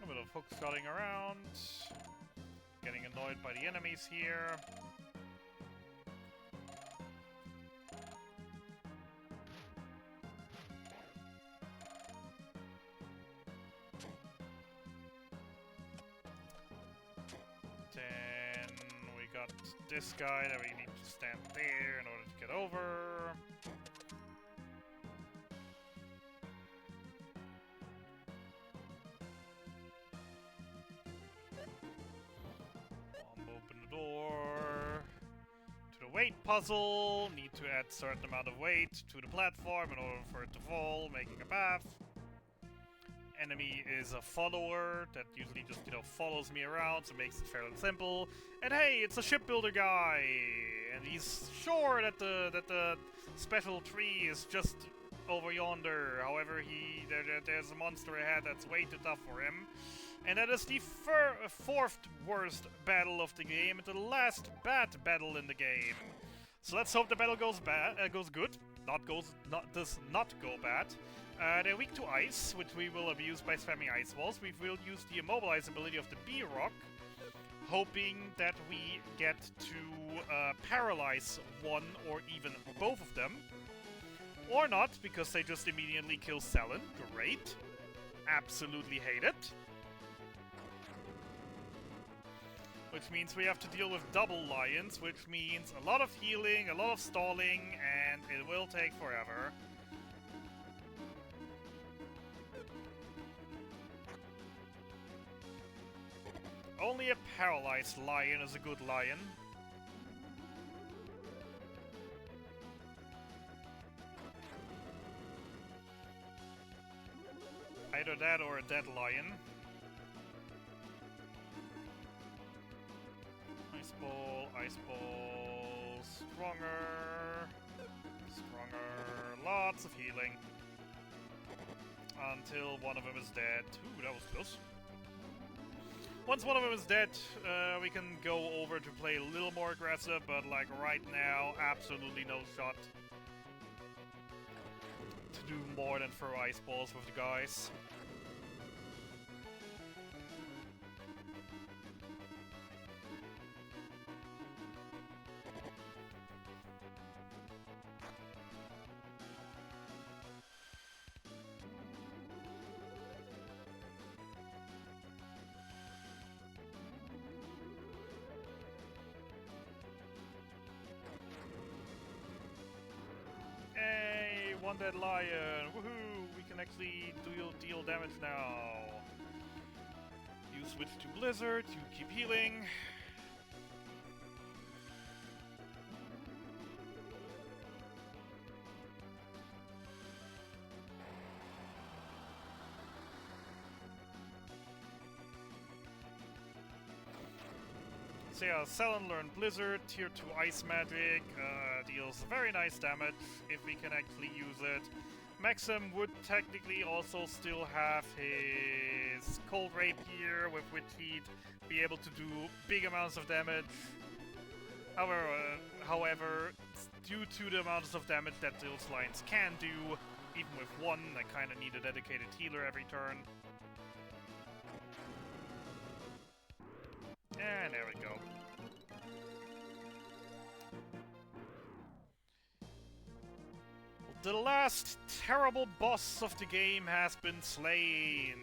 Speaker 1: A bit of hook-shotting around. Getting annoyed by the enemies here. Then we got this guy that we need to stand there in order to get over. Open the door. To the weight puzzle. Need to add a certain amount of weight to the platform in order for it to fall, making a path. Enemy is a follower that usually just, you know, follows me around, so it makes it fairly simple. And hey, it's a shipbuilder guy, and he's sure that the special tree is just over yonder. However, there's a monster ahead that's way too tough for him, and that is the fourth worst battle of the game, and the last bad battle in the game. So let's hope the battle goes good. Does not go bad. They're weak to ice, which we will abuse by spamming ice walls. We will use the immobilize ability of the B-Rock, hoping that we get to paralyze one or even both of them. Or not, because they just immediately kill Selen. Great. Absolutely hate it. Which means we have to deal with double lions, which means a lot of healing, a lot of stalling, and it will take forever. Only a paralyzed lion is a good lion. Either that or a dead lion. Ice ball, stronger, lots of healing. Until one of them is dead. Ooh, that was close. Once one of them is dead, we can go over to play a little more aggressive, but like right now, absolutely no shot to do more than throw ice balls with the guys. Hey, one dead lion! Woohoo! We can actually deal damage now. You switch to Blizzard, you keep healing. So yeah, Selen learned Blizzard, tier 2 Ice Magic, deals very nice damage if we can actually use it. Maxim would technically also still have his Cold Rapier, with which he'd be able to do big amounts of damage. However, due to the amounts of damage that those lines can do, even with one, I kinda need a dedicated healer every turn. And there we go. The last terrible boss of the game has been slain.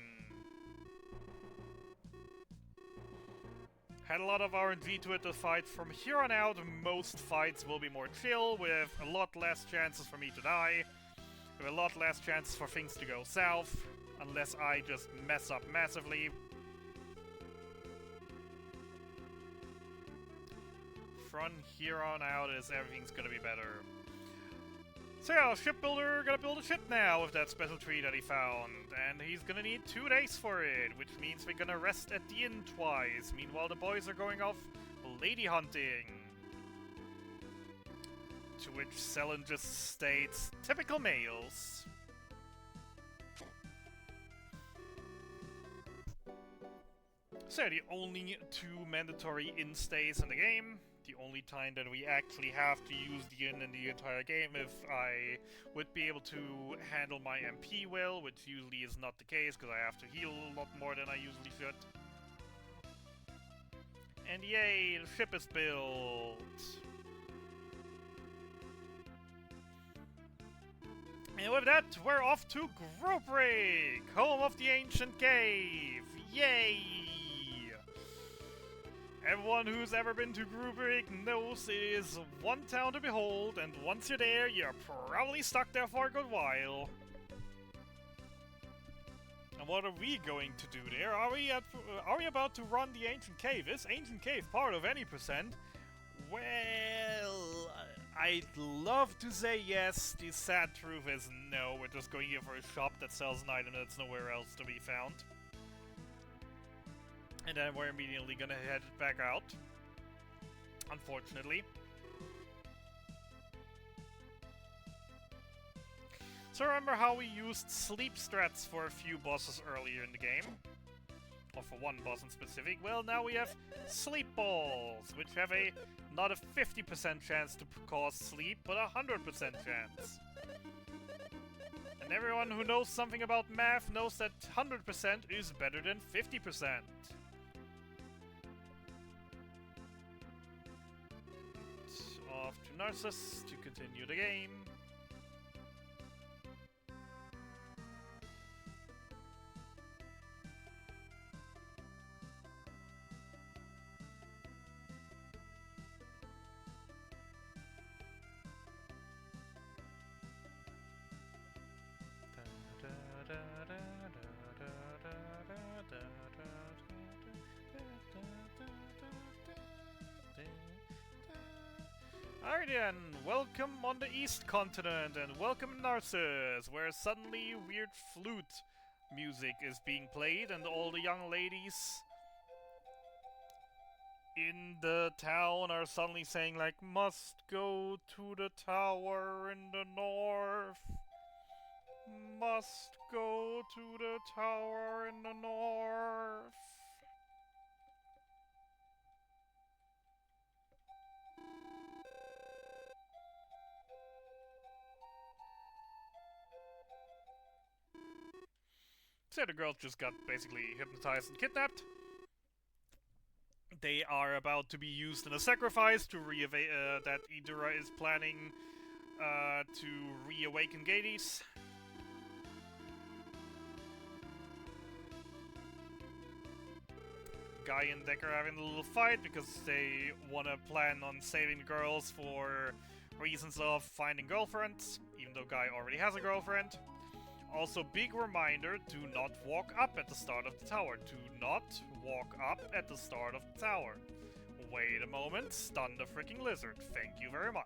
Speaker 1: Had a lot of RNG to it to fight. From here on out, most fights will be more chill, with a lot less chances for me to die, with a lot less chances for things to go south, unless I just mess up massively. From here on out, everything's gonna be better. So yeah, shipbuilder gonna build a ship now with that special tree that he found, and he's gonna need 2 days for it, which means we're gonna rest at the inn twice. Meanwhile, the boys are going off lady hunting. To which Selen just states, typical males. So the only 2 mandatory inn stays in the game. The only time that we actually have to use the inn in the entire game if I would be able to handle my MP well, which usually is not the case because I have to heal a lot more than I usually should. And yay, the ship is built! And with that, we're off to Grubrig, home of the ancient cave! Yay! Everyone who's ever been to Grubrig knows it is one town to behold, and once you're there, you're probably stuck there for a good while. And what are we going to do there? Are we about to run the ancient cave? Is ancient cave part of any percent? Well, I'd love to say yes. The sad truth is no. We're just going here for a shop that sells an item that's nowhere else to be found. And then we're immediately gonna head back out. Unfortunately. So remember how we used sleep strats for a few bosses earlier in the game? Or for one boss in specific? Well, now we have sleep balls, which have not a 50% chance to cause sleep, but a 100% chance. And everyone who knows something about math knows that 100% is better than 50%. Off to Narcissus to continue the game. Alright then, welcome on the East Continent, and welcome Narcissus, where suddenly weird flute music is being played, and all the young ladies in the town are suddenly saying like, must go to the tower in the north. Must go to the tower in the north. So the girls just got basically hypnotized and kidnapped. They are about to be used in a sacrifice to that Idura is planning to reawaken Gades. Guy and Decker are having a little fight because they want to plan on saving the girls for reasons of finding girlfriends, even though Guy already has a girlfriend. Also, big reminder, do not walk up at the start of the tower. Do not walk up at the start of the tower. Wait a moment, stun the freaking lizard. Thank you very much.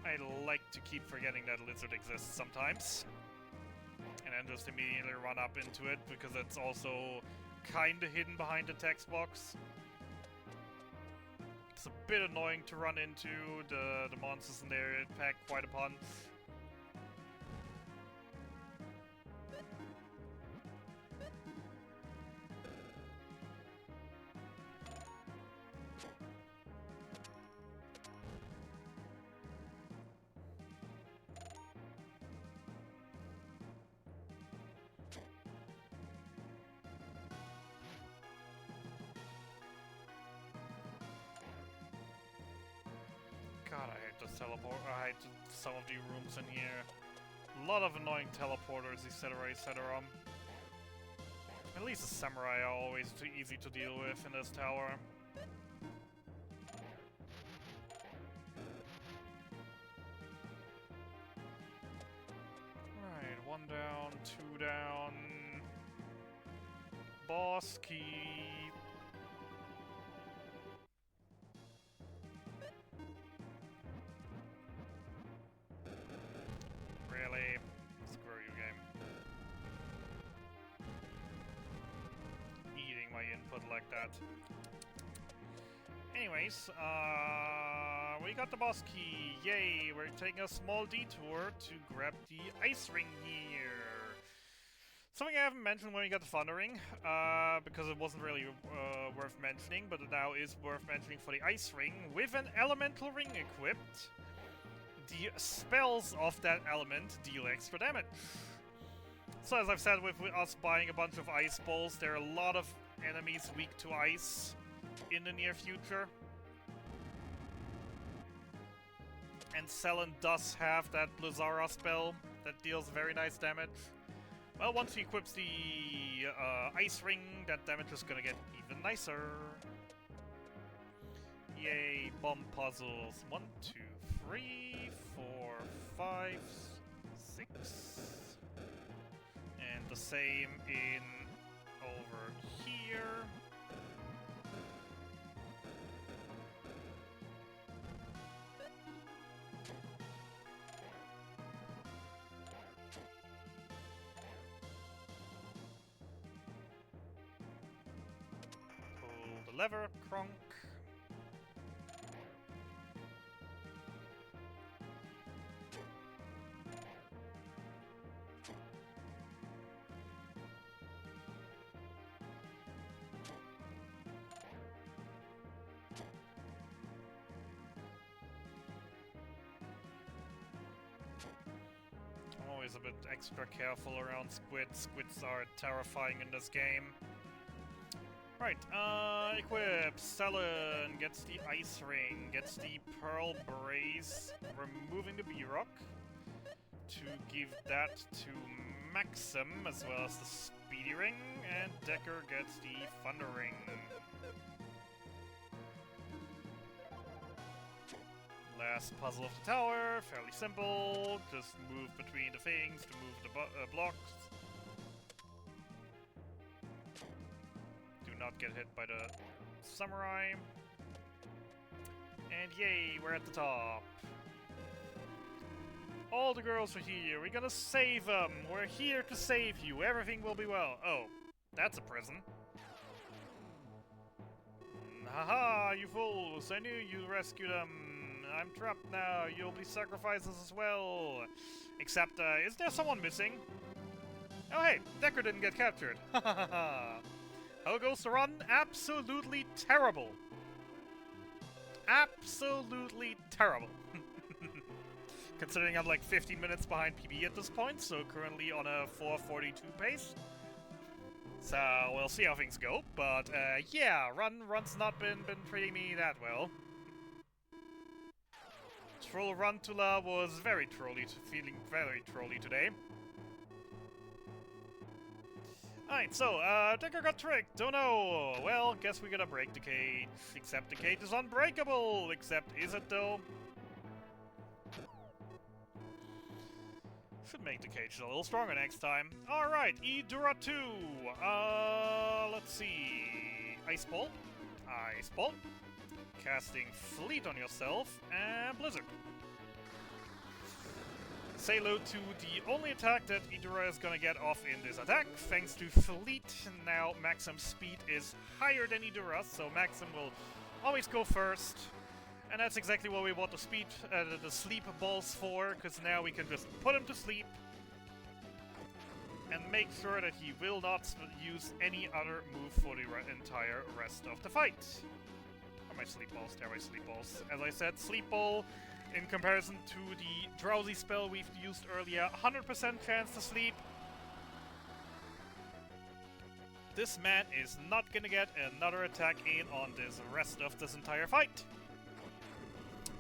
Speaker 1: I like to keep forgetting that lizard exists sometimes. And then just immediately run up into it, because it's also kinda hidden behind the text box. It's a bit annoying to run into. The monsters in there pack quite a punch. God, I hate this teleport. I hate some of the rooms in here. A lot of annoying teleporters, etc., etc. At least the samurai are always too easy to deal with in this tower. Right, 1 down, 2 down. Boss keep. put it like that. Anyways, we got the boss key. Yay! We're taking a small detour to grab the ice ring here. Something I haven't mentioned when we got the Thunder Ring, because it wasn't really worth mentioning, but it now is worth mentioning for the ice ring. With an elemental ring equipped, the spells of that element deal extra damage. So as I've said, with us buying a bunch of ice balls, there are a lot of enemies weak to ice in the near future. And Selen does have that Blizzara spell that deals very nice damage. Well, once he equips the ice ring, that damage is gonna get even nicer. Yay, bomb puzzles. 1, 2, 3, 4, 5, 6. And the same in over here. Pull the lever, Kronk. Always a bit extra careful around squids. Squids are terrifying in this game. Right, equip. Selen gets the ice ring, gets the pearl brace, removing the B-rock to give that to Maxim, as well as the speedy ring, and Decker gets the thunder ring. Last puzzle of the tower, fairly simple. Just move between the things to move the blocks. Do not get hit by the samurai. And yay, we're at the top. All the girls are here. We're gonna save them. We're here to save you. Everything will be well. Oh, that's a prison. Haha, you fools. I knew you'd rescue them. I'm trapped now. You'll be sacrifices as well. Except, is there someone missing? Oh hey, Decker didn't get captured. How goes the run? Absolutely terrible. Absolutely terrible. Considering I'm like 15 minutes behind PB at this point, so currently on a 4:42 pace. So we'll see how things go. But yeah, run's not been treating me that well. Troll Runtula was very trolly, feeling very trolly today. Alright, so, Decker got tricked, oh no! Well, guess we gotta break the cage. Except the cage is unbreakable! Except, is it though? Should make the cage a little stronger next time. Alright, Idura 2! Let's see... Ice Bolt. Ice Bolt. Casting Fleet on yourself, and Blizzard. Say hello to the only attack that Idura is gonna get off in this attack, thanks to Fleet. Now Maxim's speed is higher than Idura, so Maxim will always go first. And that's exactly what we want the sleep balls for, because now we can just put him to sleep and make sure that he will not use any other move for the entire rest of the fight. Are my sleep balls? There are my sleep balls. As I said, sleep ball, in comparison to the drowsy spell we've used earlier, 100% chance to sleep. This man is not gonna get another attack in on this rest of this entire fight.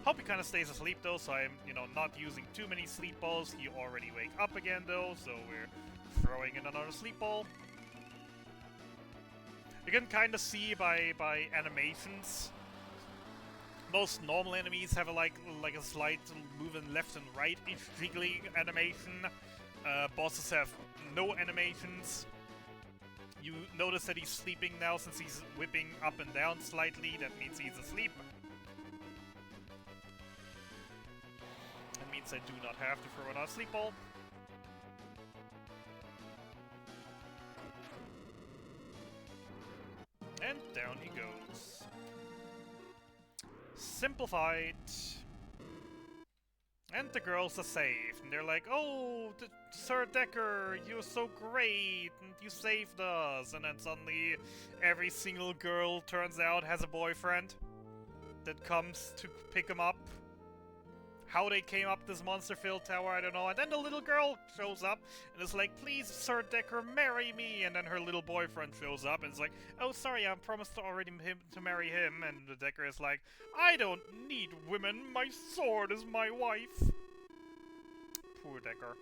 Speaker 1: Hope he kind of stays asleep though, so I'm, not using too many sleep balls. He already wake up again though, so we're throwing in another sleep ball. You can kind of see by animations. Most normal enemies have like a slight moving left and right each jiggling animation. Bosses have no animations. You notice that he's sleeping now since he's whipping up and down slightly. That means he's asleep. That means I do not have to throw another sleep ball. And down he goes. Simplified. And the girls are saved, and they're like, "Oh, Sir Decker, you're so great, and you saved us." And then suddenly, every single girl, turns out, has a boyfriend that comes to pick them up. How they came up this monster-filled tower, I don't know. And then the little girl shows up and is like, "Please, Sir Decker, marry me." And then her little boyfriend shows up and is like, "Oh, sorry, I promised to marry him." And the Decker is like, "I don't need women. My sword is my wife." Poor Decker.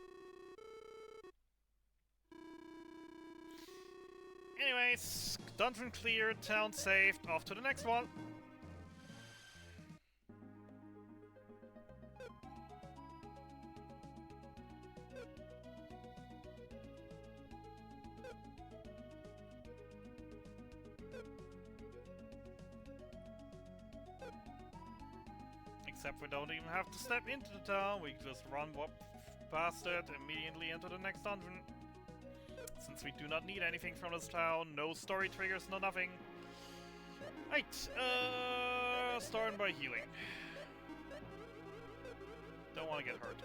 Speaker 1: Anyways, dungeon cleared, town saved, off to the next one. Except we don't even have to step into the town, we just run past it immediately into the next dungeon. Since we do not need anything from this town, no story triggers, no nothing. Right, starting by healing. Don't want to get hurt.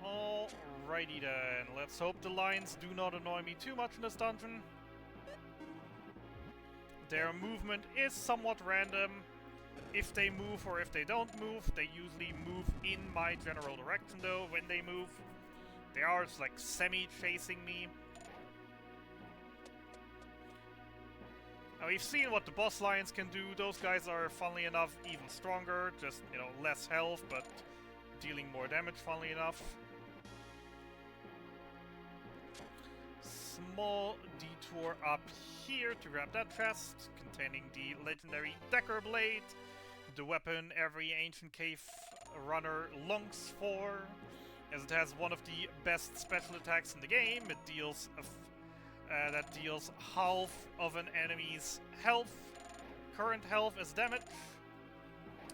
Speaker 1: Alrighty then, let's hope the lions do not annoy me too much in this dungeon. Their movement is somewhat random. If they move or if they don't move, they usually move in my general direction though when they move. They are just like semi-chasing me. Now we've seen what the boss lions can do. Those guys are, funnily enough, even stronger. Just, you know, less health, but dealing more damage, funnily enough. Small detour up here to grab that chest, containing the legendary Decker Blade. The weapon every ancient cave runner longs for, as it has one of the best special attacks in the game. It deals that deals half of an enemy's health, current health as damage.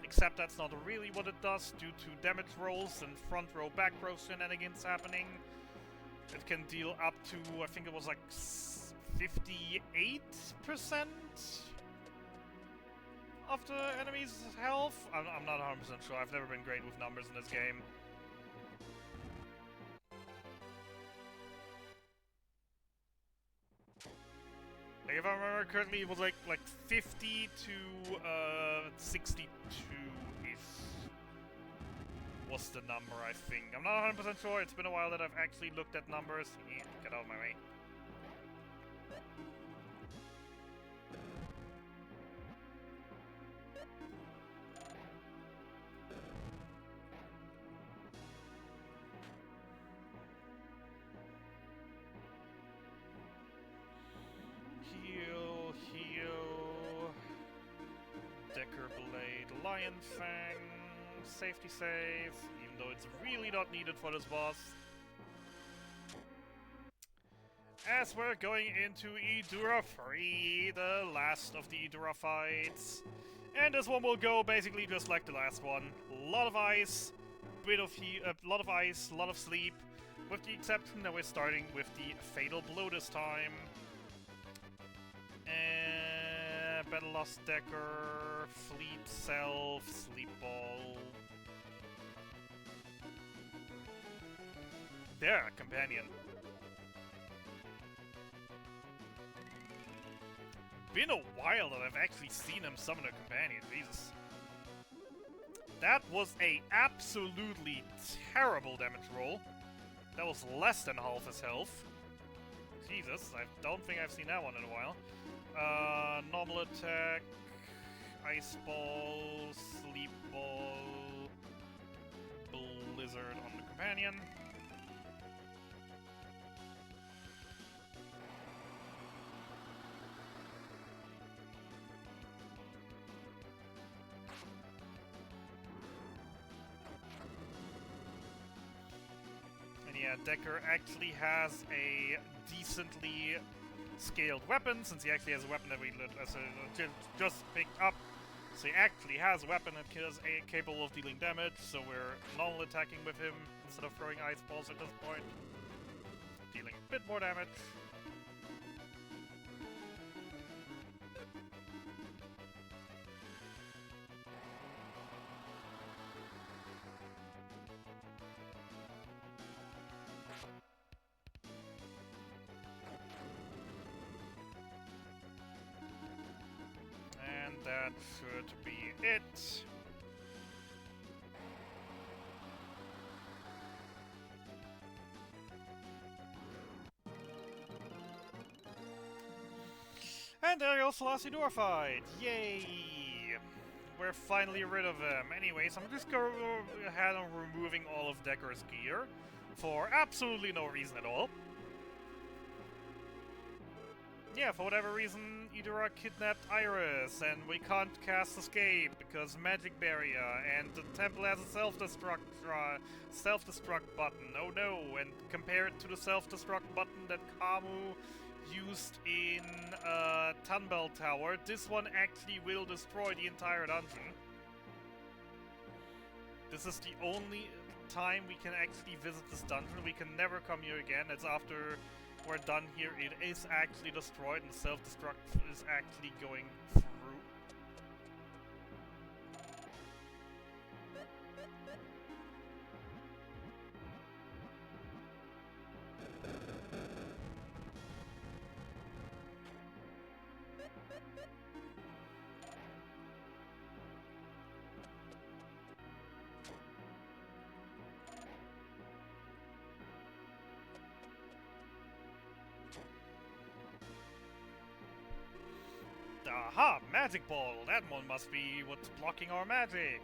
Speaker 1: Except that's not really what it does due to damage rolls and front row, back row shenanigans happening. It can deal up to, I think it was like 58% of the enemy's health? I'm not 100% sure. I've never been great with numbers in this game. Like, if I remember correctly, it was like 50 to 62-ish was the number, I think. I'm not 100% sure. It's been a while that I've actually looked at numbers. Yeah, get out of my way. Decker Blade, Lion Fang, safety save, even though it's really not needed for this boss. As we're going into Idura 3, the last of the Idura fights. And this one will go basically just like the last one. A lot of ice, a lot of ice, a lot of sleep, with the exception that we're starting with the Fatal Blow this time. And Battle Lost Decker, Fleet Self, Sleep Ball. There, companion. Been a while that I've actually seen him summon a companion, Jesus. That was a absolutely terrible damage roll. That was less than half his health. Jesus, I don't think I've seen that one in a while. Normal attack, Ice Ball, Sleep Ball, Blizzard on the companion. And yeah, Decker actually has a decently scaled weapon, since he actually has a weapon that we just picked up. So he actually has a weapon that is capable of dealing damage, so we're normal attacking with him instead of throwing ice balls at this point. Dealing a bit more damage. that should be it. And there goes Lufia fight! Yay! We're finally rid of him. Anyways, I'm just going ahead and removing all of Decker's gear for absolutely no reason at all. Yeah, for whatever reason, Idora kidnapped Iris, and we can't cast Escape because Magic Barrier, and the temple has a self-destruct button. Oh no! And compared to the self-destruct button that Kamu used in Tunbell Tower, this one actually will destroy the entire dungeon. This is the only time we can actually visit this dungeon. We can never come here again. It's after we're done here. It is actually destroyed and self-destruct is actually going through. Aha! Magic Ball! That one must be what's blocking our magic!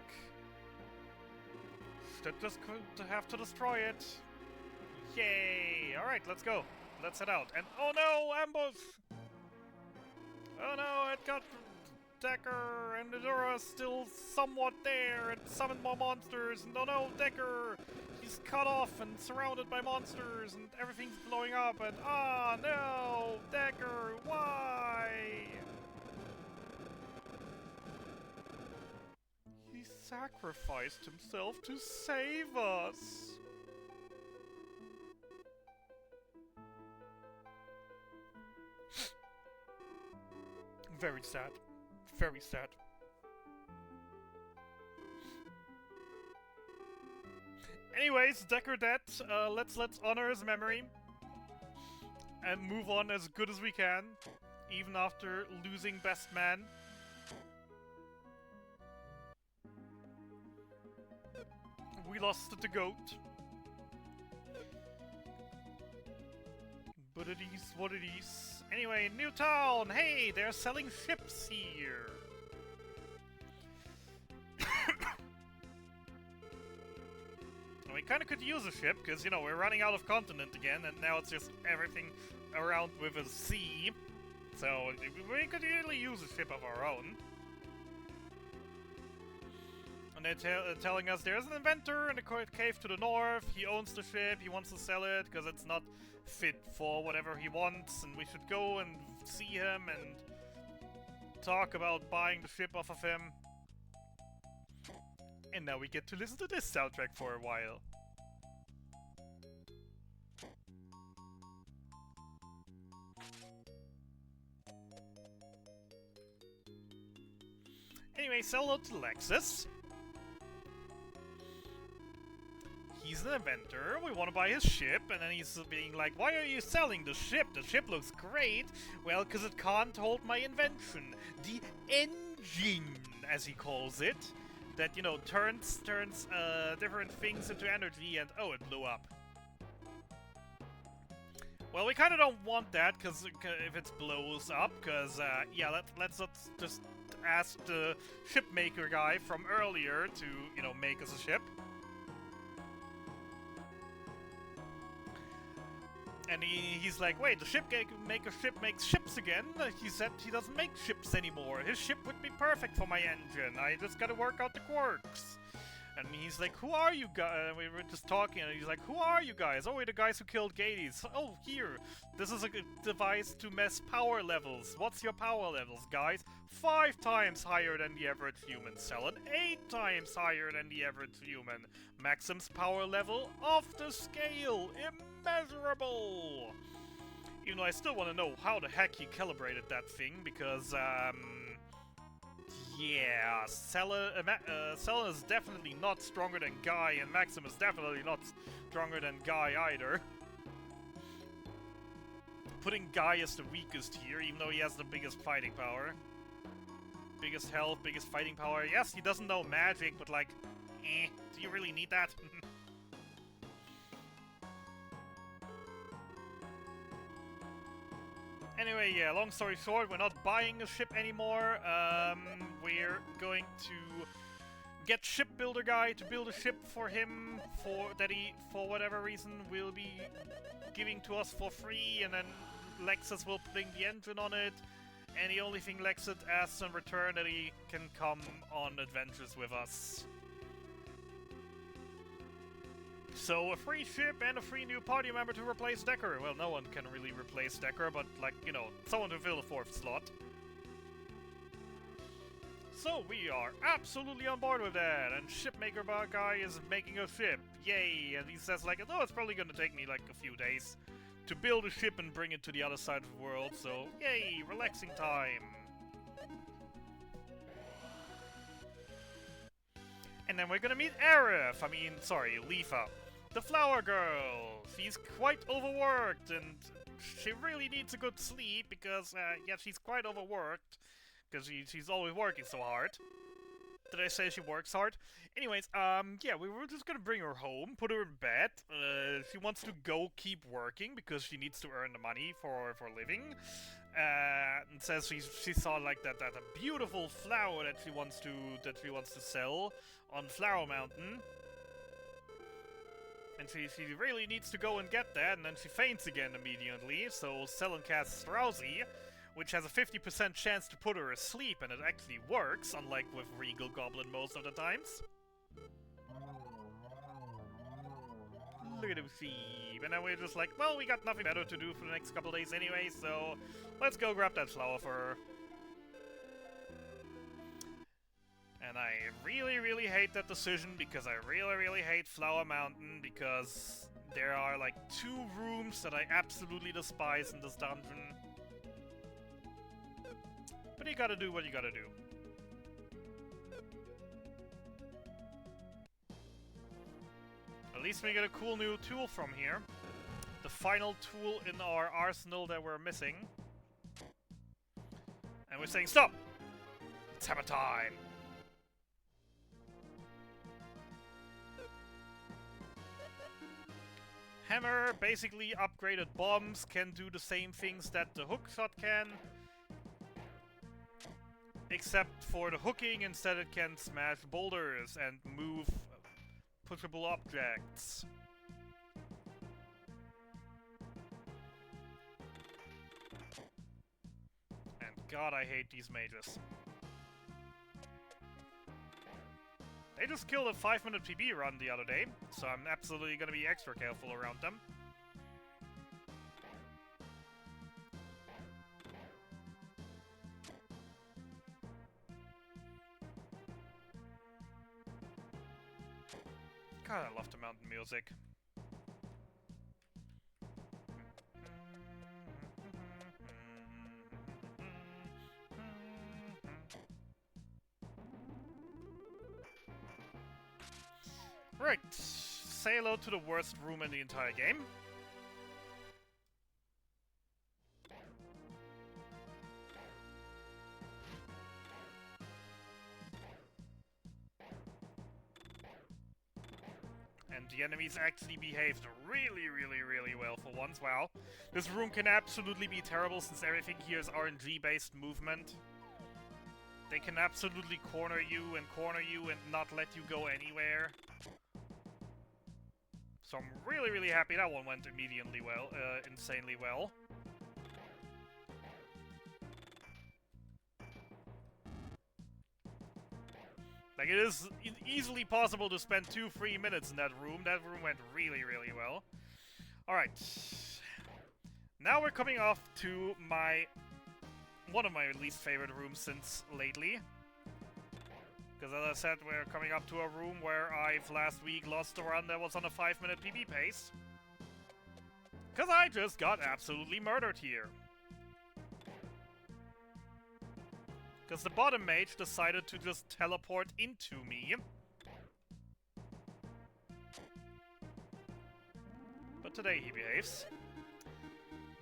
Speaker 1: Should just have to destroy it! Yay! Alright, let's go! Let's head out. And oh no! Ambush! Oh no! It got Decker! And Idora's still somewhat there! And summoned more monsters! And oh no! Decker! He's cut off and surrounded by monsters! And everything's blowing up! And ah no! Decker! Why? He sacrificed himself to save us! Very sad. Very sad. Anyways, Decker dead. Let's honor his memory. And move on as good as we can. Even after losing Best Man. We lost the goat. But it is what it is. Anyway, new town! Hey, they're selling ships here! We kinda could use a ship, because, you know, we're running out of continent again, and now it's just everything around with a sea. So, we could really use a ship of our own. And they're telling us there's an inventor in the cave to the north, he owns the ship, he wants to sell it because it's not fit for whatever he wants, and we should go and see him and talk about buying the ship off of him. And now we get to listen to this soundtrack for a while. Anyway, sell out to Lexus. He's an inventor, we want to buy his ship, and then he's being like, why are you selling the ship? The ship looks great. Well, because it can't hold my invention. The engine, as he calls it. That, you know, turns different things into energy, and oh, it blew up. Well, we kind of don't want that, because if it blows up, because, yeah, let's just ask the shipmaker guy from earlier to, you know, make us a ship. And he's like, wait, the shipmaker makes ships again? He said he doesn't make ships anymore. His ship would be perfect for my engine. I just gotta work out the quirks. And he's like, who are you guys? We were just talking, and he's like, who are you guys? Oh, we're the guys who killed Gades. Oh, here. This is a device to mess power levels. What's your power levels, guys? 5 times higher than the average human. Selling 8 times higher than the average human. Maxim's power level off the scale. Immeasurable. Even though I still want to know how the heck he calibrated that thing, because, yeah, Selena is definitely not stronger than Guy, and Maxim is definitely not stronger than Guy either. Putting Guy as the weakest here, even though he has the biggest fighting power. biggest health, biggest fighting power. Yes, he doesn't know magic, but like, do you really need that? Anyway, yeah, long story short, we're not buying a ship anymore. We're going to get shipbuilder guy to build a ship for him that he, for whatever reason, will be giving to us for free, and then Lexus will putting the engine on it. And the only thing Lexus asks in return that he can come on adventures with us. So, a free ship and a free new party member to replace Decker. Well, no one can really replace Decker, but, like, you know, someone to fill the 4th slot. So, we are absolutely on board with that, and shipmaker guy is making a ship. Yay! And he says, like, oh, it's probably gonna take me, like, a few days to build a ship and bring it to the other side of the world, so, yay! Relaxing time! And then we're gonna meet Lufia. The flower girl! She's quite overworked, and she really needs a good sleep, because, yeah, she's quite overworked, because she's always working so hard. Did I say she works hard? Anyways, yeah, we were just gonna bring her home, put her in bed. She wants to keep working, because she needs to earn the money for living. And says she saw, like, that a beautiful flower that she wants to sell on Flower Mountain. And she really needs to go and get that, and then she faints again immediately, so Selen casts Drowsy, which has a 50% chance to put her asleep, and it actually works, unlike with Regal Goblin most of the times. Look at him sheep. And then we're just like, well, we got nothing better to do for the next couple days anyway, so let's go grab that flower for her. And I really, really hate that decision, because I really, really hate Flower Mountain, because there are, like, 2 rooms that I absolutely despise in this dungeon. But you gotta do what you gotta do. At least we get a cool new tool from here. The final tool in our arsenal that we're missing. And we're saying, stop! It's hammer time! Hammer, basically upgraded bombs, can do the same things that the hookshot can. Except for the hooking, instead it can smash boulders and move pushable objects. And god, I hate these mages. They just killed a 5-minute PB run the other day, so I'm absolutely gonna be extra careful around them. God, I love the mountain music. Right, say hello to the worst room in the entire game. And the enemies actually behaved really, really, really well for once. Wow. This room can absolutely be terrible since everything here is RNG-based movement. They can absolutely corner you and not let you go anywhere. So I'm really, really happy that one went immediately well, insanely well. Like, it is easily possible to spend 2 free minutes in that room. That room went really, really well. Alright. Now we're coming off to one of my least favorite rooms since lately. Because as I said, we're coming up to a room where I've last week lost a run that was on a 5-minute PB pace. Because I just got absolutely murdered here. Because the bottom mage decided to just teleport into me. But today he behaves.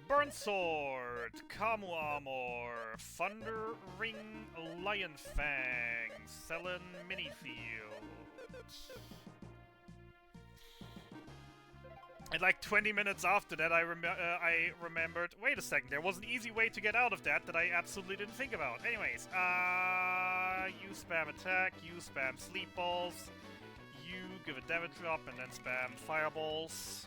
Speaker 1: Burn Sword, Kamu Armor, Thunder Ring, Lion Fang, Selen Minifield. And like 20 minutes after that, I remembered, wait a second, there was an easy way to get out of that I absolutely didn't think about. Anyways, you spam attack, you spam sleep balls, you give a damage drop, and then spam fireballs.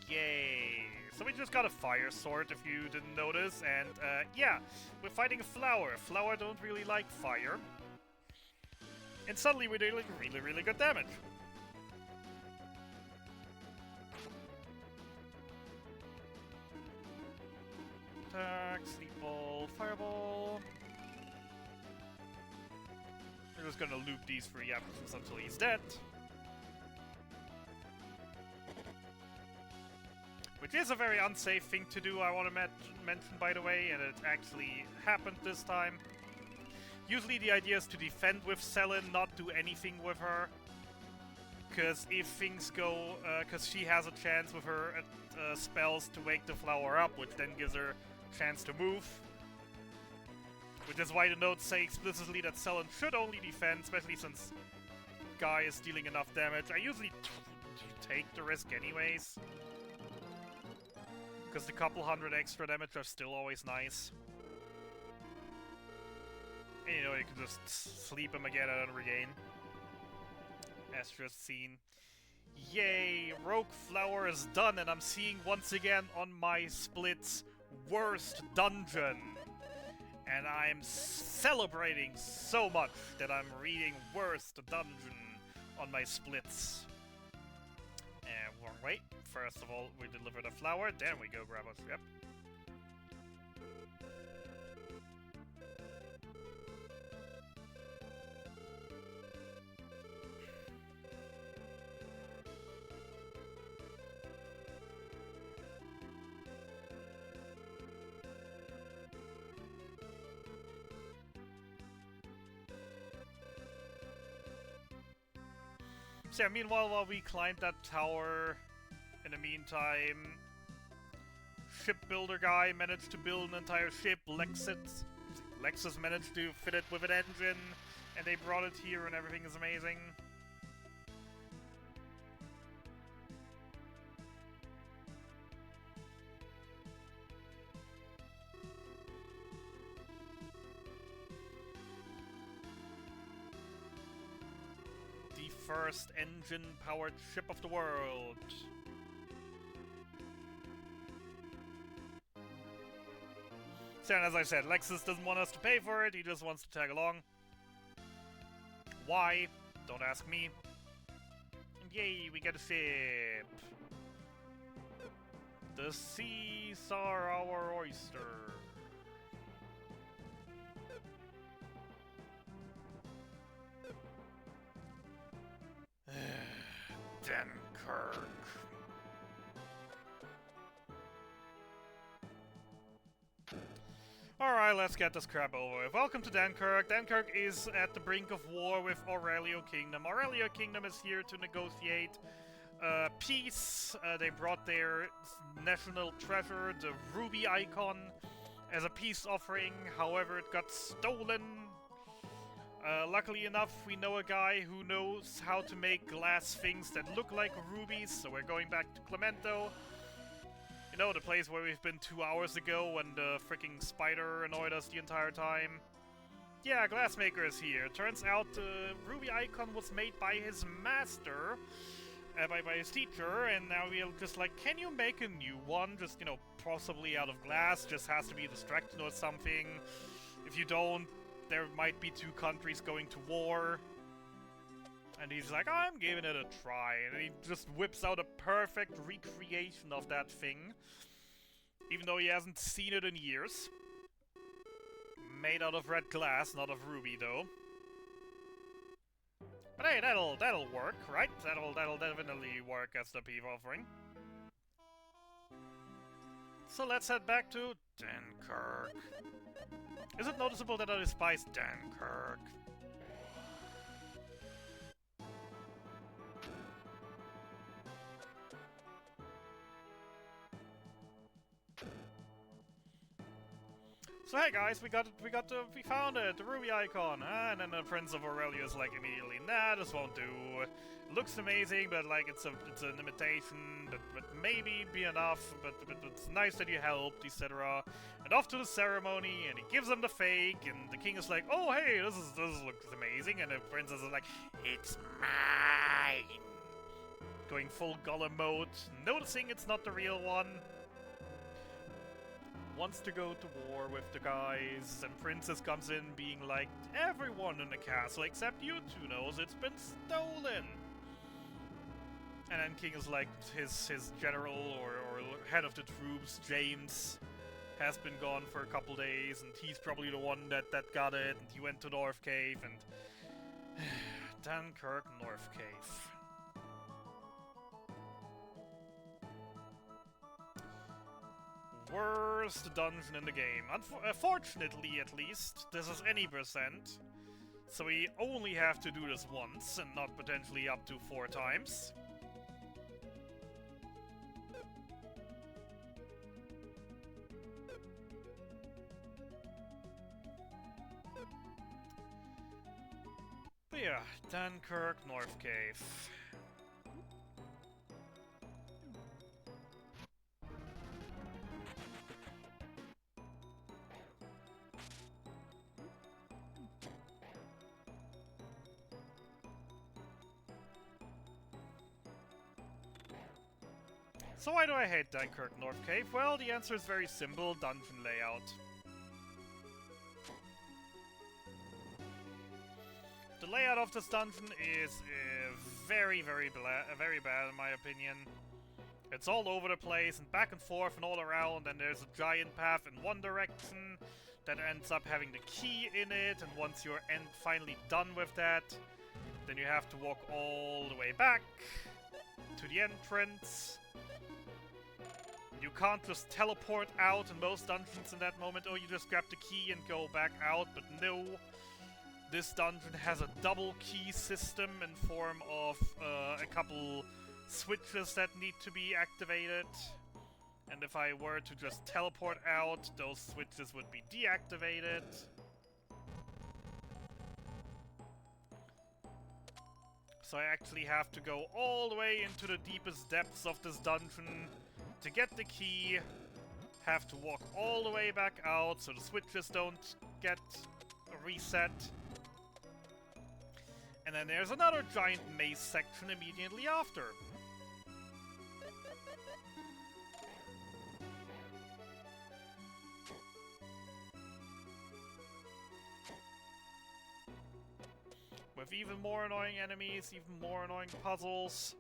Speaker 1: Yay! So we just got a fire sword, if you didn't notice, and yeah, we're fighting a flower. Flower don't really like fire. And suddenly we're doing really, really good damage. Attack, sleep ball, fireball. We're just gonna loop these 3 actions until he's dead. Which is a very unsafe thing to do, I want to mention, by the way, and it actually happened this time. Usually the idea is to defend with Selen, not do anything with her. Because if things go... because she has a chance with her spells to wake the flower up, which then gives her a chance to move. Which is why the notes say explicitly that Selen should only defend, especially since Guy is dealing enough damage. I usually take the risk anyways. Because the couple hundred extra damage are still always nice. And you know, you can just sleep him again and regain. As just seen. Yay! Rogue Flower is done, and I'm seeing once again on my splits worst dungeon. And I'm celebrating so much that I'm reading worst dungeon on my splits. And wrong way. First of all, we deliver the flower, then we go grab a ship. So yeah, meanwhile, while we climbed that tower, in the meantime, shipbuilder guy managed to build an entire ship. Lexus managed to fit it with an engine, and they brought it here, and everything is amazing. First engine-powered ship of the world. So, as I said, Lexus doesn't want us to pay for it, he just wants to tag along. Why? Don't ask me. And yay, we get a ship. The seas are our oyster. Dunkirk. Alright, let's get this crap over with. Welcome to Dunkirk. Dunkirk is at the brink of war with Aurelio Kingdom. Aurelio Kingdom is here to negotiate peace. They brought their national treasure, the ruby icon, as a peace offering. However, it got stolen. Luckily enough, we know a guy who knows how to make glass things that look like rubies, so we're going back to Clemento. You know, the place where we've been 2 hours ago when the freaking spider annoyed us the entire time. Yeah, Glassmaker is here. Turns out the ruby icon was made by his master, by his teacher, and now we're just like, can you make a new one? Just, you know, possibly out of glass, just has to be destruction or something. If you don't, there might be 2 countries going to war. And he's like, I'm giving it a try. And he just whips out a perfect recreation of that thing. Even though he hasn't seen it in years. Made out of red glass, not of ruby though. But hey, that'll work, right? That'll definitely work as the peace offering. So let's head back to Dunkirk. Is it noticeable that I despise Dunkirk? So hey guys, we found it, the ruby icon. And then the Prince of Aurelia is like immediately, nah, this won't do. It looks amazing, but like it's an imitation, but maybe be enough. But it's nice that you helped, etc. And off to the ceremony, and he gives them the fake, and the king is like, oh hey, this looks amazing, and the princess is like, it's mine. Going full Gollum mode, noticing it's not the real one. Wants to go to war with the guys, and Princess comes in being like, everyone in the castle except you two knows it's been stolen. And then King is like, his general or head of the troops, James, has been gone for a couple days, and he's probably the one that got it, and he went to North Cave, and Dunkirk, North Cave. Worst dungeon in the game. Fortunately, at least, this is any percent, so we only have to do this once, and not potentially up to 4 times. But yeah, Dunkirk, North Cave. So why do I hate Dunkirk North Cave? Well, the answer is very simple, dungeon layout. The layout of this dungeon is very bad in my opinion. It's all over the place and back and forth and all around, and there's a giant path in one direction that ends up having the key in it, and once you're finally done with that, then you have to walk all the way back to the entrance. You can't just teleport out in most dungeons in that moment, or you just grab the key and go back out, but no. This dungeon has a double key system in form of a couple switches that need to be activated. And if I were to just teleport out, those switches would be deactivated. So I actually have to go all the way into the deepest depths of this dungeon to get the key, have to walk all the way back out so the switches don't get reset. And then there's another giant maze section immediately after. With even more annoying enemies, even more annoying puzzles.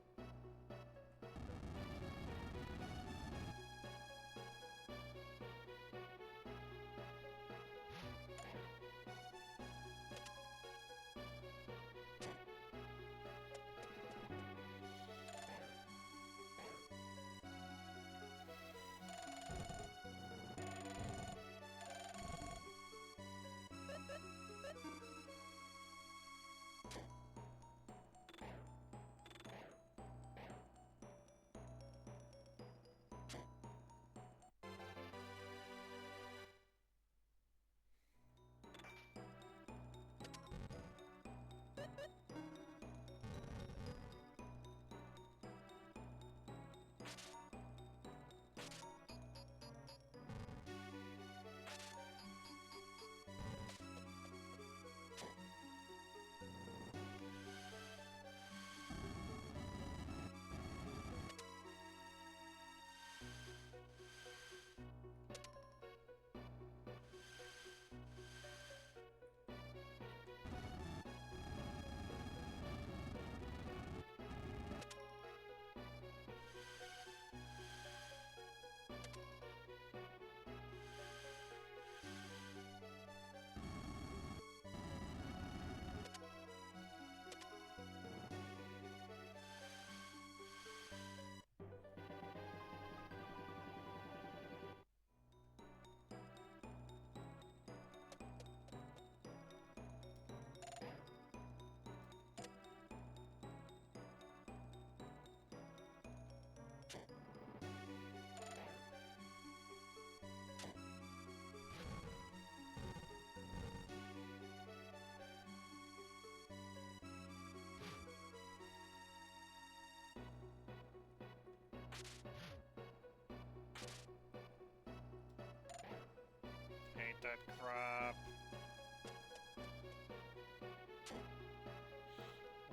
Speaker 1: that crap.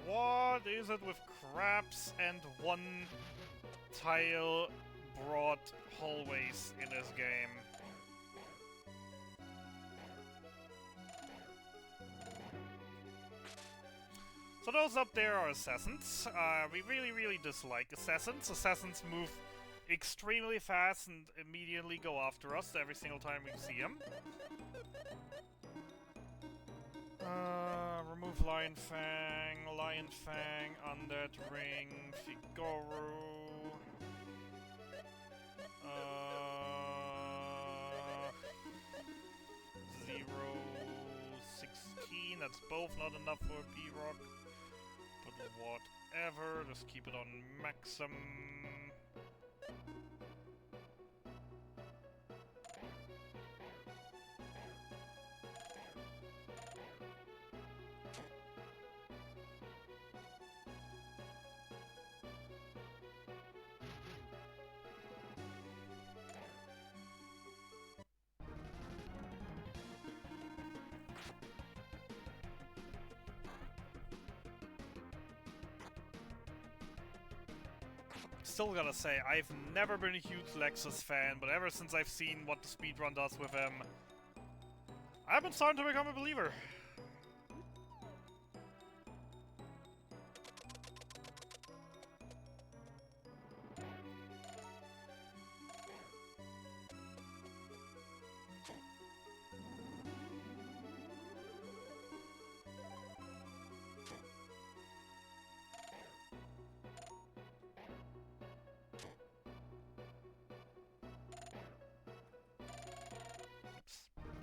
Speaker 1: What is it with crabs and one tile broad hallways in this game? So those up there are assassins. We really dislike assassins. Assassins move extremely fast and immediately go after us every single time we see them. Remove Lion Fang, Undead Ring, Figaro. 0-16, that's both not enough for a B-Rock. But whatever, just keep it on maximum. Still gotta say, I've never been a huge Lexus fan, but ever since I've seen what the speedrun does with him, I've been starting to become a believer.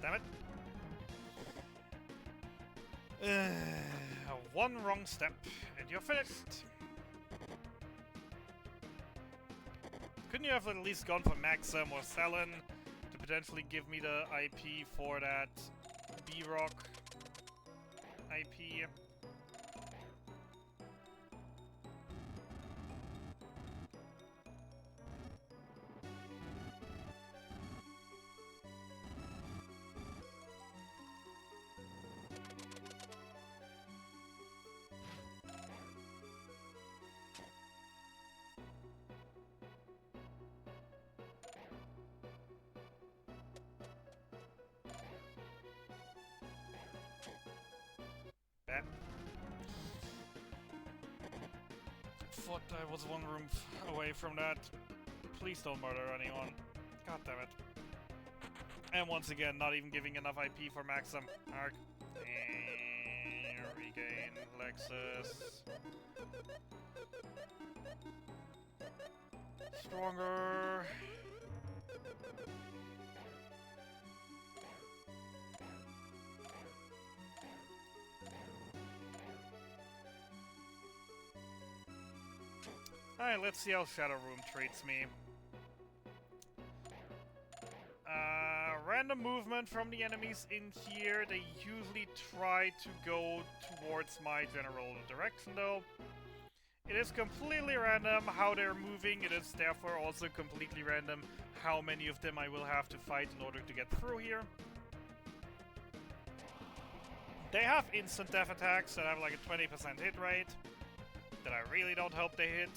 Speaker 1: Damn it. One wrong step, and you're finished. Couldn't you have at least gone for Maxim or Selen to potentially give me the IP for that B-Rock IP? Thought I was one room away from that. Please don't murder anyone. God damn it. And once again, not even giving enough IP for Maxim. Arc. And regain Lexus. Stronger. Alright, let's see how Shadow Room treats me. Random movement from the enemies in here. They usually try to go towards my general direction, though. It is completely random how they're moving. It is therefore also completely random how many of them I will have to fight in order to get through here. They have instant death attacks that have like a 20% hit rate that I really don't hope they hit.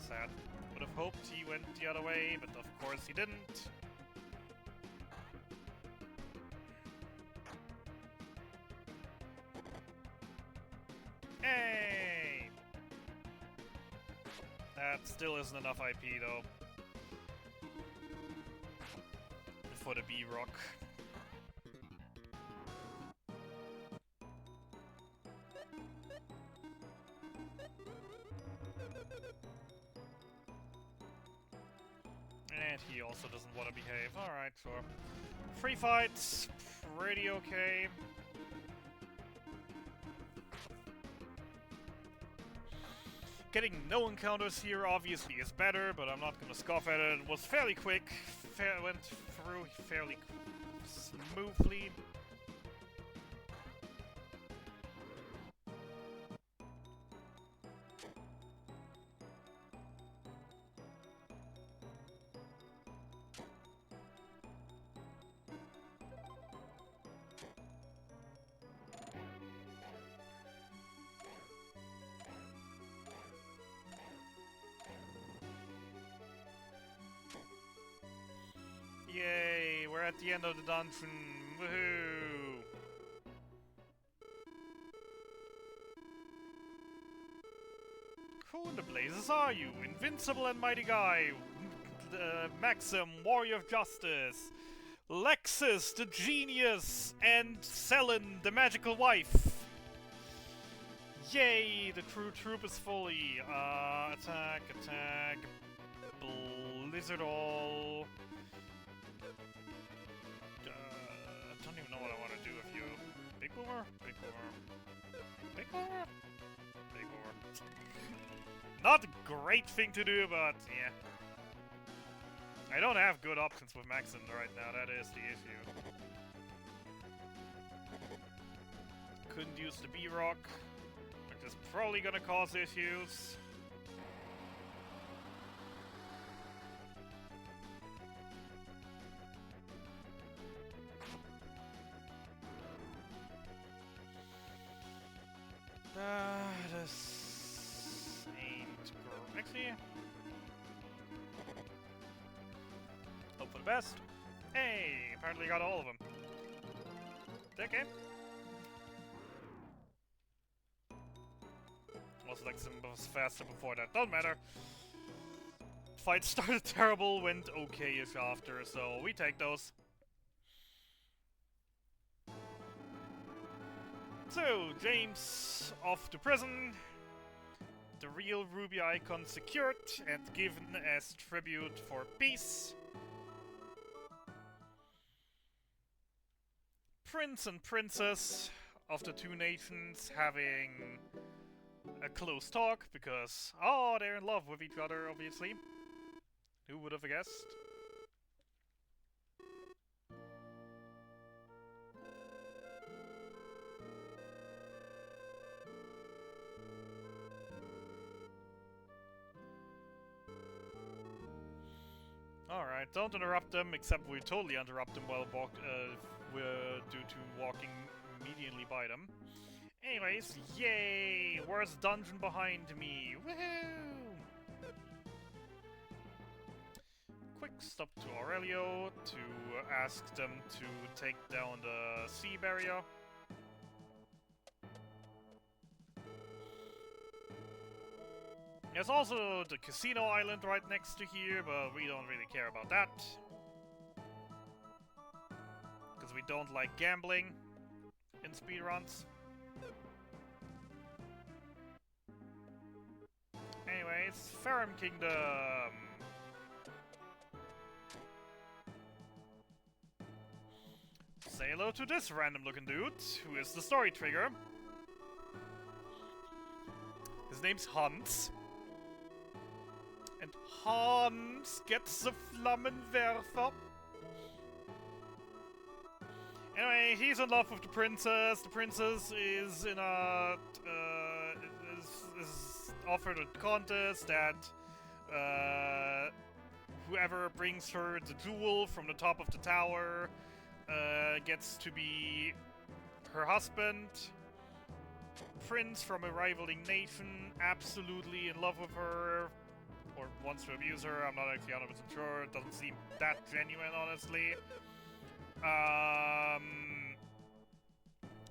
Speaker 1: Sad. Would have hoped he went the other way, but of course he didn't. Hey! That still isn't enough IP though. For the B-Rock. And he also doesn't want to behave. Alright, sure. Free fights, pretty okay. Getting no encounters here obviously is better, but I'm not gonna scoff at it. It was fairly quick, went through fairly smoothly. Yay, we're at the end of the dungeon. Woohoo! Who in the blazes are you? Invincible and mighty guy. Maxim, warrior of justice. Lexus, the genius. And Selin, the magical wife. Yay, the crew troop is fully. Attack, attack. Blizzard all. I don't even know what I want to do with you. Big boomer? Big boomer. Big boomer? Big boomer. Not a great thing to do, but yeah. I don't have good options with Maxim right now, that is the issue. Couldn't use the B-Rock, which is probably gonna cause issues. This ain't great. Actually, hope for the best. Hey, apparently got all of them. Take it. Was like some was faster before that. Don't matter. Fight started terrible, went okay-ish after, so we take those. So, James off to prison. The real Ruby icon secured and given as tribute for peace. Prince and princess of the two nations having a close talk because, oh, they're in love with each other, obviously. Who would have guessed? Alright, don't interrupt them, except we totally interrupt them while due to walking immediately by them. Anyways, yay! Where's dungeon behind me? Woohoo! Quick stop to Aurelio to ask them to take down the sea barrier. There's also the casino island right next to here, but we don't really care about that. Because we don't like gambling in speedruns. Anyways, Farum Kingdom! Say hello to this random looking dude, who is the story trigger. His name's Hans. And Hans gets the Flammenwerfer. Anyway, he's in love with the princess. The princess is in a is offered a contest that whoever brings her the jewel from the top of the tower gets to be her husband. Prince from a rivaling nation, absolutely in love with her. Or wants to abuse her, I'm not actually 100% sure. It doesn't seem that genuine, honestly.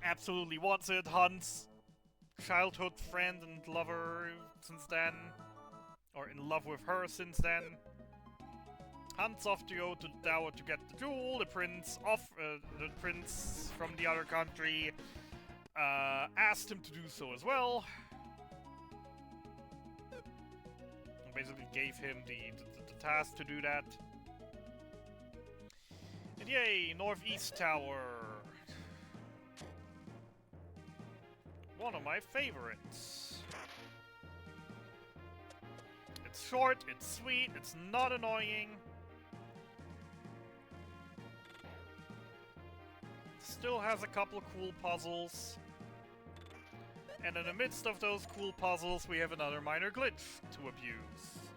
Speaker 1: Absolutely wants it. Hans, childhood friend and lover since then. Or in love with her since then. Hans off to go to the tower to get the jewel. The prince from the other country asked him to do so as well. Basically gave him the task to do that. And yay, Northeast Tower. One of my favorites. It's short, it's sweet, it's not annoying. Still has a couple of cool puzzles. And in the midst of those cool puzzles, we have another minor glitch to abuse.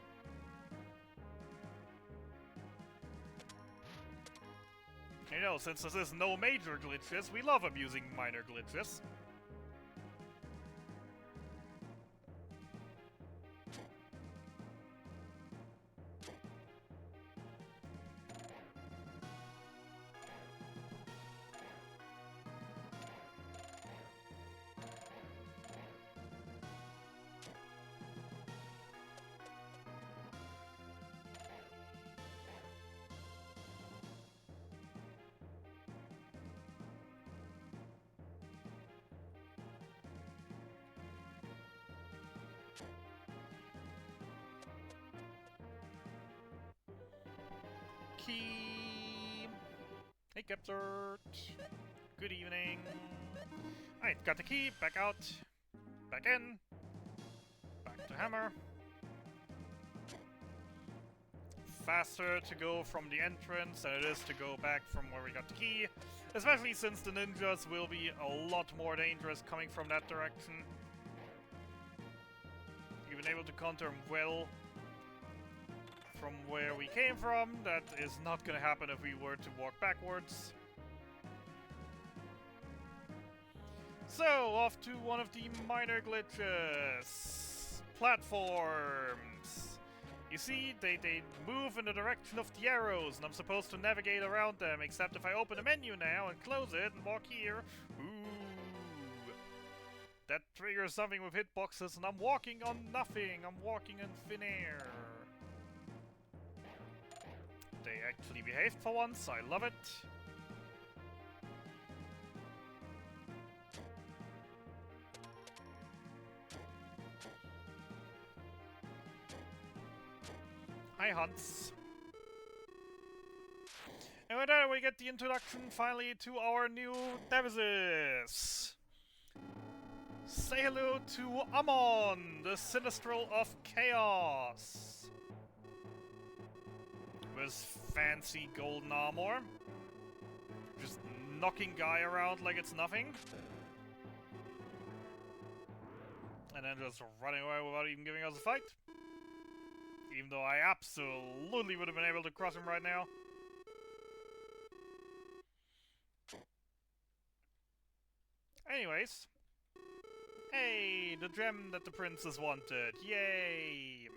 Speaker 1: You know, since this is no major glitches, we love abusing minor glitches. Key. Hey, Captor. Good evening. Alright, got the key. Back out. Back in. Back to hammer. Faster to go from the entrance than it is to go back from where we got the key. Especially since the ninjas will be a lot more dangerous coming from that direction. You've been able to counter them well from where we came from. That is not gonna happen if we were to walk backwards. So, off to one of the minor glitches. Platforms. You see, they move in the direction of the arrows, and I'm supposed to navigate around them, except if I open the menu now and close it and walk here, ooh, that triggers something with hitboxes, and I'm walking on nothing. I'm walking in thin air. They actually behaved for once, I love it. Hi, Hans. And with that, we get the introduction finally to our new nemesis. Say hello to Amon, the Sinistral of Chaos. With fancy golden armor. Just knocking guy around like it's nothing. And then just running away without even giving us a fight. Even though I absolutely would have been able to cross him right now. Anyways. Hey, the gem that the princess wanted. Yay!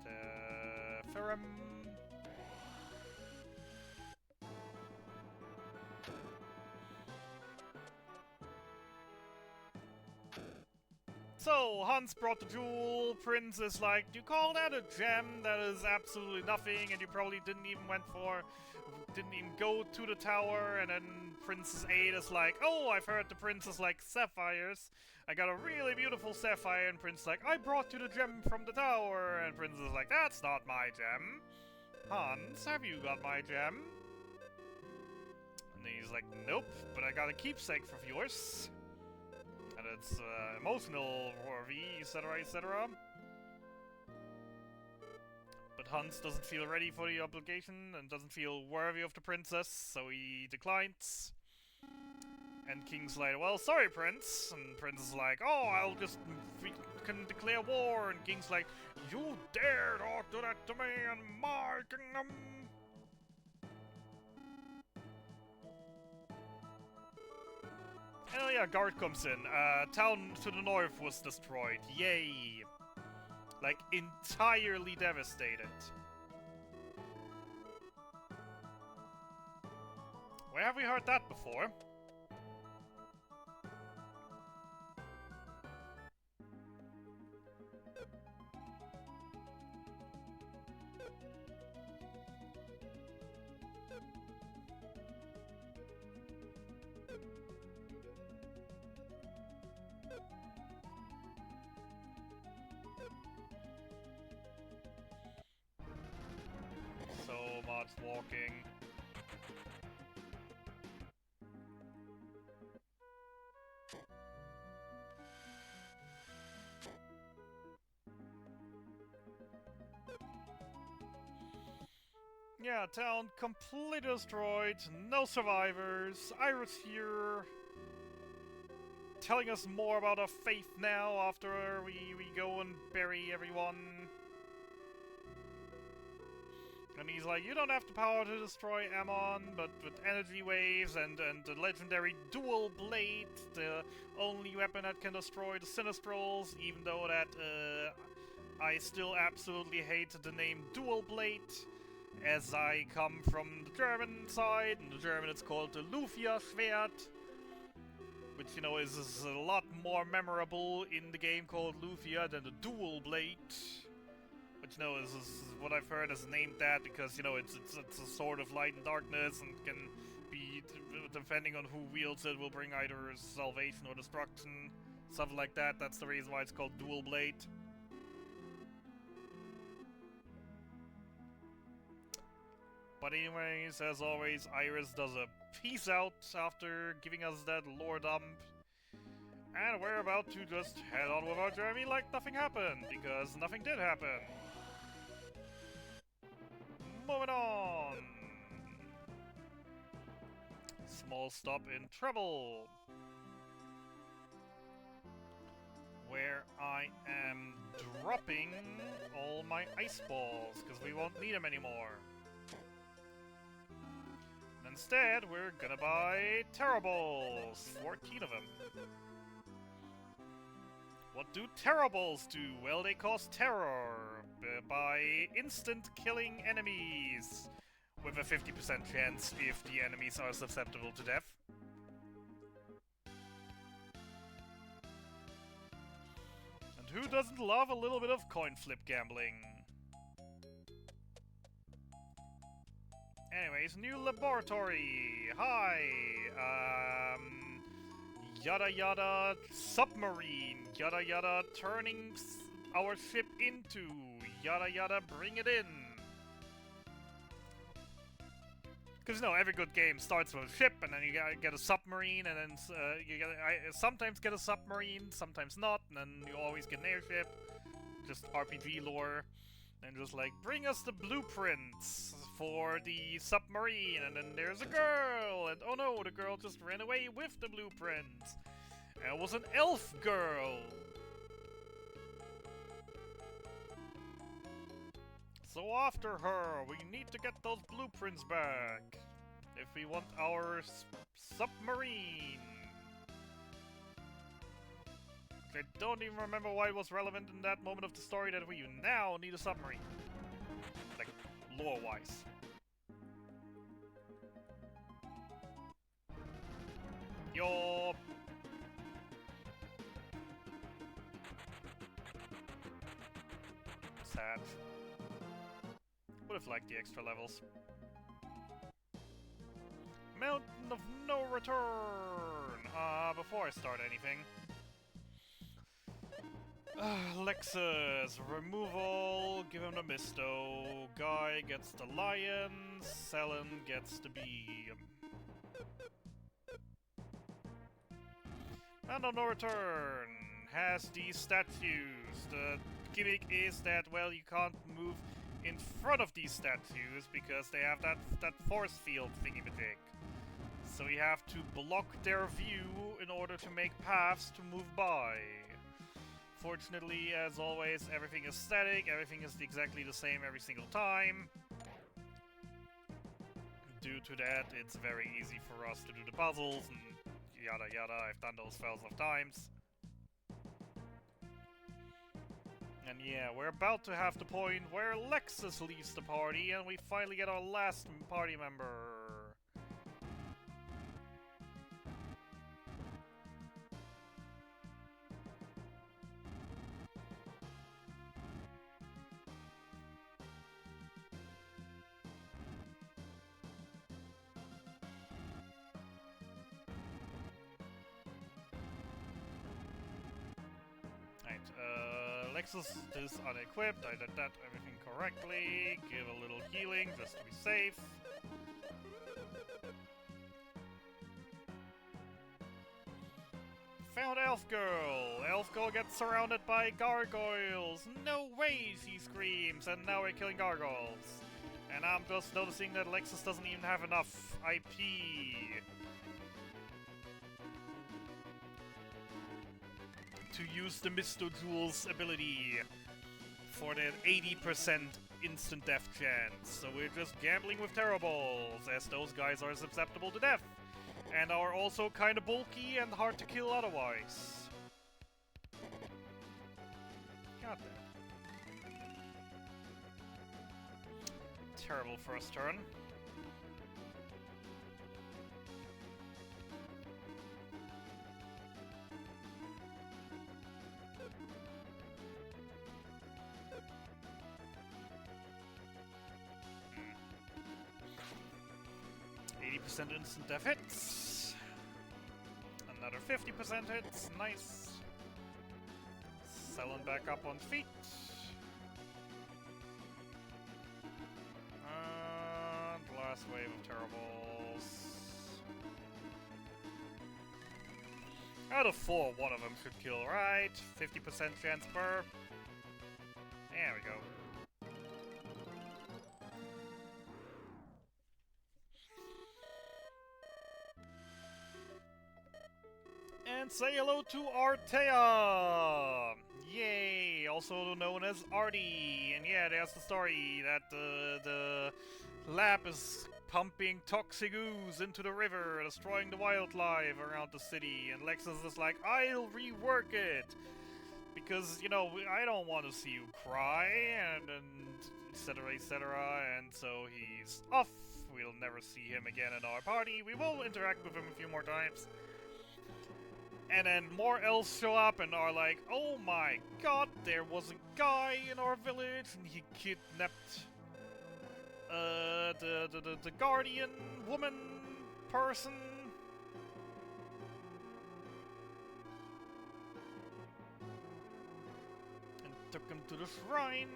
Speaker 1: The Ferrum. So, Hans brought the jewel, Prince is like, you call that a gem? That is absolutely nothing, and you probably didn't even go to the tower, and then Princess 8 is like, oh, I've heard the princess like sapphires. I got a really beautiful sapphire, and Prince is like, I brought you the gem from the tower, and Princess is like, that's not my gem. Hans, have you got my gem? And then he's like, nope, but I got a keepsake of yours. And it's emotional worthy, etc., etc. But Hans doesn't feel ready for the obligation and doesn't feel worthy of the princess, so he declines. And King's like, well, sorry, Prince. And Prince is like, oh, we can declare war. And King's like, you dare talk to that to me and my kingdom. Oh yeah, guard comes in. Town to the north was destroyed. Yay! Like, entirely devastated. Where have we heard that before? So, starts walking. Yeah, town completely destroyed, no survivors. Iris here, telling us more about our faith now after we go and bury everyone. And he's like, you don't have the power to destroy Ammon, but with energy waves and the legendary dual blade, the only weapon that can destroy the Sinistrals, even though that I still absolutely hate the name dual blade, as I come from the German side. In the German it's called the Lufia Schwert, which, you know, is a lot more memorable in the game called Lufia than the dual blade. Which, you know, is what I've heard is named that because, you know, it's a sword of light and darkness and can be, depending on who wields it, will bring either salvation or destruction. Something like that. That's the reason why it's called dual blade. But anyways, as always, Iris does a peace out after giving us that lore dump. And we're about to just head on with our journey like nothing happened, because nothing did happen. Moving on! Small stop in Trouble, where I am dropping all my ice balls, because we won't need them anymore. And instead, we're gonna buy Terror Balls, 14 of them. What do Terror Balls do? Well, they cause terror by instant killing enemies, with a 50% chance if the enemies are susceptible to death. And who doesn't love a little bit of coin flip gambling? Anyways, new laboratory! Hi! Yada yada submarine! Yada yada turning our ship into! Yada yada bring it in! Because, you know, every good game starts with a ship, and then you get a submarine, and then you sometimes get a submarine, sometimes not, and then you always get an airship. Just RPG lore. And just like, bring us the blueprints for the submarine, and then there's a girl, and oh no, the girl just ran away with the blueprints. And it was an elf girl. So after her, we need to get those blueprints back if we want our submarine. I don't even remember why it was relevant in that moment of the story that we now need a submarine. Like, lore-wise. Yo. Sad. Would have liked the extra levels. Mountain of No Return! Before I start anything. Lexus, removal, give him the Misto, Guy gets the Lion, Selen gets the Bee. And on No Return has these statues. The gimmick is that, well, you can't move in front of these statues because they have that force field thingy-majig. So you have to block their view in order to make paths to move by. Fortunately, as always, everything is static, everything is exactly the same every single time. Due to that, it's very easy for us to do the puzzles and yada yada. I've done those thousands of times. And yeah, we're about to have the point where Lexus leaves the party and we finally get our last party member. Lexus is unequipped, I did that, everything correctly. Give a little healing just to be safe. Found Elf Girl! Elf Girl gets surrounded by gargoyles! No way, she screams, and now we're killing gargoyles. And I'm just noticing that Lexus doesn't even have enough IP to use the Misto Jewel's ability for the 80% instant death chance. So we're just gambling with Terribles, as those guys are susceptible to death. And are also kind of bulky and hard to kill otherwise. Got that. Terrible first turn. %, instant death hits. Another 50% hits. Nice. Selling back up on feet. And last wave of Terribles. Out of 4, one of them should kill, right? 50% chance per. There we go. And say hello to Artea! Yay! Also known as Artie. And yeah, there's the story that the lab is pumping toxic ooze into the river, destroying the wildlife around the city. And Lexus is like, I'll rework it! Because, you know, I don't want to see you cry, and etc, etc. And so he's off. We'll never see him again in our party. We will interact with him a few more times. And then more elves show up and are like, oh my god, there was a guy in our village and he kidnapped the guardian woman person. And took him to the shrine.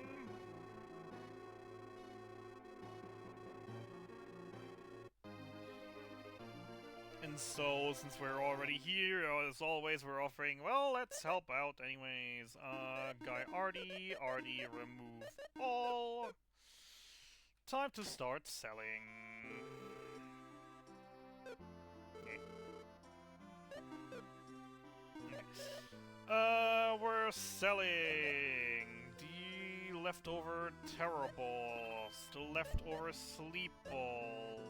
Speaker 1: And so, since we're already here, as always, we're offering, well, let's help out anyways. Guy Artie, remove all. Time to start selling. We're selling the leftover Terribles, the leftover Sleep Balls.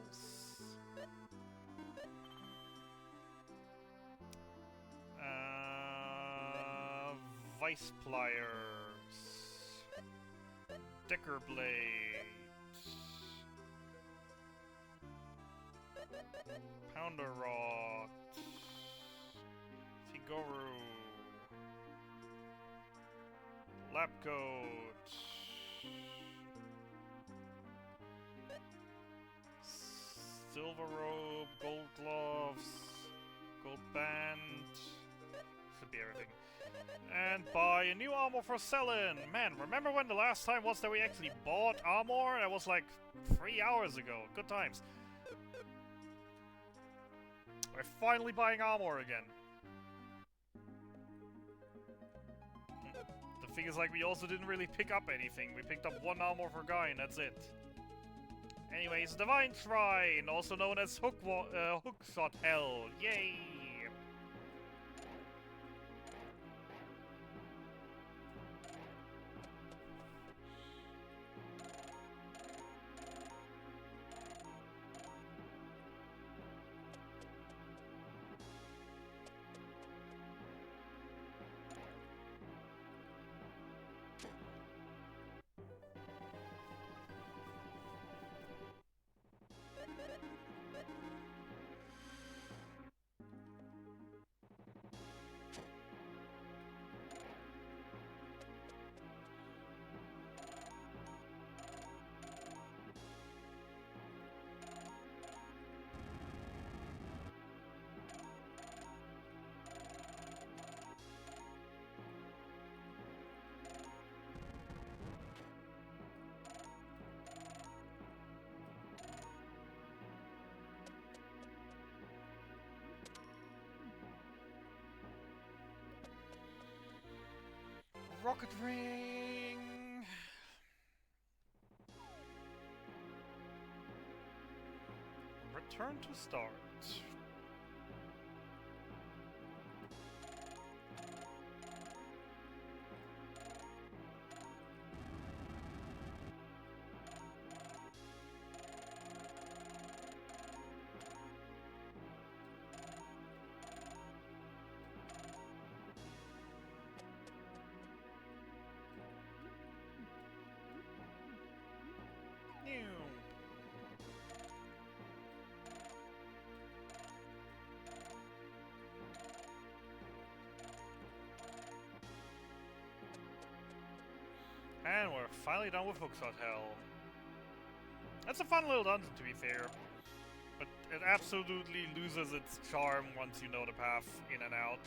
Speaker 1: Vice pliers, Decker blades, Pounder rod, Figoru, lab coat, silver robe, gold gloves, gold band, should be everything. And buy a new armor for selling. Man, remember when the last time was that we actually bought armor? That was like 3 hours ago. Good times. We're finally buying armor again. The thing is, like, we also didn't really pick up anything. We picked up 1 armor for Guy and that's it. Anyways, Divine Shrine, also known as Hookshot Hell. Yay! rocket ring. Return to start. And we're finally done with Hookshot Hell. That's a fun little dungeon, to be fair. But it absolutely loses its charm once you know the path in and out.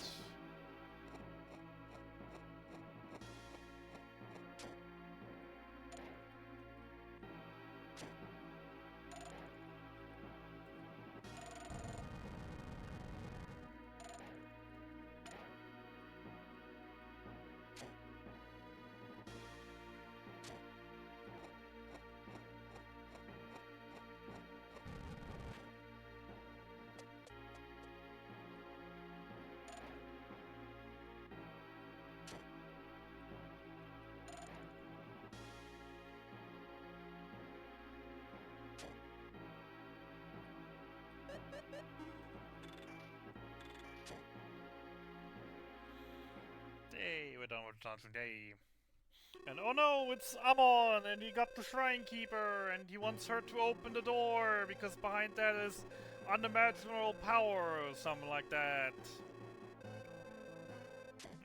Speaker 1: Hey, we're done with the dungeon, yay. And oh no, it's Amon, and he got the Shrine Keeper, and he wants her to open the door, because behind that is unimaginable power, or something like that.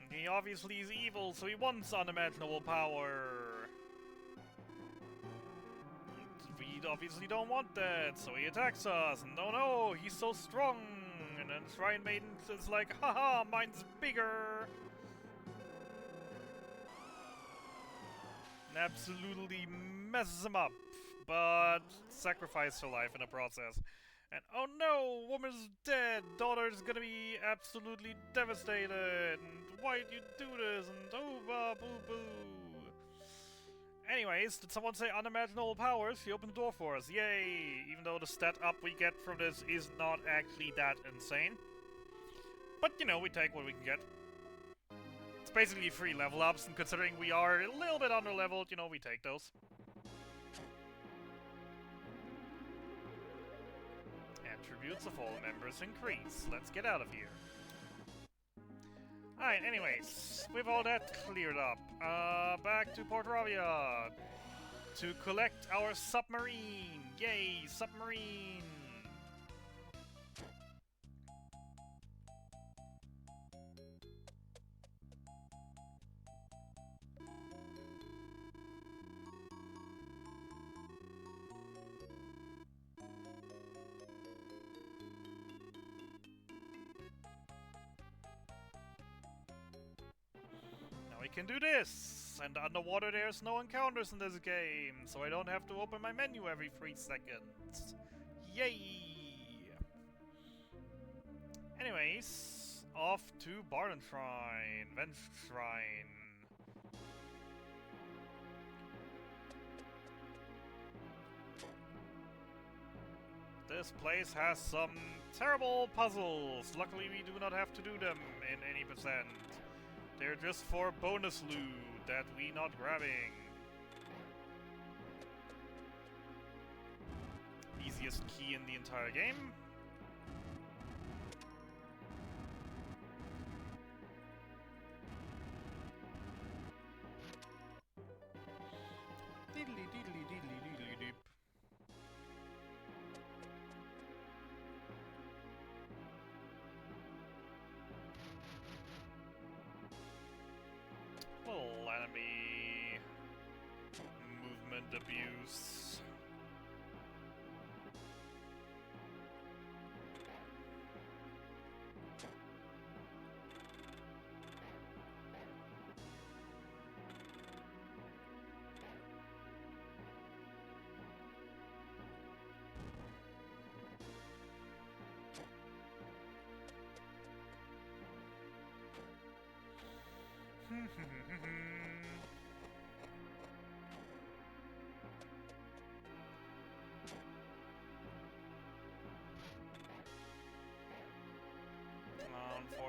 Speaker 1: And he obviously is evil, so he wants unimaginable power. And we obviously don't want that, so he attacks us, and oh no, he's so strong! And then Shrine Maiden is like, haha, mine's bigger! And absolutely messes him up, but sacrificed her life in the process. And oh no, woman's dead, daughter's gonna be absolutely devastated, and why'd you do this, and oh, boo boo. Anyways, did someone say unimaginable powers? She opened the door for us, yay! Even though the stat up we get from this is not actually that insane. But you know, we take what we can get. It's basically 3 level ups, and considering we are a little bit under leveled, you know, we take those. Attributes of all members increase. Let's get out of here. Alright, anyways, with all that cleared up, back to Port Ravia to collect our submarine. Yay, submarine! We can do this! And underwater there's no encounters in this game, so I don't have to open my menu every 3 seconds. Yay! Anyways, off to Barden Shrine, Venge Shrine. This place has some terrible puzzles. Luckily we do not have to do them in any percent. They're just for bonus loot that we not grabbing. Easiest key in the entire game. Diddly diddly diddly diddly dip. Little enemy movement abuse.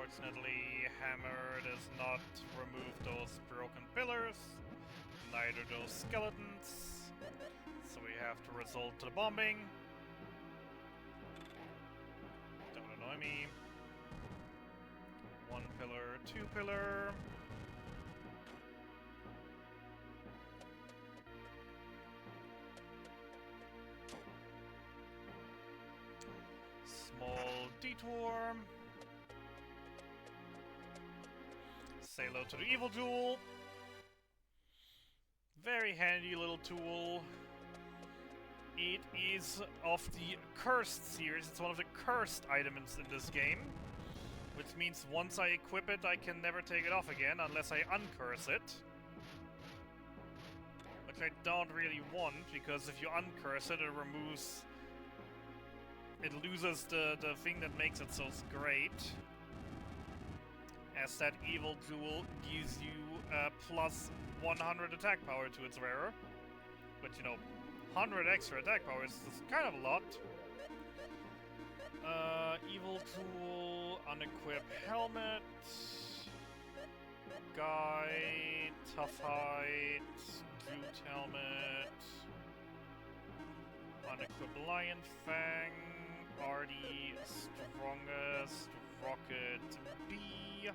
Speaker 1: Unfortunately, hammer does not remove those broken pillars, neither those skeletons, so we have to resort to the bombing. Don't annoy me. 1 pillar, 2 pillar. Small detour. Say hello to the evil jewel. Very handy little tool. It is of the cursed series. It's one of the cursed items in this game. Which means once I equip it, I can never take it off again unless I uncurse it. Which I don't really want, because if you uncurse it, it removes... It loses the thing that makes it so great. As that evil jewel gives you plus 100 attack power to its wearer. But you know, 100 extra attack power is kind of a lot. Evil jewel, unequip helmet, guy, tough hide, jute helmet, unequip lion fang, Artie, strongest, rocket B,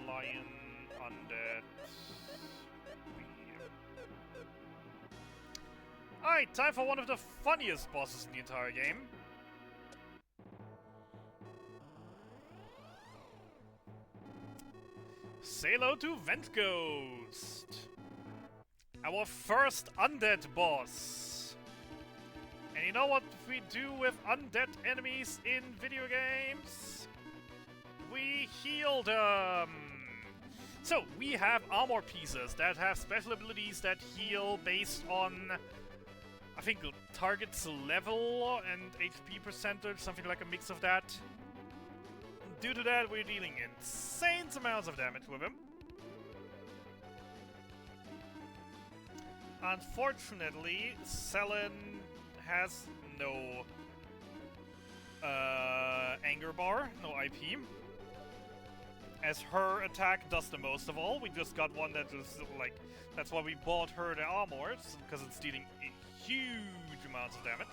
Speaker 1: lion, undead, B. Alright, time for one of the funniest bosses in the entire game. Say hello to Vent Ghost! Our first undead boss! And you know what we do with undead enemies in video games? We heal them! So, we have armor pieces that have special abilities that heal based on, I think, target's level and HP percentage, something like a mix of that. Due to that, we're dealing insane amounts of damage with him. Unfortunately, Selen has no anger bar, no IP. As her attack does the most of all. We just got one that is like, that's why we bought her the armors, because it's dealing huge amounts of damage.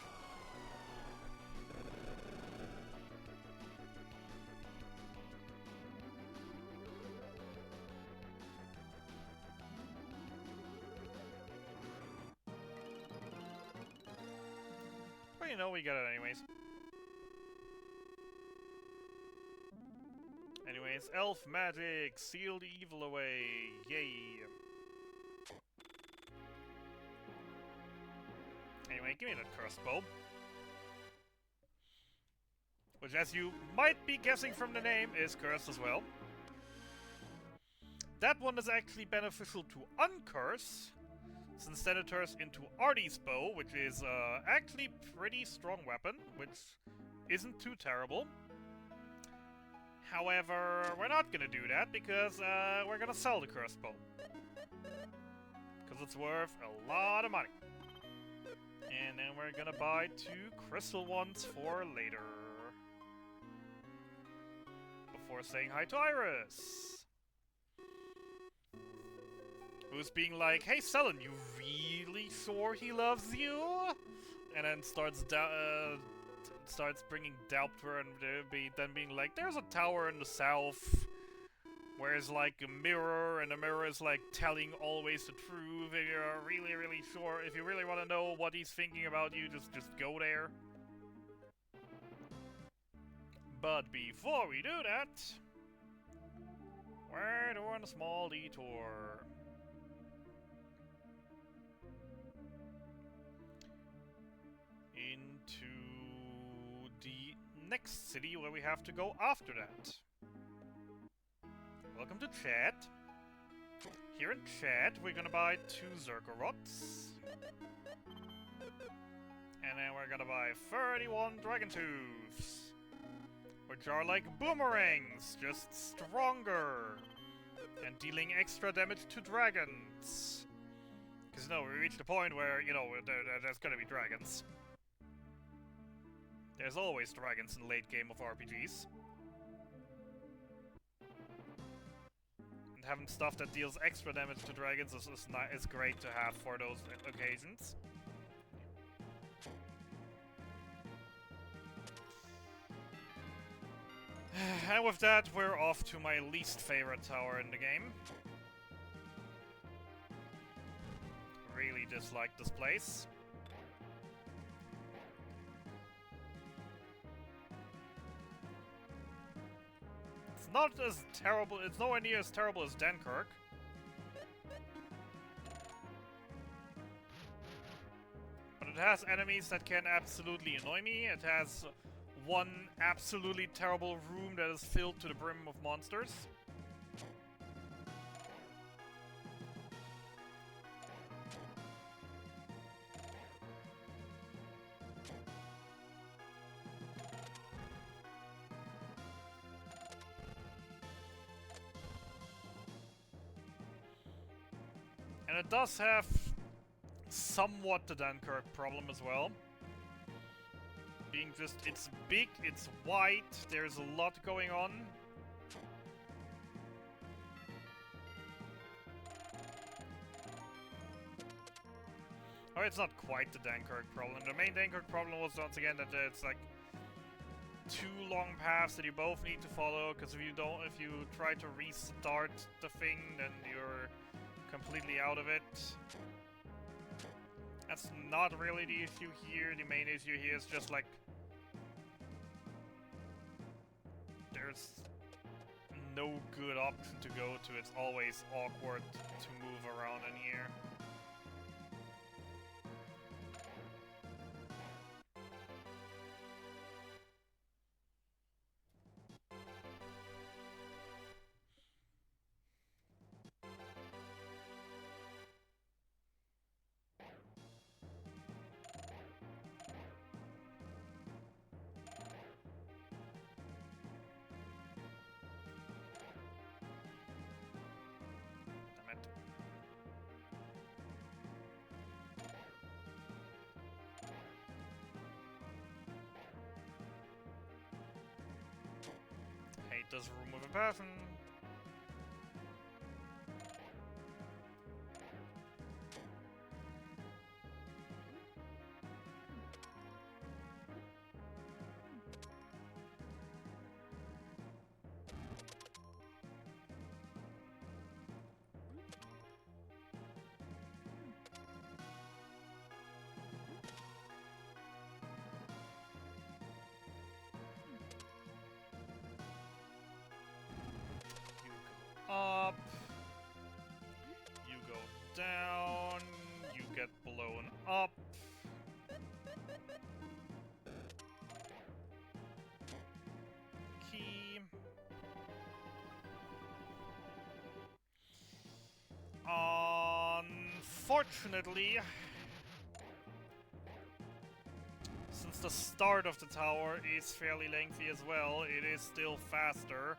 Speaker 1: But you know, we got it anyways. Anyways, elf magic, seal the evil away, yay! Anyway, give me that cursed bow. Which, as you might be guessing from the name, is cursed as well. That one is actually beneficial to uncurse, since then it turns into Artie's bow, which is actually pretty strong weapon, which isn't too terrible. However, we're not gonna do that because we're gonna sell the cursed bow. Because it's worth a lot of money. And then we're gonna buy 2 crystal ones for later. Before saying hi to Iris. Who's being like, hey Selen, you really sure he loves you? And then starts bringing doubt to her and then being like, there's a tower in the south where it's like a mirror, and the mirror is like telling always the truth. If you're really, really sure, if you really want to know what he's thinking about you, just go there. But before we do that, we're doing a small detour. Into the next city where we have to go after that. Welcome to chat. Here in chat, we're gonna buy 2 Zerkorots. And then we're gonna buy 31 Dragon Tooths. Which are like boomerangs, just stronger. And dealing extra damage to dragons. Because, you know, we reached the point where, you know, there's gonna be dragons. There's always dragons in the late game of RPGs. And having stuff that deals extra damage to dragons is great to have for those occasions. And with that, we're off to my least favorite tower in the game. Really dislike this place. It's not as terrible, it's nowhere near as terrible as Dunkirk. But it has enemies that can absolutely annoy me. It has one absolutely terrible room that is filled to the brim of monsters. And it does have somewhat the Dunkirk problem as well. Being just, it's big, it's white, there's a lot going on. Oh, it's not quite the Dunkirk problem. The main Dunkirk problem was once again that it's like two long paths that you both need to follow, because if you try to restart the thing, then you're completely out of it. That's not really the issue here. The main issue here is just like there's no good option to go to. It's always awkward to move around in here. Hate this room with a passion. Up, you go down, you get blown up. Key. Unfortunately, since the start of the tower is fairly lengthy as well, it is still faster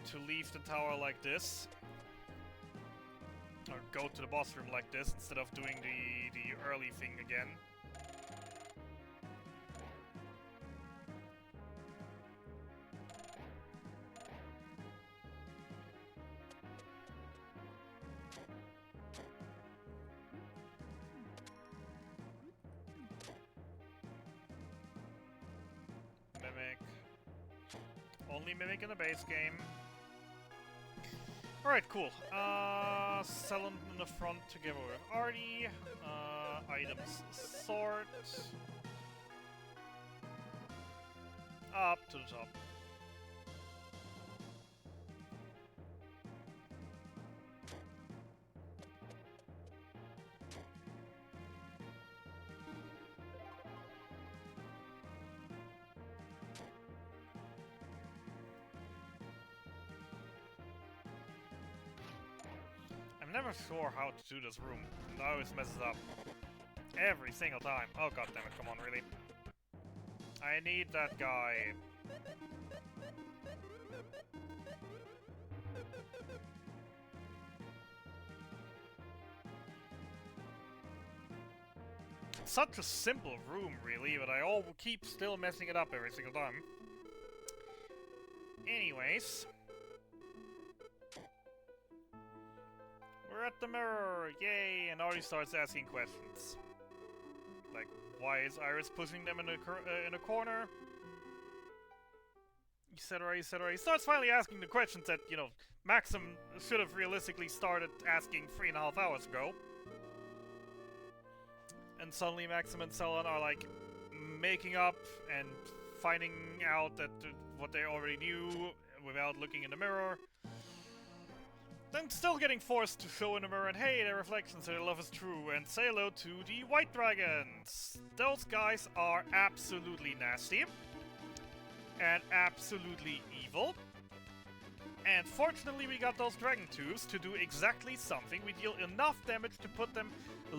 Speaker 1: to leave the tower like this, or go to the boss room like this, instead of doing the early thing again. Mimic. Only Mimic in the base game. Alright, cool. Sell them in the front together with Artie. Items sort. Up to the top. I'm never sure how to do this room. It always messes up. Every single time. Oh god damn it, come on, really? I need that guy. such a simple room, really, but I all keep still messing it up every single time. Anyways. We're at the mirror! Yay! And already starts asking questions. Like, why is Iris pushing them in a corner? Etc, etc. He starts finally asking the questions that, you know, Maxim should have realistically started asking 3.5 hours ago. And suddenly Maxim and Cellon are, like, making up and finding out that what they already knew without looking in the mirror. Then still getting forced to show in the mirror and hey, their reflections of their love is true, and say hello to the White Dragons. Those guys are absolutely nasty. And absolutely evil. And fortunately we got those dragon tubes to do exactly something. We deal enough damage to put them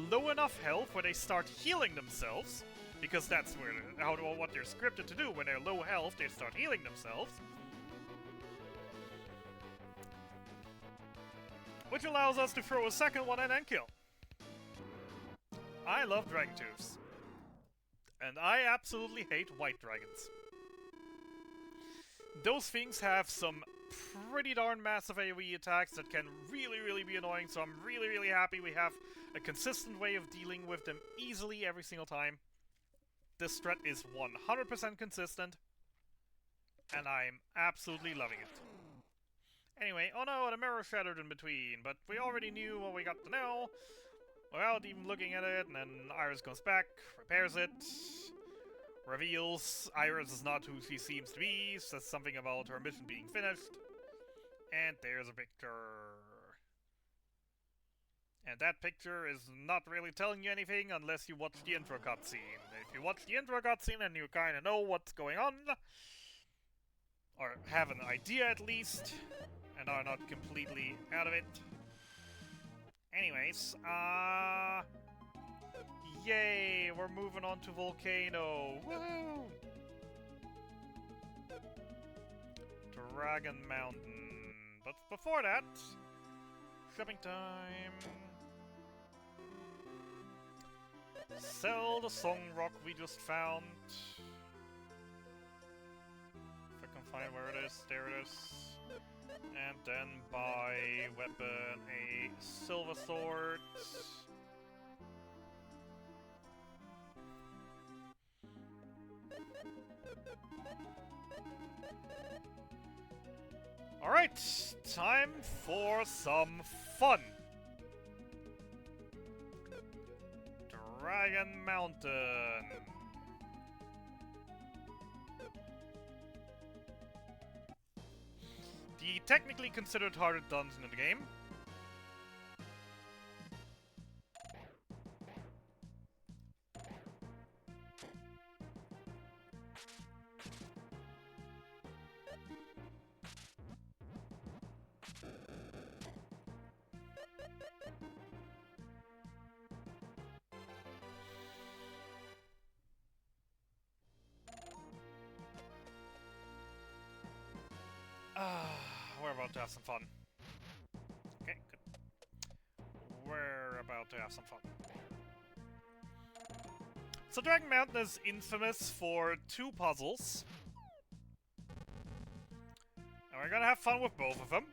Speaker 1: low enough health where they start healing themselves. Because that's what they're scripted to do. When they're low health, they start healing themselves. Which allows us to throw a second one and then kill. I love dragon tubes. And I absolutely hate white dragons. Those things have some pretty darn massive AoE attacks that can really be annoying, so I'm really happy we have a consistent way of dealing with them easily every single time. This threat is 100% consistent, and I'm absolutely loving it. Anyway, oh no, the mirror shattered in between, but we already knew what we got to know without even looking at it, and then Iris comes back, repairs it, reveals Iris is not who she seems to be, says something about her mission being finished, and there's a picture. And that picture is not really telling you anything unless you watch the intro cutscene. If you watch the intro cutscene and you kinda know what's going on, or have an idea at least, and are not completely out of it. Anyways, yay, we're moving on to Volcano. Woohoo! Dragon Mountain. But before that, shopping time. Sell the song rock we just found. If I can find where it is, there it is. And then buy weapon, a silver sword. Alright, time for some fun! Dragon Mountain. The technically considered hardest dungeon in the game. We're about to have some fun. Okay, good. We're about to have some fun. So Dragon Mountain is infamous for two puzzles. And we're gonna have fun with both of them.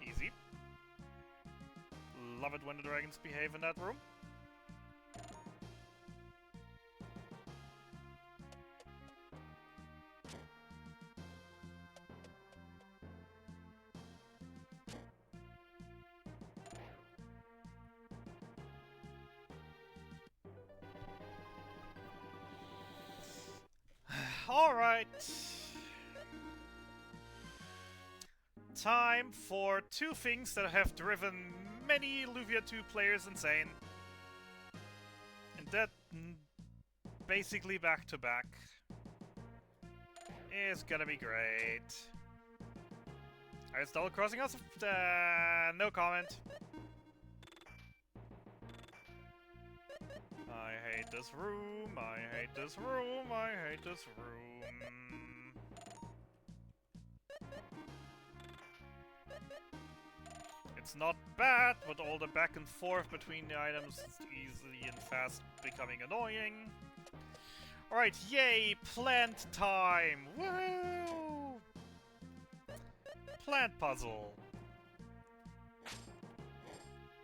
Speaker 1: Easy. Love it when the dragons behave in that room. Alright. Time for two things that have driven many Lufia 2 players insane. And that basically back to back is gonna be great. Are you still crossing us? No comment. I hate this room, I hate this room, I hate this room. It's not bad, but all the back and forth between the items is easily and fast becoming annoying. Alright, yay! Plant time! Woohoo! Plant puzzle.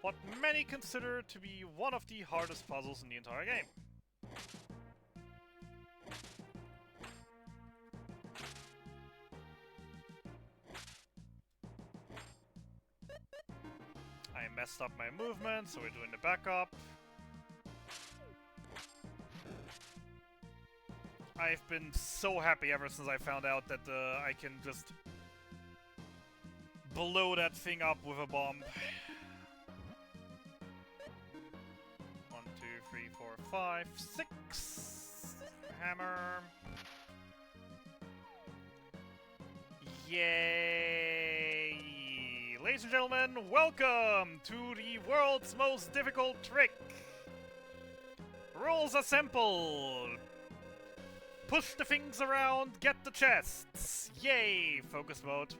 Speaker 1: What many consider to be one of the hardest puzzles in the entire game. I messed up my movement, so we're doing the backup. I've been so happy ever since I found out that I can just blow that thing up with a bomb. 1, 2, 3, 4, 5, 6. Hammer. Yay! Ladies and gentlemen, welcome to the world's most difficult trick. Rules are simple. Push the things around, get the chests. Yay! Focus mode.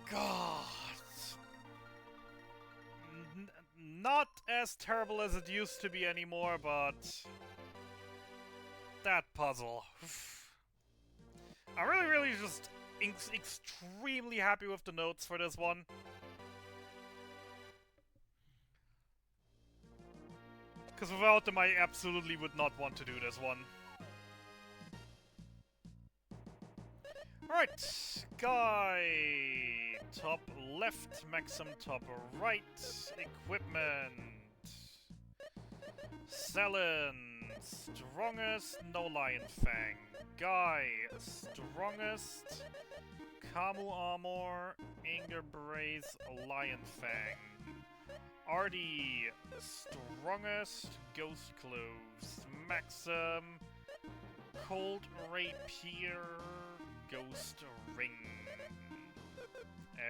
Speaker 1: God. Not as terrible as it used to be anymore, but that puzzle. I'm really just extremely happy with the notes for this one. Because without them, I absolutely would not want to do this one. Alright, guy, top left, Maxim top right, equipment, Selin, strongest, no lion fang, guy, strongest, Kamu armor, anger brace, lion fang, Artie, strongest, ghost clothes, Maxim, cold rapier, ghost ring.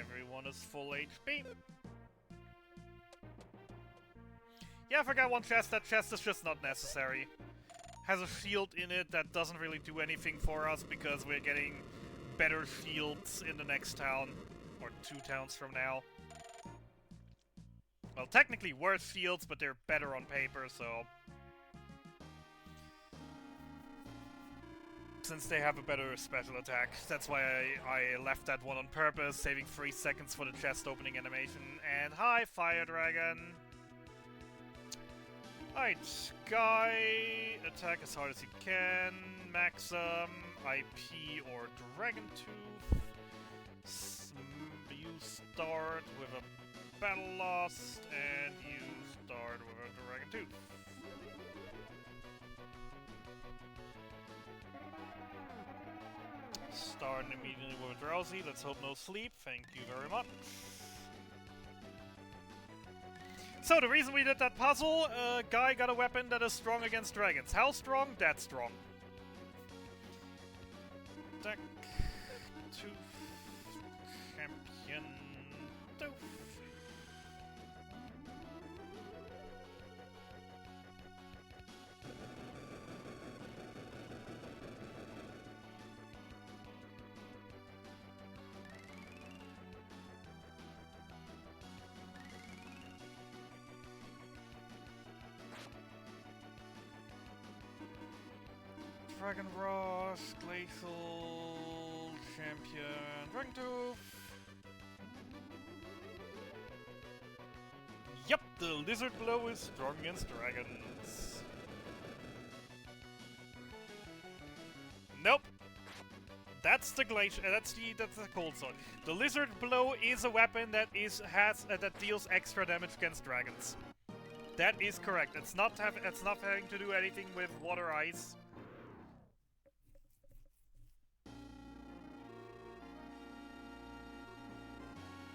Speaker 1: Everyone is full HP. Yeah, I forgot one chest. That chest is just not necessary. Has a shield in it that doesn't really do anything for us because we're getting better shields in the next town. Or 2 towns from now. Well, technically worse shields, but they're better on paper, so... Since they have a better special attack. That's why I left that one on purpose, saving 3 seconds for the chest opening animation. And hi, Fire Dragon! Alright, Guy, attack as hard as you can, Maxim, IP or Dragon Tooth, you start with a Battle Lost, and you start with a Dragon Tooth. Starting immediately with a Drowsy. Let's hope no sleep. Thank you very much. So, the reason we did that puzzle, guy got a weapon that is strong against dragons. How strong? That strong. Deck. Tooth. Champion. Tooth. Dragon Ross, Glacial, Champion, Dragon Tooth. Yep, the Lizard Blow is strong against dragons. Nope. That's the Glacial. That's the Cold Sword. The Lizard Blow is a weapon that that deals extra damage against dragons. That is correct. It's not having to do anything with water ice.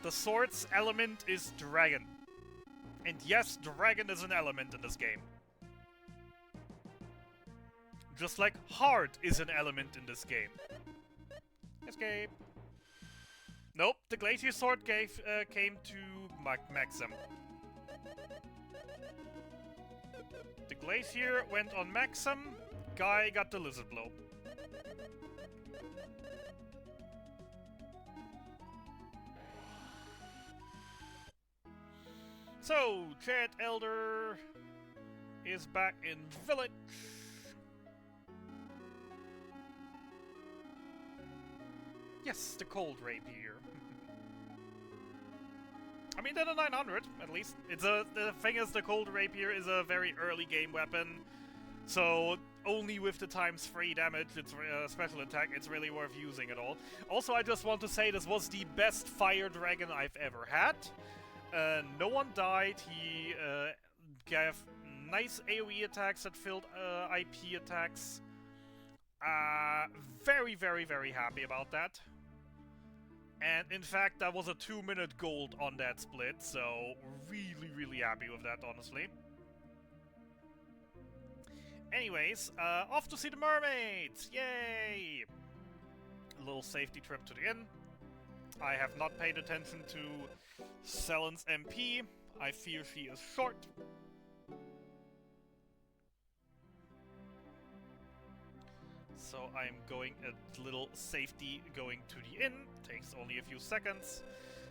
Speaker 1: The sword's element is dragon. And yes, dragon is an element in this game. Just like heart is an element in this game. Escape. Nope, the Glacier Sword came to Maxim. The Glacier went on Maxim, guy got the Lizard Blow. So, Chad Elder is back in village. Yes, the cold rapier. I mean, they're the 900, at least. The thing is, the cold rapier is a very early game weapon, so only with the ×3 damage, it's special attack, it's really worth using at all. Also, I just want to say this was the best fire dragon I've ever had. No one died. He gave nice AoE attacks that filled IP attacks. Very, very, very happy about that. And in fact, that was a 2-minute gold on that split, so really, really happy with that, honestly. Anyways, off to see the mermaids! Yay! A little safety trip to the inn. I have not paid attention to Selen's MP. I fear she is short. So I'm going a little safety going to the inn. Takes only a few seconds.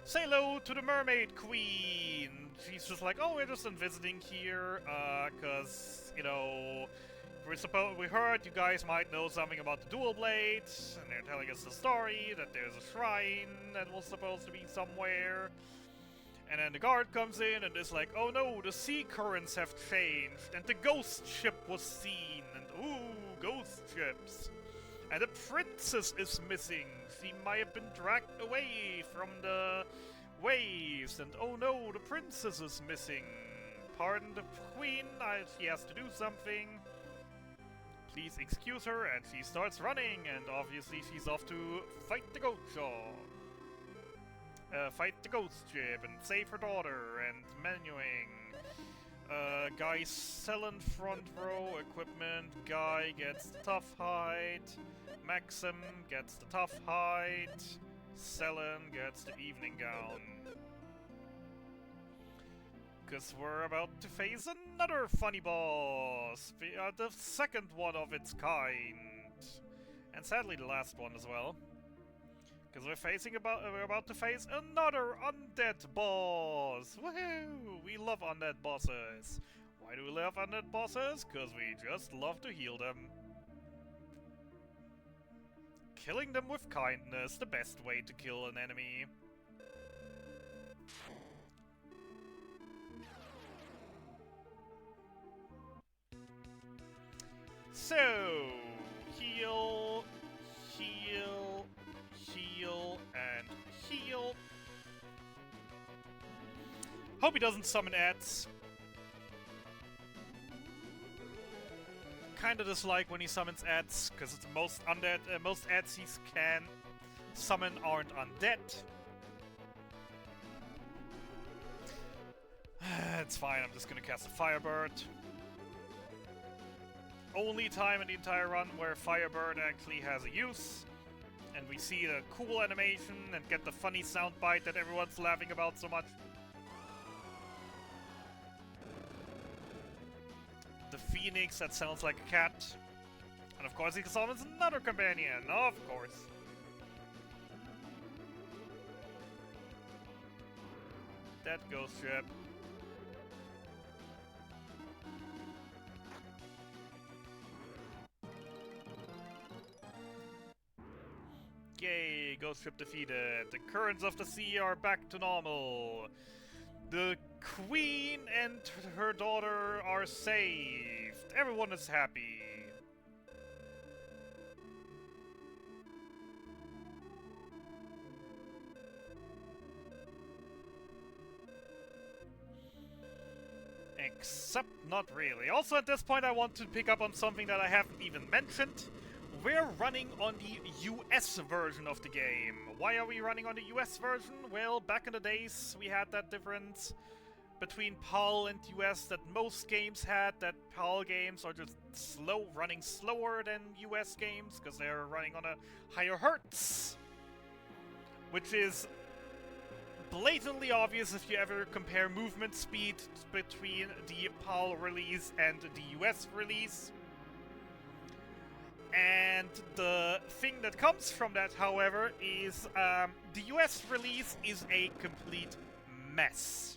Speaker 1: Say hello to the mermaid queen. She's just like, oh, we're just visiting here, cause, you know, we heard you guys might know something about the dual blades, and they're telling us the story that there's a shrine that was supposed to be somewhere. And then the guard comes in and is like, oh no, the sea currents have changed, and the ghost ship was seen, and ooh, ghost ships. And the princess is missing. She might have been dragged away from the waves, and oh no, the princess is missing. Pardon the queen, she has to do something. Please excuse her, and she starts running, and obviously she's off to fight the ghost fight the ghost ship and save her daughter, and menuing. Guy selling front row equipment, guy gets the tough hide, Maxim gets the tough hide, Selen gets the evening gown. Because we're about to face another funny boss, the second one of its kind, and sadly the last one as well. Because we're about to face another undead boss! Woohoo! We love undead bosses. Why do we love undead bosses? Because we just love to heal them. Killing them with kindness, the best way to kill an enemy. So, heal, heal, heal, and heal. Hope he doesn't summon ads. Kinda dislike when he summons ads, because it's most undead. Most ads he can summon aren't undead. It's fine, I'm just gonna cast a Firebird. Only time in the entire run where Firebird actually has a use. And we see the cool animation and get the funny soundbite that everyone's laughing about so much. The Phoenix, that sounds like a cat. And of course he summons another companion, of course. That ghost ship. Yay, ghost ship defeated. The currents of the sea are back to normal. The queen and her daughter are saved. Everyone is happy. Except not really. Also at this point I want to pick up on something that I haven't even mentioned. We're running on the US version of the game. Why are we running on the US version? Well, back in the days we had that difference between PAL and US that most games had, that PAL games are just running slower than US games because they're running on a higher hertz. Which is blatantly obvious if you ever compare movement speed between the PAL release and the US release. And the thing that comes from that, however, is the US release is a complete mess.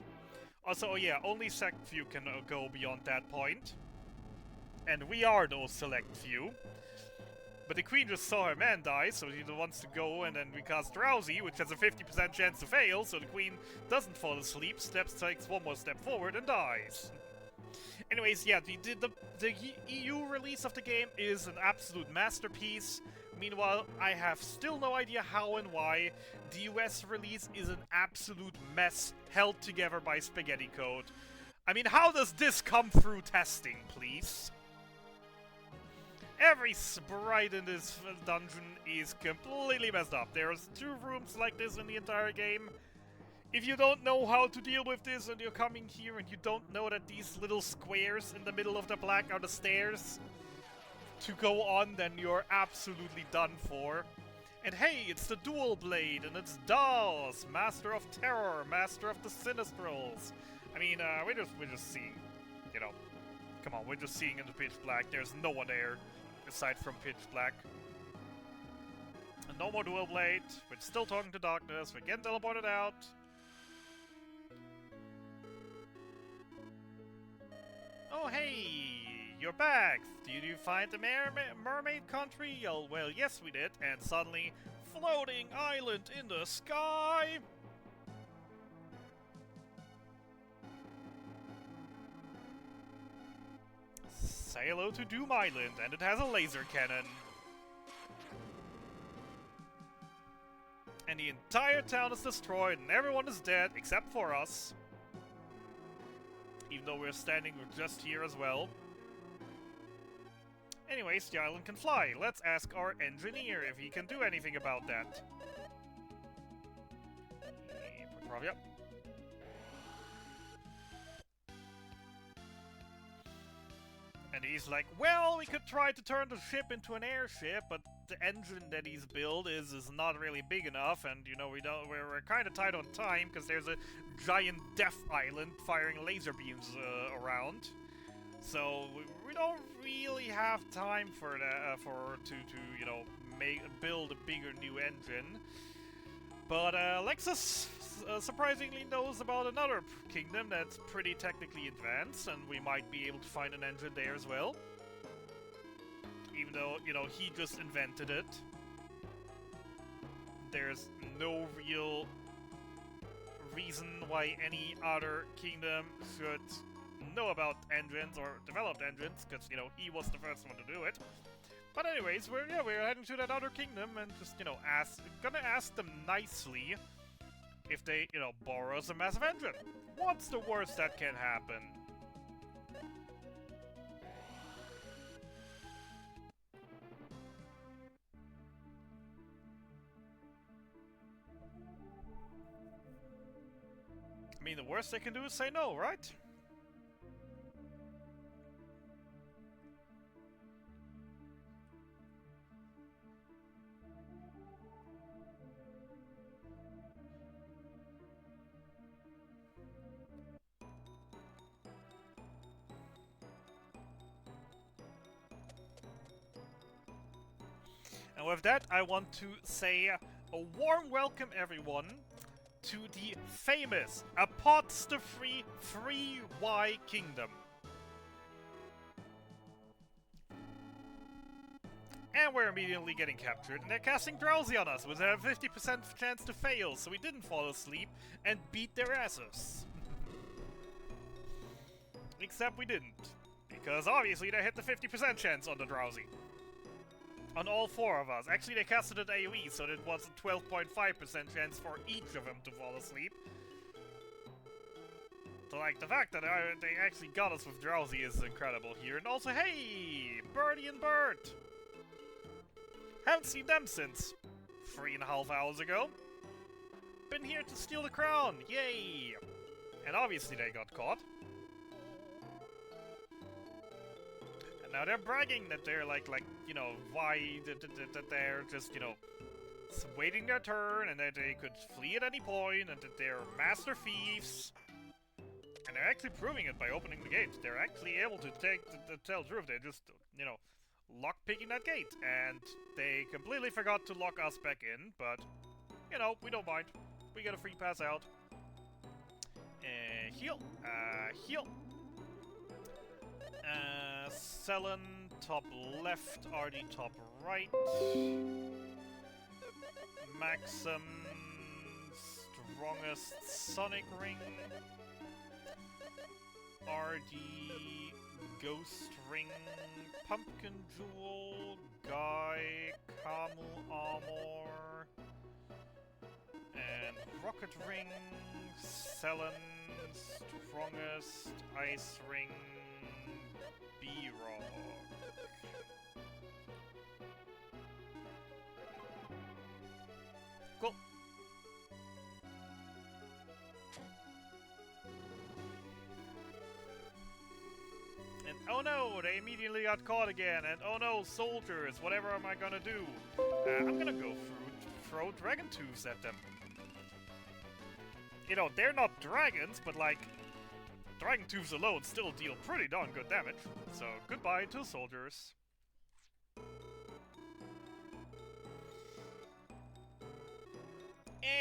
Speaker 1: Also, oh yeah, only select few can go beyond that point. And we are those select few. But the queen just saw her man die, so she wants to go, and then we cast Drowsy, which has a 50% chance to fail, so the queen doesn't fall asleep, takes one more step forward, and dies. Anyways, yeah, the EU release of the game is an absolute masterpiece. Meanwhile, I have still no idea how and why. The US release is an absolute mess held together by spaghetti code. I mean, how does this come through testing, please? Every sprite in this dungeon is completely messed up. There's 2 rooms like this in the entire game. If you don't know how to deal with this and you're coming here and you don't know that these little squares in the middle of the black are the stairs to go on, then you're absolutely done for. And hey, it's the Dual Blade, and it's Dawes, Master of Terror, Master of the Sinistrals. I mean, we're just seeing, you know, come on, we're just seeing in the pitch black. There's no one there aside from pitch black. And no more Dual Blade. We're still talking to darkness. We're getting teleported out. Oh, hey, you're back. Did you find the mermaid country? Oh, well, yes, we did. And suddenly, floating island in the sky. Say hello to Doom Island, and it has a laser cannon. And the entire town is destroyed, and everyone is dead, except for us. Even though we're standing just here as well. Anyways, the island can fly. Let's ask our engineer if he can do anything about that. Yep. And he's like, well, we could try to turn the ship into an airship, but the engine that he's built is not really big enough, and you know we're kind of tight on time because there's a giant death island firing laser beams around, so we don't really have time for that to you know build a bigger new engine. But Lexus surprisingly knows about another kingdom that's pretty technically advanced, and we might be able to find an engine there as well. Even though, you know, he just invented it. There's no real reason why any other kingdom should know about engines or developed engines, because, you know, he was the first one to do it. But anyways, we're heading to that other kingdom and just, you know, gonna ask them nicely if they, you know, borrow us a massive engine. What's the worst that can happen? I mean, the worst they can do is say no, right? And with that, I want to say a warm welcome, everyone, to the famous apostrophe free Y Kingdom. And we're immediately getting captured, and they're casting Drowsy on us with a 50% chance to fail, so we didn't fall asleep and beat their asses. Except we didn't, because obviously they hit the 50% chance on the Drowsy. On all four of us. Actually, they casted an AoE, so it was a 12.5% chance for each of them to fall asleep. So, like, the fact that they actually got us with Drowsy is incredible here. And also, hey! Birdie and Bert! Haven't seen them since 3.5 hours ago. Been here to steal the crown! Yay! And obviously they got caught. Now they're bragging that they're like, you know, why that they're just, you know, waiting their turn and that they could flee at any point and that they're master thieves. And they're actually proving it by opening the gate. They're actually able to tell the truth. They're just, you know, lockpicking that gate. And they completely forgot to lock us back in, but, you know, we don't mind. We get a free pass out. Heal. Heal. Selen, top left, Artie, top right. Maxim, strongest Sonic Ring. Artie, Ghost Ring, Pumpkin Jewel, Guy, Camu Armor, and Rocket Ring, Selen, strongest Ice Ring, B-Rock. Cool. And oh no, they immediately got caught again. And oh no, soldiers, whatever am I gonna do? I'm gonna go throw dragon tooths at them. You know, they're not dragons, but like, dragon tooths alone still deal pretty darn good damage. So goodbye to soldiers.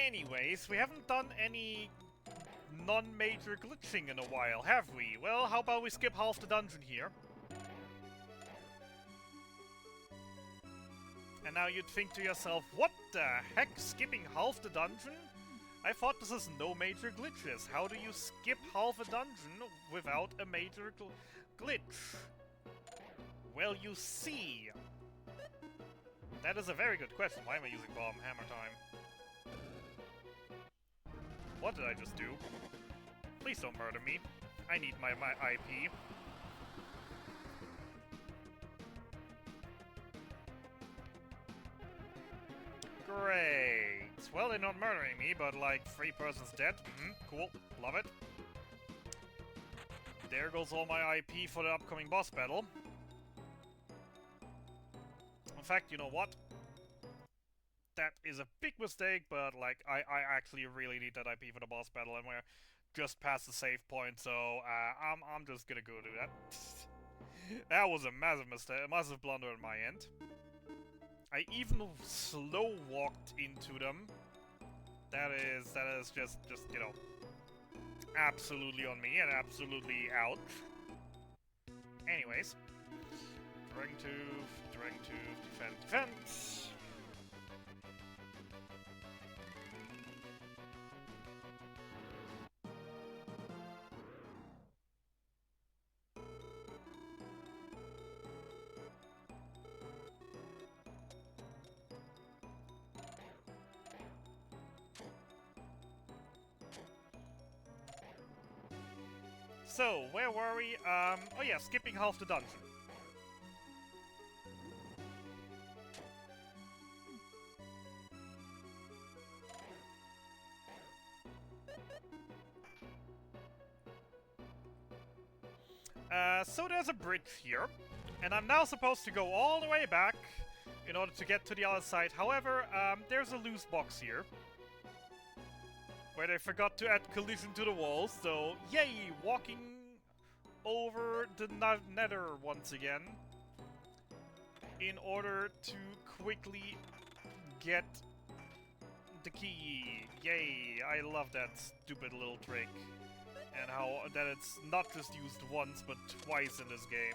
Speaker 1: Anyways, we haven't done any non-major glitching in a while, have we? Well, how about we skip half the dungeon here? And now you'd think to yourself, what the heck, skipping half the dungeon? I thought this is no major glitches. How do you skip half a dungeon without a major glitch? Well, you see. That is a very good question. Why am I using bomb hammer time? What did I just do? Please don't murder me. I need my IP. Great. Well, they're not murdering me, but like 3 persons dead. Cool. Love it. There goes all my IP for the upcoming boss battle. In fact, you know what? That is a big mistake, but like I actually really need that IP for the boss battle, and we're just past the save point, so I'm just gonna go do that. That was a massive mistake, a massive blunder on my end. I even slow walked into them. That is just you know, absolutely on me and absolutely ouch. Anyways, Dragon Tooth, defense. So, where were we? Oh yeah, skipping half the dungeon. So there's a bridge here, and I'm now supposed to go all the way back in order to get to the other side. However, there's a loose box here, where they forgot to add collision to the wall, so yay! Walking over the nether once again, in order to quickly get the key. Yay! I love that stupid little trick. And how that it's not just used once, but twice in this game.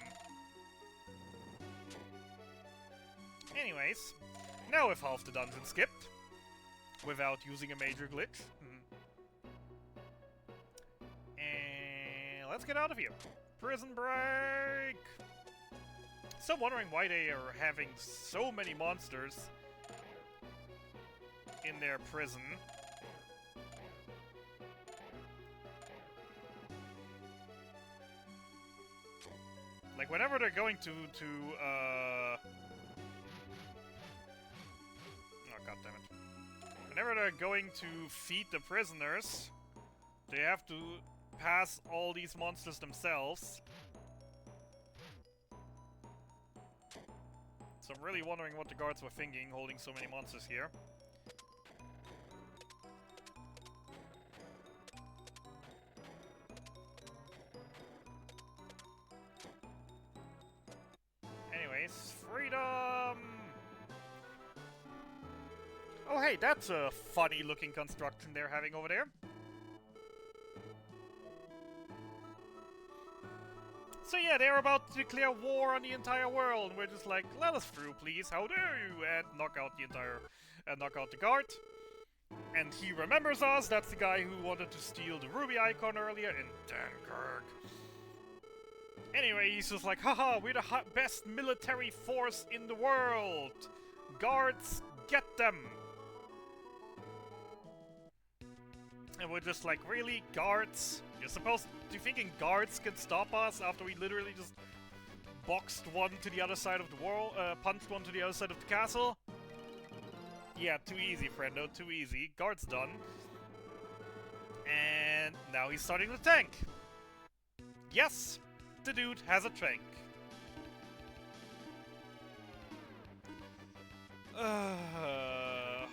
Speaker 1: Anyways, now with half the dungeon skipped, without using a major glitch. And let's get out of here. Prison break! So wondering why they are having so many monsters in their prison. Like, whenever they're going to oh, goddammit. Whenever they're going to feed the prisoners, they have to pass all these monsters themselves. So I'm really wondering what the guards were thinking, holding so many monsters here. Anyways, freedom! Oh hey, that's a funny looking construction they're having over there. So yeah, they're about to declare war on the entire world. We're just like, let us through, please. How dare you? And knock out the guard. And he remembers us. That's the guy who wanted to steal the ruby icon earlier in Dunkirk. Anyway, he's just like, haha, we're the best military force in the world. Guards, get them. And we're just like, really? Guards? You're thinking guards can stop us after we literally just boxed one to the other side of the wall, punched one to the other side of the castle? Yeah, too easy, friendo, too easy. Guard's done. And now he's starting the tank. Yes, the dude has a tank.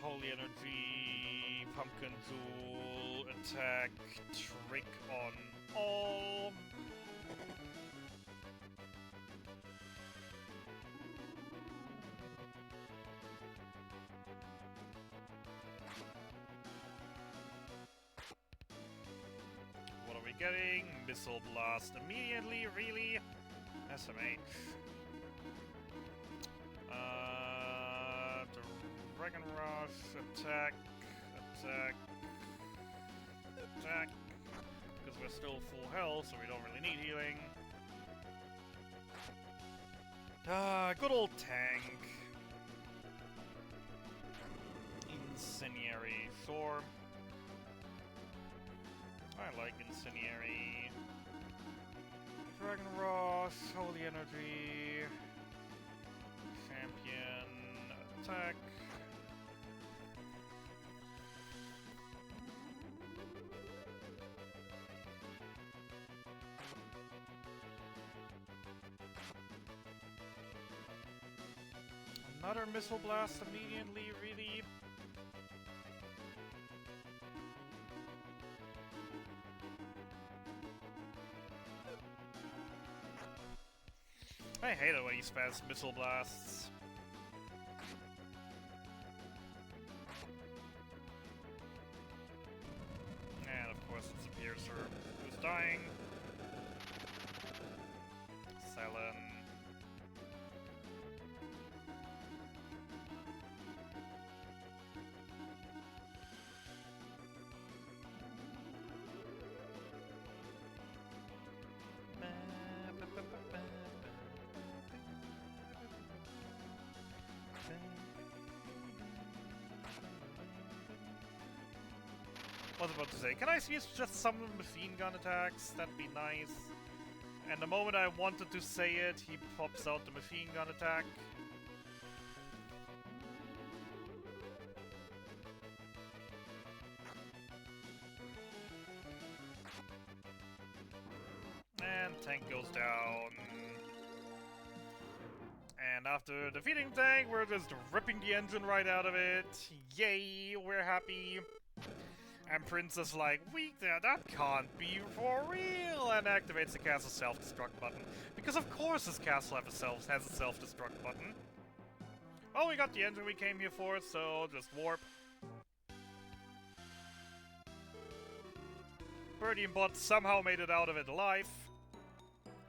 Speaker 1: Holy energy, pumpkin jewel, attack, trick on all. What are we getting? Missile blast immediately, really? SMH. Dragon Rush, attack, attack, attack. Because we're still full health, so we don't really need healing. Good old tank. Incendiary, sure. I like Incendiary. Dragon Rush, Holy Energy. Champion, attack. Another missile blast immediately, really? I hate it when he spams missile blasts. And of course it's a Piercer who's dying. Selen. What was I about to say? Can I use just some machine gun attacks? That'd be nice. And the moment I wanted to say it, he pops out the machine gun attack. And tank goes down. And after defeating tank, we're just ripping the engine right out of it. Yay, we're happy. And Prince is like, that can't be for real, and activates the castle self-destruct button. Because of course this castle has a self-destruct button. Oh, we got the engine we came here for, so just warp. Birdie and Bot somehow made it out of it alive.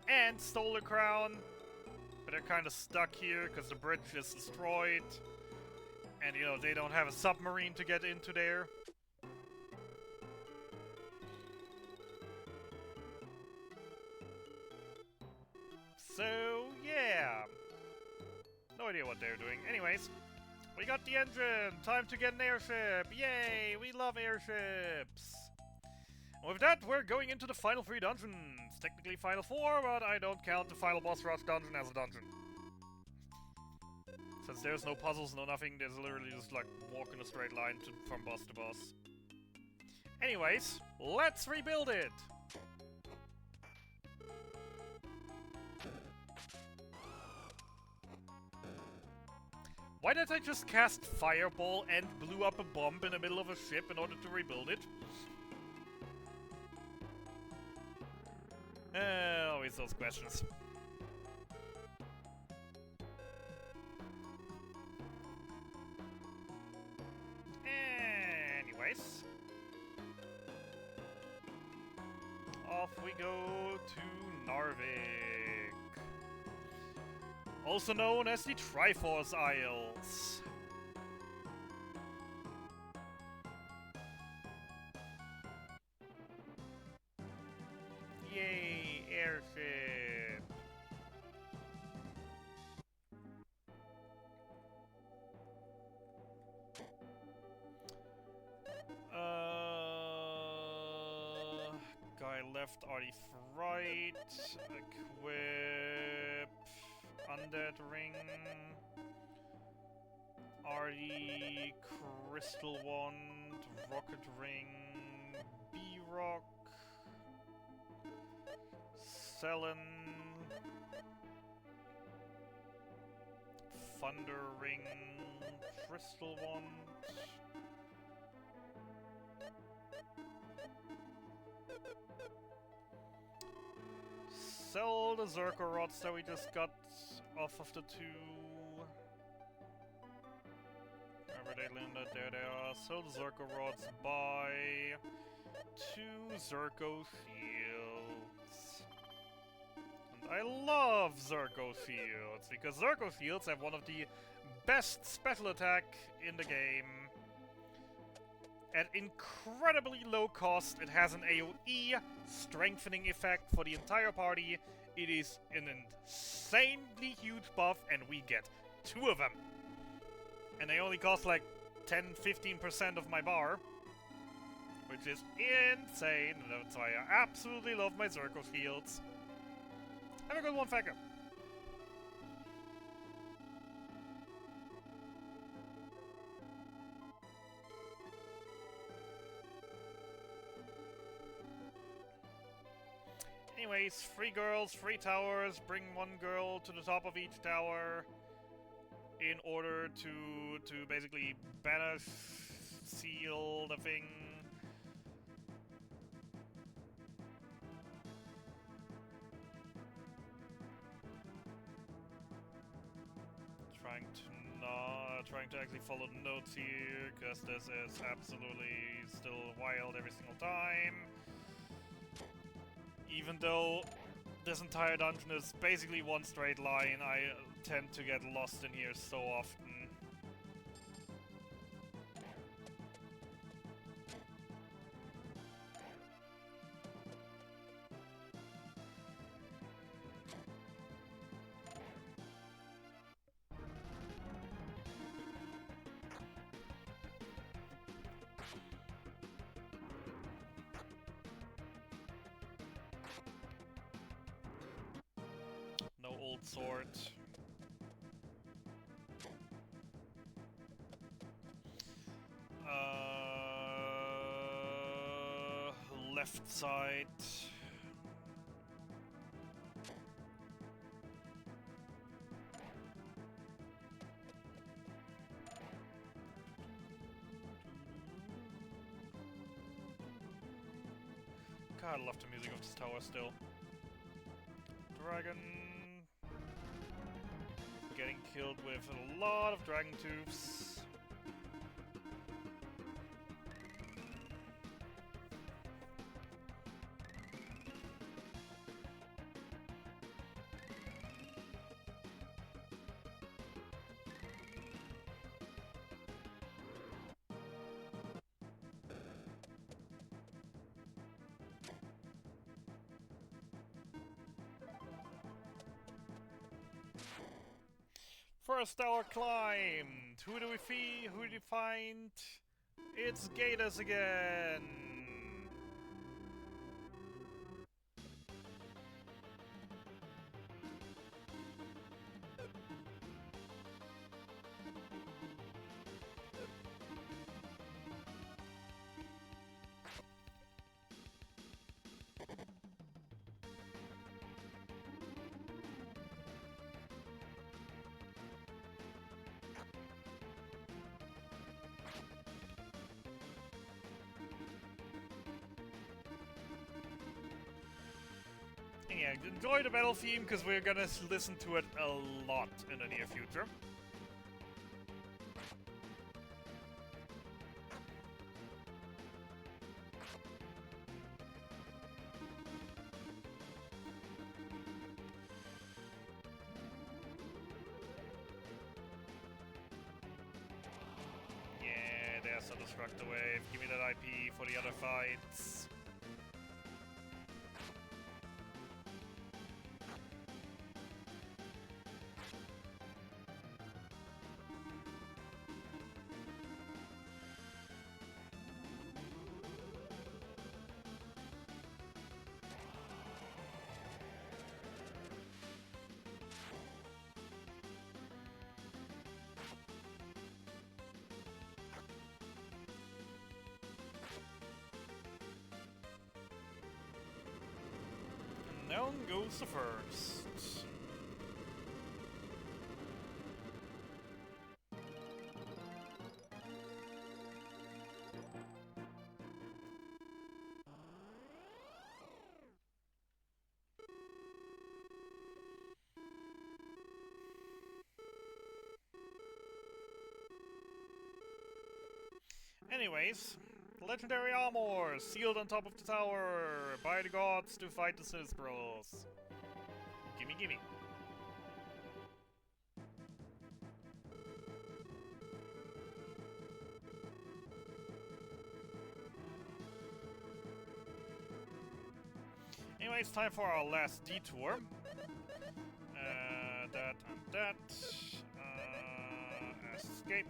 Speaker 1: And stole the crown. But they're kind of stuck here because the bridge is destroyed. And, you know, they don't have a submarine to get into there. So, yeah. No idea what they're doing. Anyways, we got the engine! Time to get an airship! Yay! We love airships! And with that, we're going into the final 3 dungeons. Technically final 4, but I don't count the final boss rush dungeon as a dungeon. Since there's no puzzles, no nothing, there's literally just like walk in a straight line from boss to boss. Anyways, let's rebuild it! Why did I just cast Fireball and blew up a bomb in the middle of a ship in order to rebuild it? Always those questions. Anyways. Off we go to Narvik. Also known as the Triforce Isles. Yay, airship! Guy left, Artie right. Equip. Undead ring. Artie, crystal wand, rocket ring, B-rock. Selen. Thunder ring, crystal wand. Sell the Zerko rods that we just got off of the 2. Wherever they landed, there they are. Sell the Zerko rods, buy 2 Zerko shields. And I love Zerko shields, because Zerko shields have one of the best special attack in the game. At incredibly low cost, it has an AoE strengthening effect for the entire party. It is an insanely huge buff, and we get 2 of them. And they only cost like 10-15% of my bar, which is insane. That's why I absolutely love my Zerko shields. Have a good one, Fecker. Anyways, 3 girls, 3 towers, bring 1 girl to the top of each tower in order to basically banish, seal the thing. Trying to actually follow the notes here, because this is absolutely still wild every single time. Even though this entire dungeon is basically one straight line, I tend to get lost in here so often. sort. Left side. God, I love the music of this tower still. Dragon. Getting killed with a lot of dragon tubes. First tower climbed! Who do we feed? Who do we find? It's Gators again! Yeah, enjoy the battle theme, because we're gonna listen to it a lot in the near future. Yeah, there's a Destructor Wave. Give me that IP for the other fights. Down goes the first. Anyways, legendary armor sealed on top of the tower by the gods to fight the Sinistros. Gimme, gimme. Anyways, time for our last detour. That and that. Escape.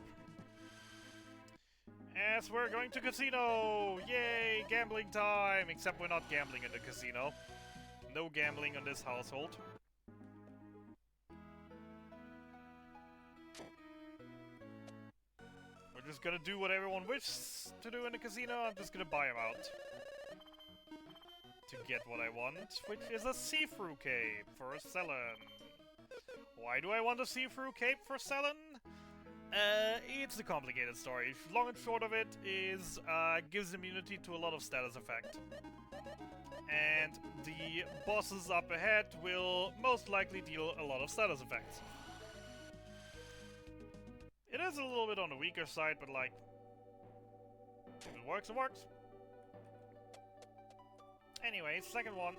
Speaker 1: As we're going to casino! Yay! Gambling time! Except we're not gambling in the casino. No gambling on this household. We're just gonna do what everyone wishes to do in the casino. I'm just gonna buy them out. To get what I want, which is a see-through cape for Selen. Why do I want a see-through cape for Selen? It's a complicated story. Long and short of it is, gives immunity to a lot of status effect. And the bosses up ahead will most likely deal a lot of status effects. It is a little bit on the weaker side, but like, if it works, it works. Anyway, second one.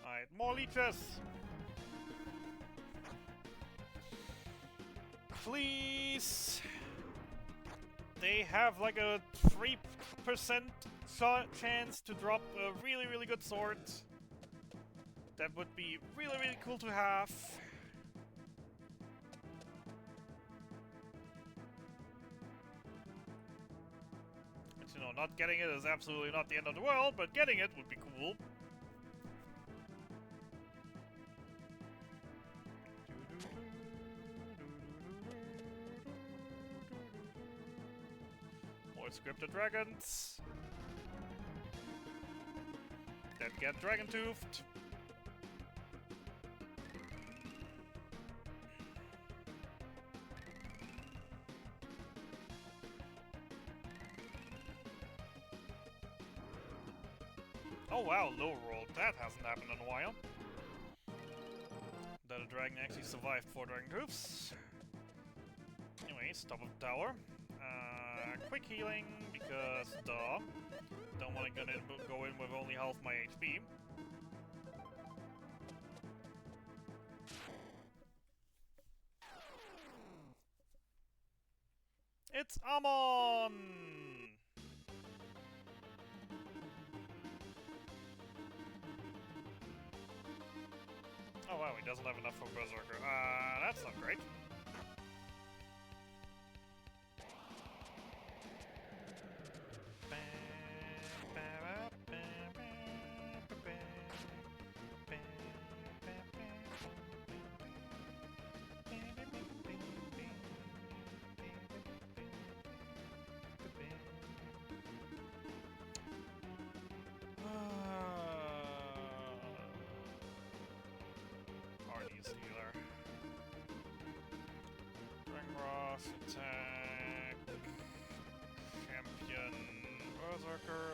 Speaker 1: Alright, more leeches! Please! They have like a 3% chance to drop a really, really good sword. That would be really, really cool to have. But you know, not getting it is absolutely not the end of the world, but getting it would be cool. More scripted dragons. That get dragon toothed. Oh wow, low roll. That hasn't happened in a while. That a dragon actually survived 4 dragon hoofs. Anyways, top of the tower. Quick healing, because duh. Don't want to go in with only half my HP. It's Amon! Oh wow, he doesn't have enough for Berserker. That's not great. Arnie's healer. Ringross, attack. Champion. Berserker.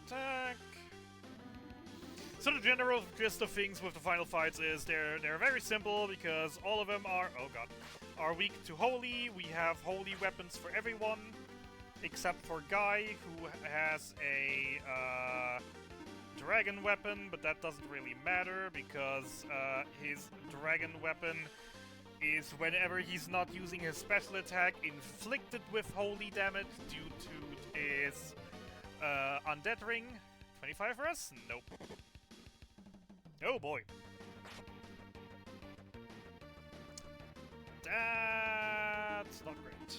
Speaker 1: Attack. So the general gist of things with the final fights is they're very simple because all of them are weak to holy. We have holy weapons for everyone except for Guy, who has a dragon weapon, but that doesn't really matter because his dragon weapon is whenever he's not using his special attack inflicted with holy damage due to his undead ring. 25 for us? Nope. Oh boy. That's not great.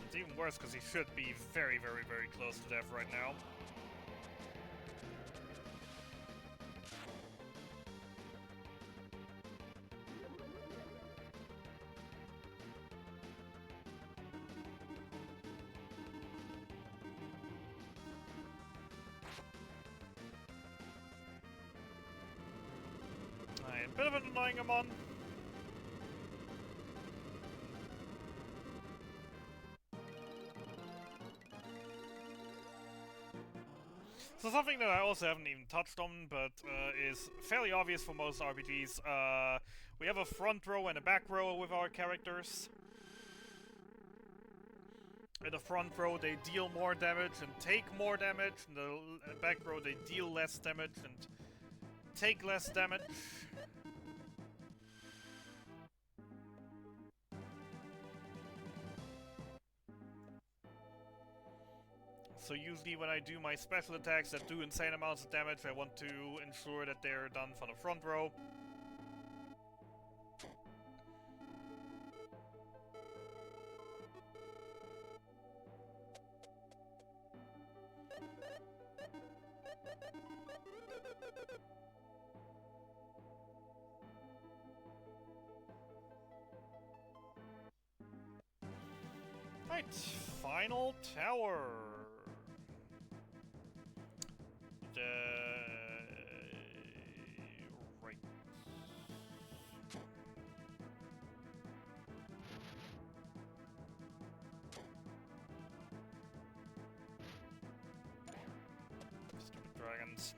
Speaker 1: It's even worse because he should be very, very, very close to death right now. Alright, bit of an annoying him on. So something that I also haven't even touched on, but is fairly obvious for most RPGs, we have a front row and a back row with our characters. In the front row they deal more damage and take more damage, in the back row they deal less damage and take less damage. So usually when I do my special attacks that do insane amounts of damage, I want to ensure that they're done from the front row. Right, final tower. Right. Stupid dragons.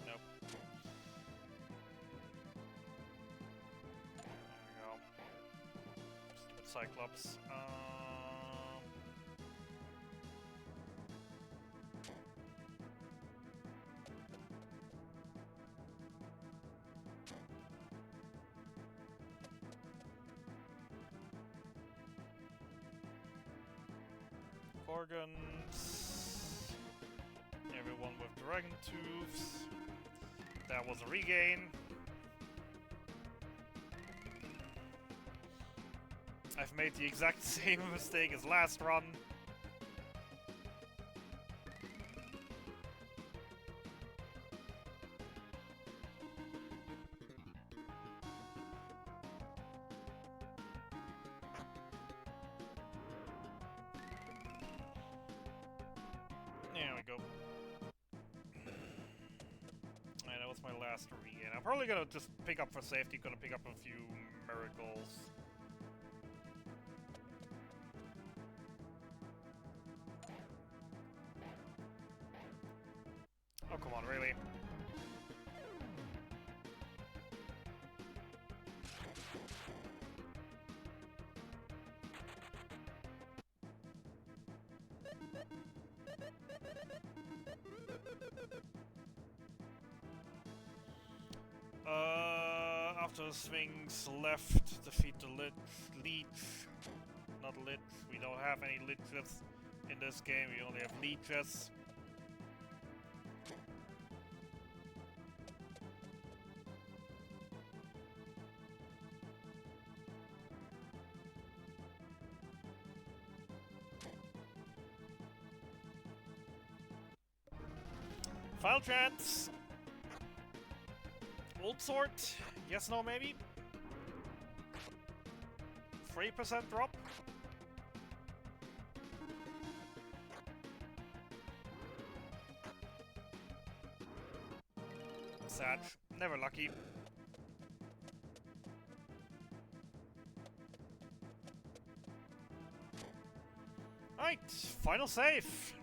Speaker 1: Nope. There we go. Stupid Cyclops. Gorgons. Everyone with dragon tubes. That was a regain. I've made the exact same mistake as last run. There we go. And that was my last regain. I'm probably gonna just pick up for safety, gonna pick up a few miracles. Oh, come on, really? After the swings left, defeat the leech. Not lich. We don't have any liches in this game, we only have leeches. Final chance. Old sword. Yes, no, maybe. 3% drop. Sad. Never lucky. Alright, final save.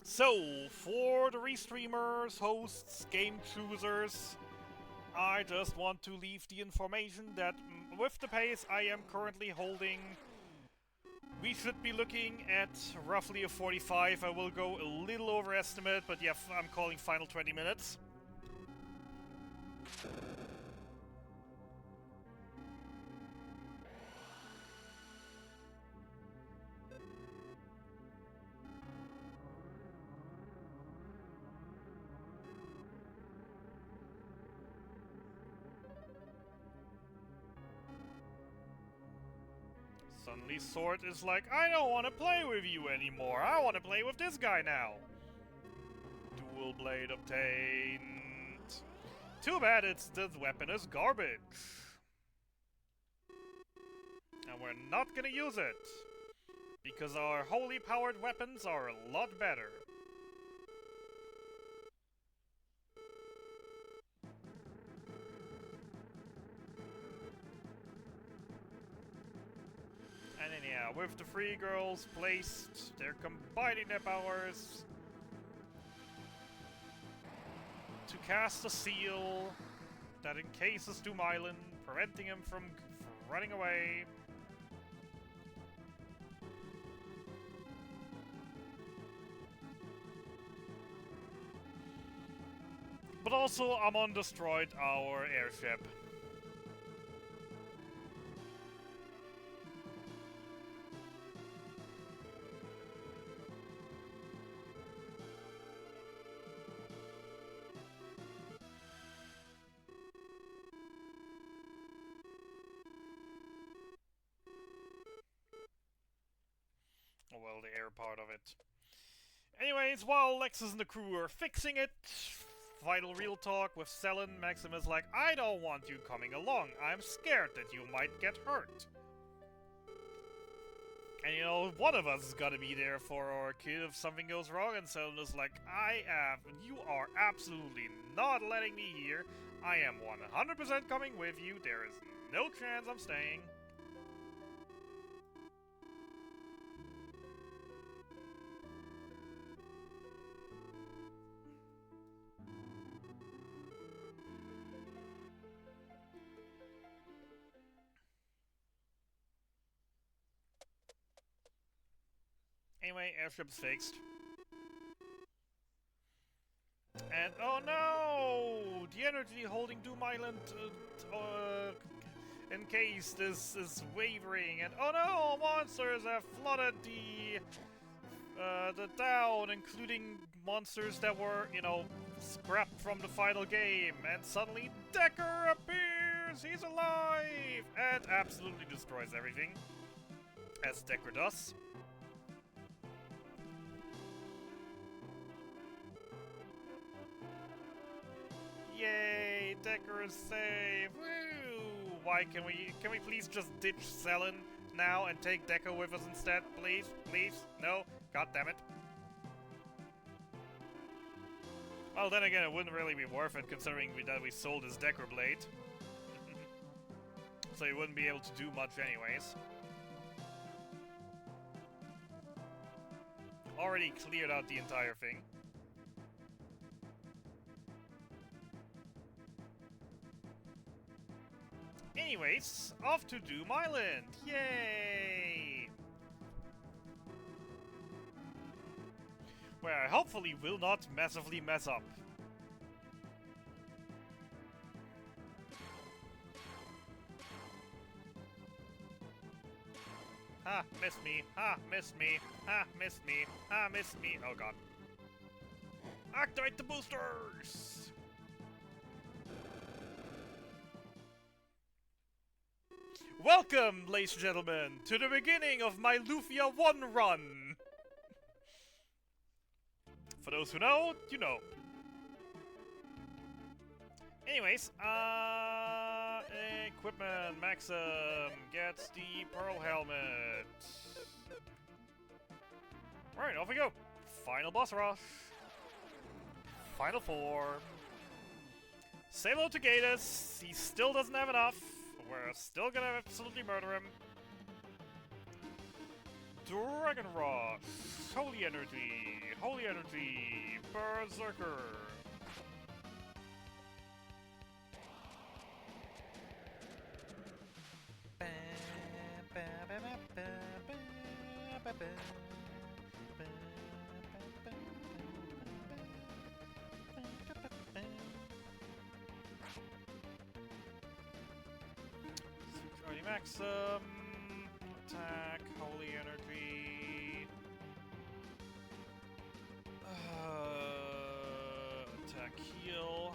Speaker 1: So, for the restreamers, hosts, game choosers, I just want to leave the information that with the pace I am currently holding, we should be looking at roughly a 45. I will go a little overestimate, but yeah, I'm calling final 20 minutes. Suddenly Sword is like, I don't want to play with you anymore, I want to play with this guy now. Dual blade obtained. Too bad the weapon is garbage. And we're not gonna use it. Because our holy powered weapons are a lot better. And then yeah, with the free girls placed, they're combining their powers to cast a seal that encases Doom Island, preventing him from running away. But also, Amon destroyed our airship. air part of it. Anyways, while Lexus and the crew are fixing it, final real talk with Selen, Maximus like, I don't want you coming along. I'm scared that you might get hurt. And you know, one of us is gonna be there for our kid if something goes wrong, and Selen is like, you are absolutely not letting me here. I am 100% coming with you. There is no chance I'm staying. Anyway, airship's fixed. And oh no! The energy holding Doom Island encased is wavering, and oh no! Monsters have flooded the town, including monsters that were, you know, scrapped from the final game. And suddenly Decker appears! He's alive! And absolutely destroys everything, as Decker does. Yay! Decker is safe! Woo! Why can we please just ditch Selen now and take Decker with us instead? Please? Please? No? God damn it. Well, then again, it wouldn't really be worth it considering that we sold his Decker blade. So he wouldn't be able to do much anyways. Already cleared out the entire thing. Anyways, off to Doom Island! Yay! Where I hopefully will not massively mess up. Ha, missed me. Ha, missed me. Ha, missed me. Ha, missed me. Oh god. Activate the boosters! Welcome, ladies and gentlemen, to the beginning of my Lufia 1 run! For those who know, you know. Anyways, equipment, Maxim gets the Pearl Helmet. Alright, off we go. Final boss rush. Final form. Say hello to Gatus. He still doesn't have enough. We're still gonna absolutely murder him. Dragon Rush. Holy Energy. Holy Energy. Berserker. Maxim, attack, holy energy, attack, heal.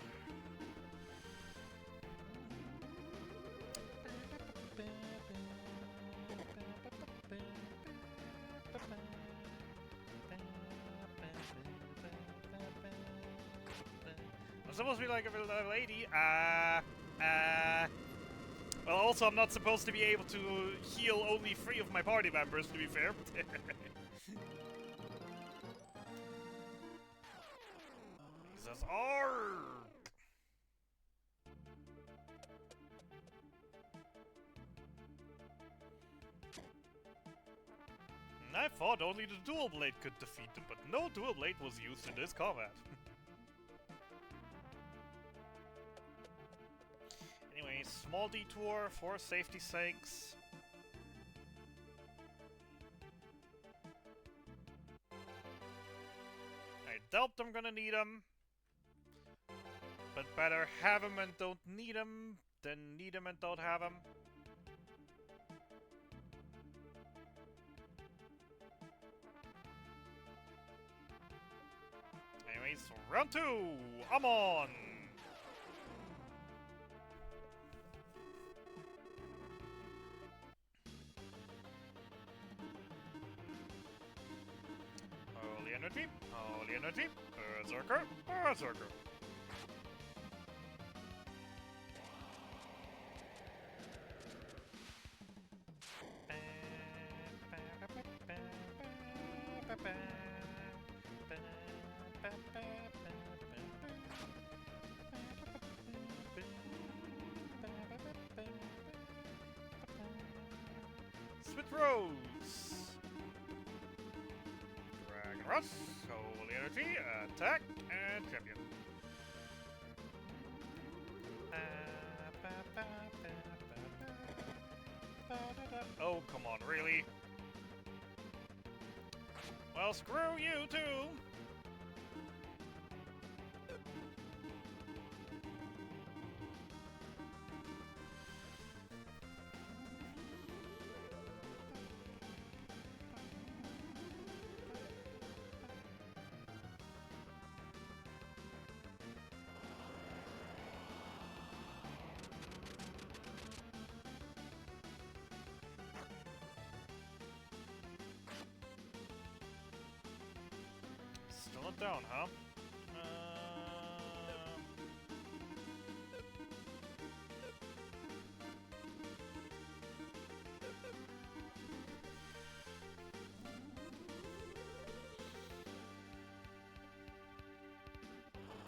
Speaker 1: I'm supposed to be like a lady. Well, also, I'm not supposed to be able to heal only 3 of my party members, to be fair. He says, ARG! I thought only the dual blade could defeat them, but no dual blade was used in this combat. Anyway, small detour for safety's sakes. I doubt I'm gonna need them. But better have them and don't need them than need them and don't have them. Anyways, round 2! I'm on! energy, holy energy, berserker, berserker. Sweet Rose! Dragon Rush, Holy Energy, Attack, and Champion. Oh, come on, really? Well, screw you too! Still not down, huh?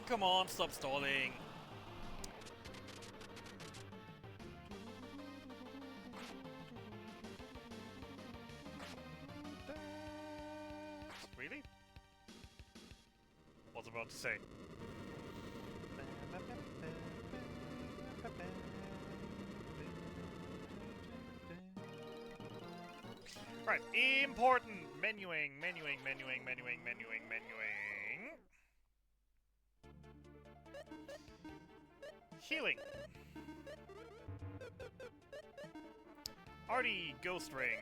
Speaker 1: Come on, stop stalling. Really? Was about to say. Right, important menuing. Healing. Artie, Ghost Ring.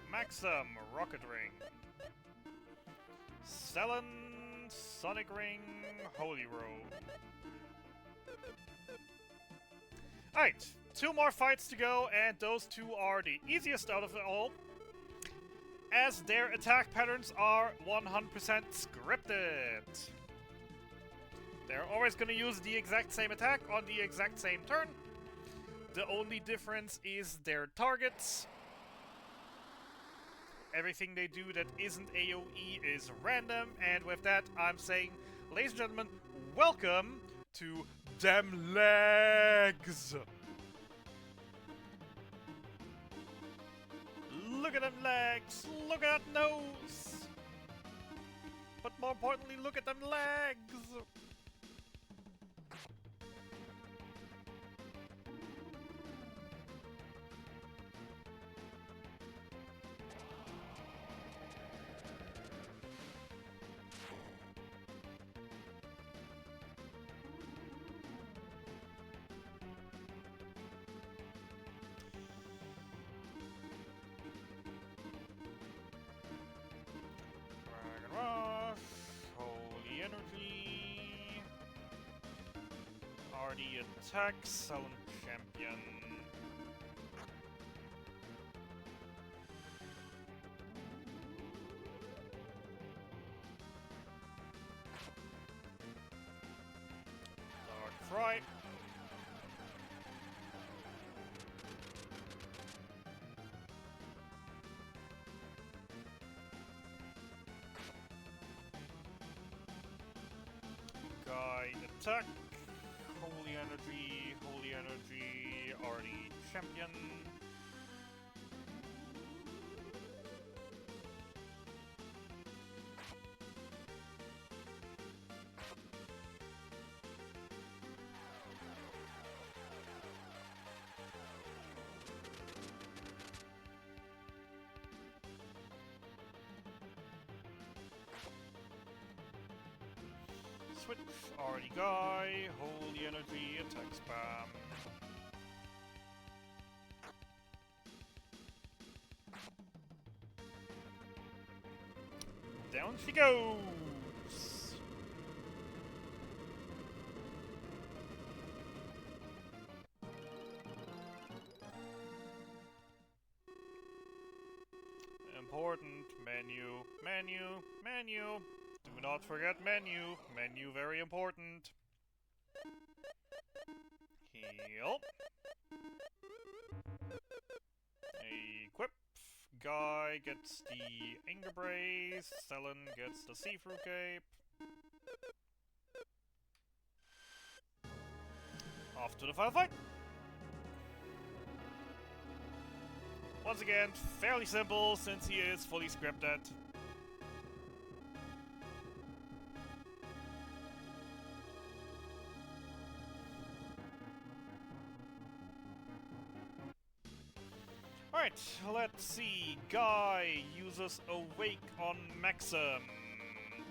Speaker 1: Maxim, Rocket Ring. Selen, Sonic Ring, Holy Robe. Alright, 2 more fights to go, and those 2 are the easiest out of it all, as their attack patterns are 100% scripted. They're always going to use the exact same attack on the exact same turn. The only difference is their targets. Everything they do that isn't AoE is random, and with that, I'm saying, ladies and gentlemen, welcome to Dem Legs! Look at them legs! Look at that nose! But more importantly, look at them legs! Artie attack, Sullen Champion. Dark Fright. Guide attack. Holy energy, Artie Champion. Switch, Artie Guy, Holy Energy, attack spam. Down she goes! important. Menu, menu, menu. Do not forget menu. Menu, very important. Heal. Equip. Guy gets the Anger Brace. Selen gets the See-Through Cape. Off to the final fight. Once again, fairly simple since he is fully scripted. Alright, let's see. Guy uses Awake on Maxim.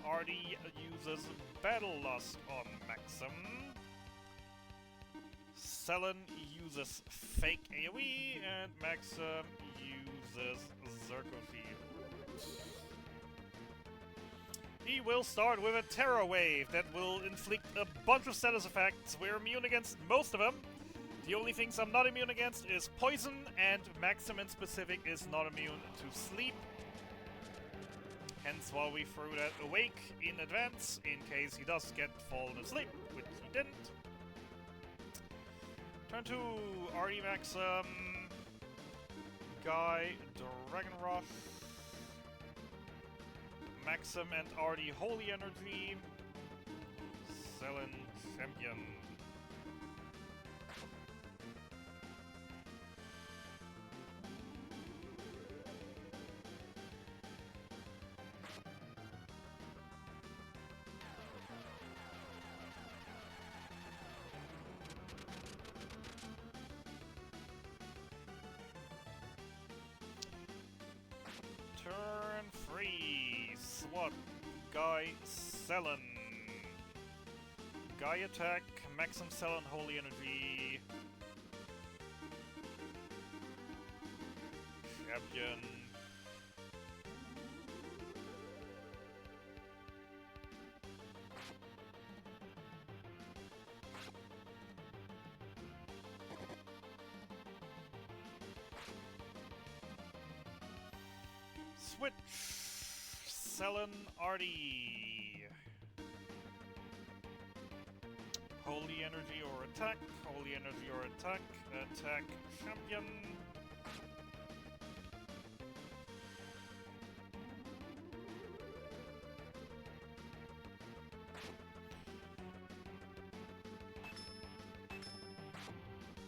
Speaker 1: Artie uses Battle Lust on Maxim. Selen uses Fake AoE, and Maxim uses Zerkofield. He will start with a Terror Wave that will inflict a bunch of status effects. We're immune against most of them. The only things I'm not immune against is Poison, and Maxim in specific is not immune to Sleep. Hence why we threw that Awake in advance, in case he does get fallen asleep, which he didn't. Turn 2, Artie Maxim, Guy, Dragon Rush, Maxim and Artie Holy Energy, Selen Champion. Turn 3, SWAT, Guy, Selen. Guy attack, Maxim, Selen, Holy Energy. Champion. Switch! Selen, Artie. Holy Energy or attack, Holy Energy or attack, attack Champion.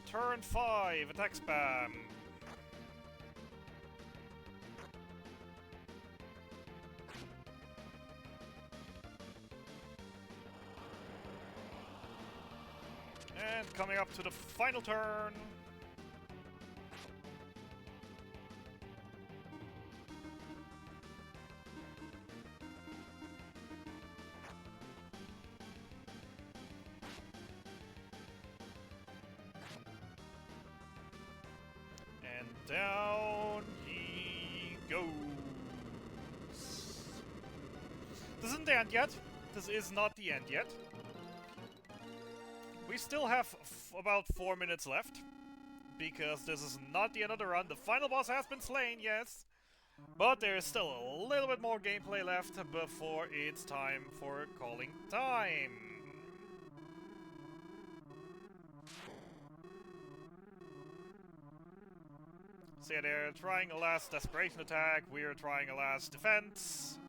Speaker 1: Turn 5, attack spam. And coming up to the final turn. And down he goes. This isn't the end yet. This is not the end yet. We still have about 4 minutes left, because this is not the end of the run. The final boss has been slain, yes, but there is still a little bit more gameplay left before it's time for calling time. So yeah, they're trying a last desperation attack, we're trying a last defense.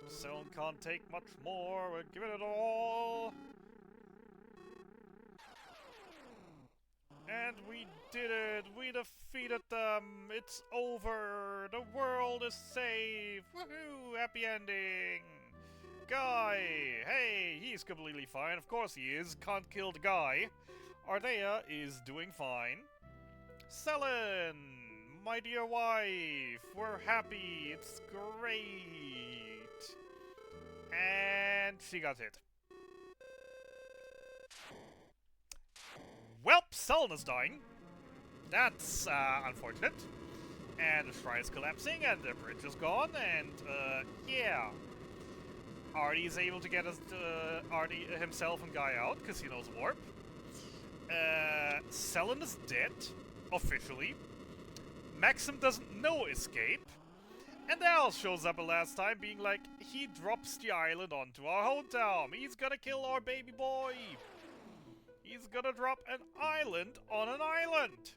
Speaker 1: Selen can't take much more, we're giving it all. And we did it! We defeated them! It's over! The world is safe! Woohoo! Happy ending! Guy! Hey, he's completely fine. Of course he is. Can't kill the guy. Ardea is doing fine. Selen! My dear wife! We're happy! It's great! And she got hit. Welp, Selen is dying. That's unfortunate. And the shrine is collapsing, and the bridge is gone, and yeah. Artie is able to get Artie himself and Guy out, because he knows Warp. Selen is dead, officially. Maxim doesn't know escape. And Al shows up last time being like, he drops the island onto our hometown. He's gonna kill our baby boy. He's gonna drop an island on an island.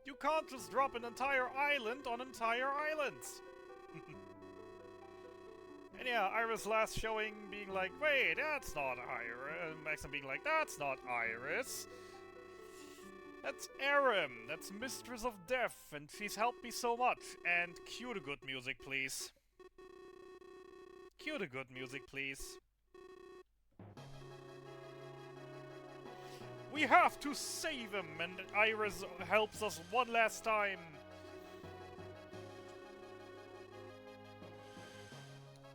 Speaker 1: You can't just drop an entire island on entire islands. And yeah, Iris last showing being like, wait, that's not Iris. And Maxim being like, that's not Iris. That's Aram. That's Mistress of Death, and she's helped me so much. And cue the good music, please. Cue the good music, please. We have to save him, and Iris helps us one last time.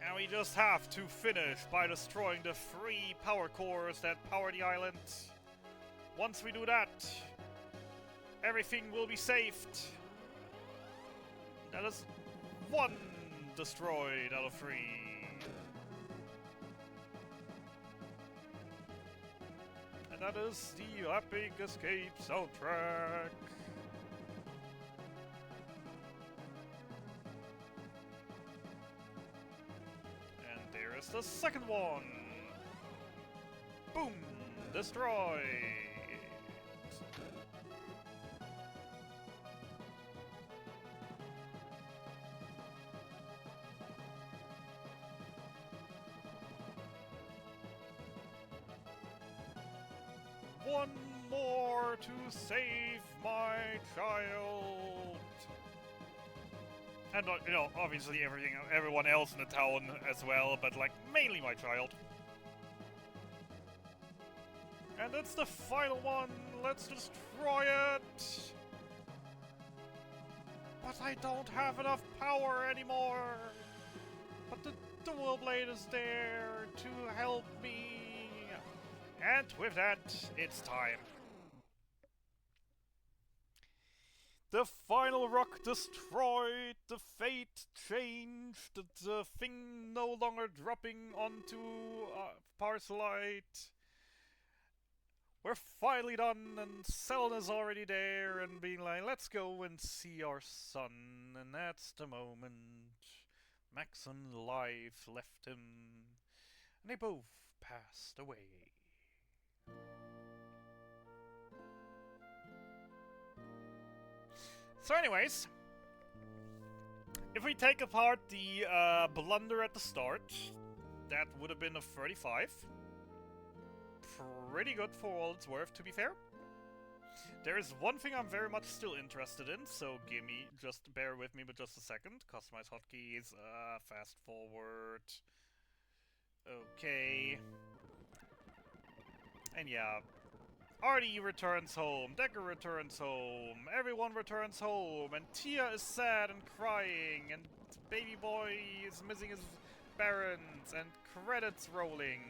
Speaker 1: And we just have to finish by destroying the 3 power cores that power the island. Once we do that, everything will be saved. That is 1 destroyed out of 3. And that is the Epic Escape soundtrack. And there is the second one. Boom! Destroyed! One more to save my child. And, you know, obviously everyone else in the town as well, but, like, mainly my child. And it's the final one. Let's destroy it. But I don't have enough power anymore. But the dual blade is there to help me. And with that, it's time. The final rock destroyed, the fate changed, the thing no longer dropping onto Parcelite. We're finally done, and Selene is already there, and being like, let's go and see our son. And that's the moment Maxim's life left him, and they both passed away. So anyways, if we take apart the blunder at the start, that would have been a 35. Pretty good for all it's worth, to be fair. There is one thing I'm very much still interested in, so just bear with me for just a second. Customize hotkeys, fast forward. Okay. And yeah. Artie returns home, Decker returns home, everyone returns home, and Tia is sad and crying, and baby boy is missing his parents, and credits rolling.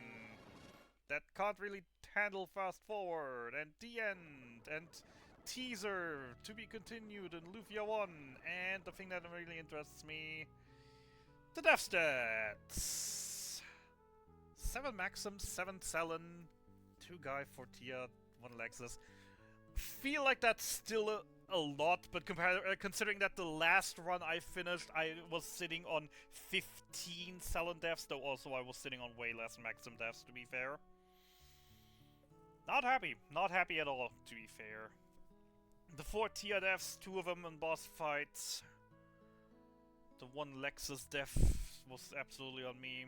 Speaker 1: That can't really handle fast forward, and the end, and teaser to be continued in Lufia 1, and the thing that really interests me, the death stats. 7 Maxim, 7 Selene, 2 Guy for Tia, 1 Lexus. Feel like that's still a lot, but considering that the last run I finished, I was sitting on 15 Selene deaths, though also I was sitting on way less Maxim deaths, to be fair. Not happy. Not happy at all, to be fair. The 4 Tia deaths, 2 of them in boss fights. The 1 Lexus death was absolutely on me.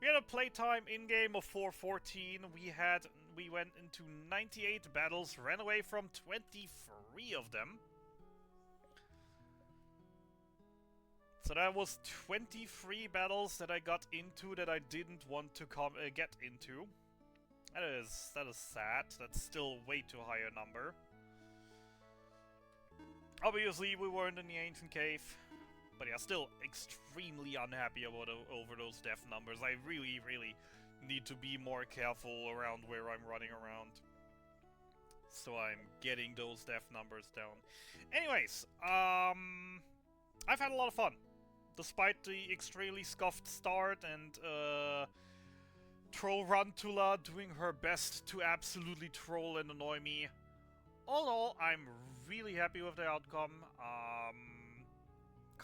Speaker 1: We had a playtime in-game of 4:14. We went into 98 battles, ran away from 23 of them. So that was 23 battles that I got into that I didn't want to get into. That is sad. That's still way too high a number. Obviously, we weren't in the ancient cave. But yeah, still extremely unhappy over those death numbers. I really, really need to be more careful around where I'm running around. So I'm getting those death numbers down. Anyways, I've had a lot of fun. Despite the extremely scuffed start and Trollrantula doing her best to absolutely troll and annoy me. all in all, I'm really happy with the outcome.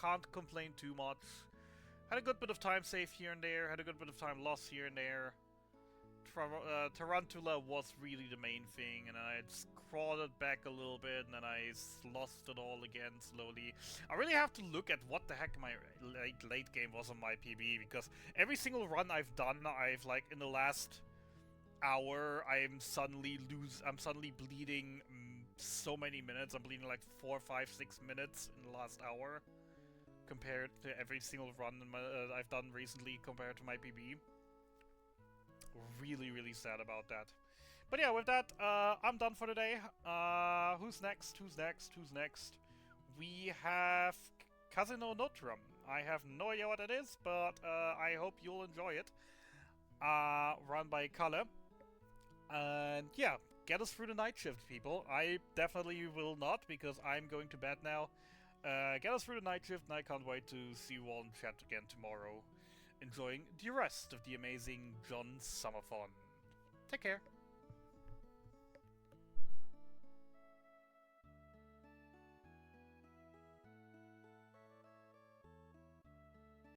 Speaker 1: Can't complain too much. Had a good bit of time saved here and there, had a good bit of time lost here and there. Tarantula was really the main thing, and I just crawled it back a little bit, and then I lost it all again slowly. I really have to look at what the heck my late game was on my PB, because every single run I've done, like, in the last hour, I'm suddenly bleeding so many minutes. I'm bleeding like 4, 5, 6 minutes in the last hour, compared to every single run I've done recently compared to my PB. Really, really sad about that. But yeah, with that, I'm done for today. Who's next? Who's next? Who's next? We have Casino Notrum. I have no idea what it is, but I hope you'll enjoy it. Run by Kalle. And yeah, get us through the night shift, people. I definitely will not, because I'm going to bed now. Get us through the night shift, and I can't wait to see you all in chat again tomorrow, enjoying the rest of the amazing Jon Summer-thon. Take care.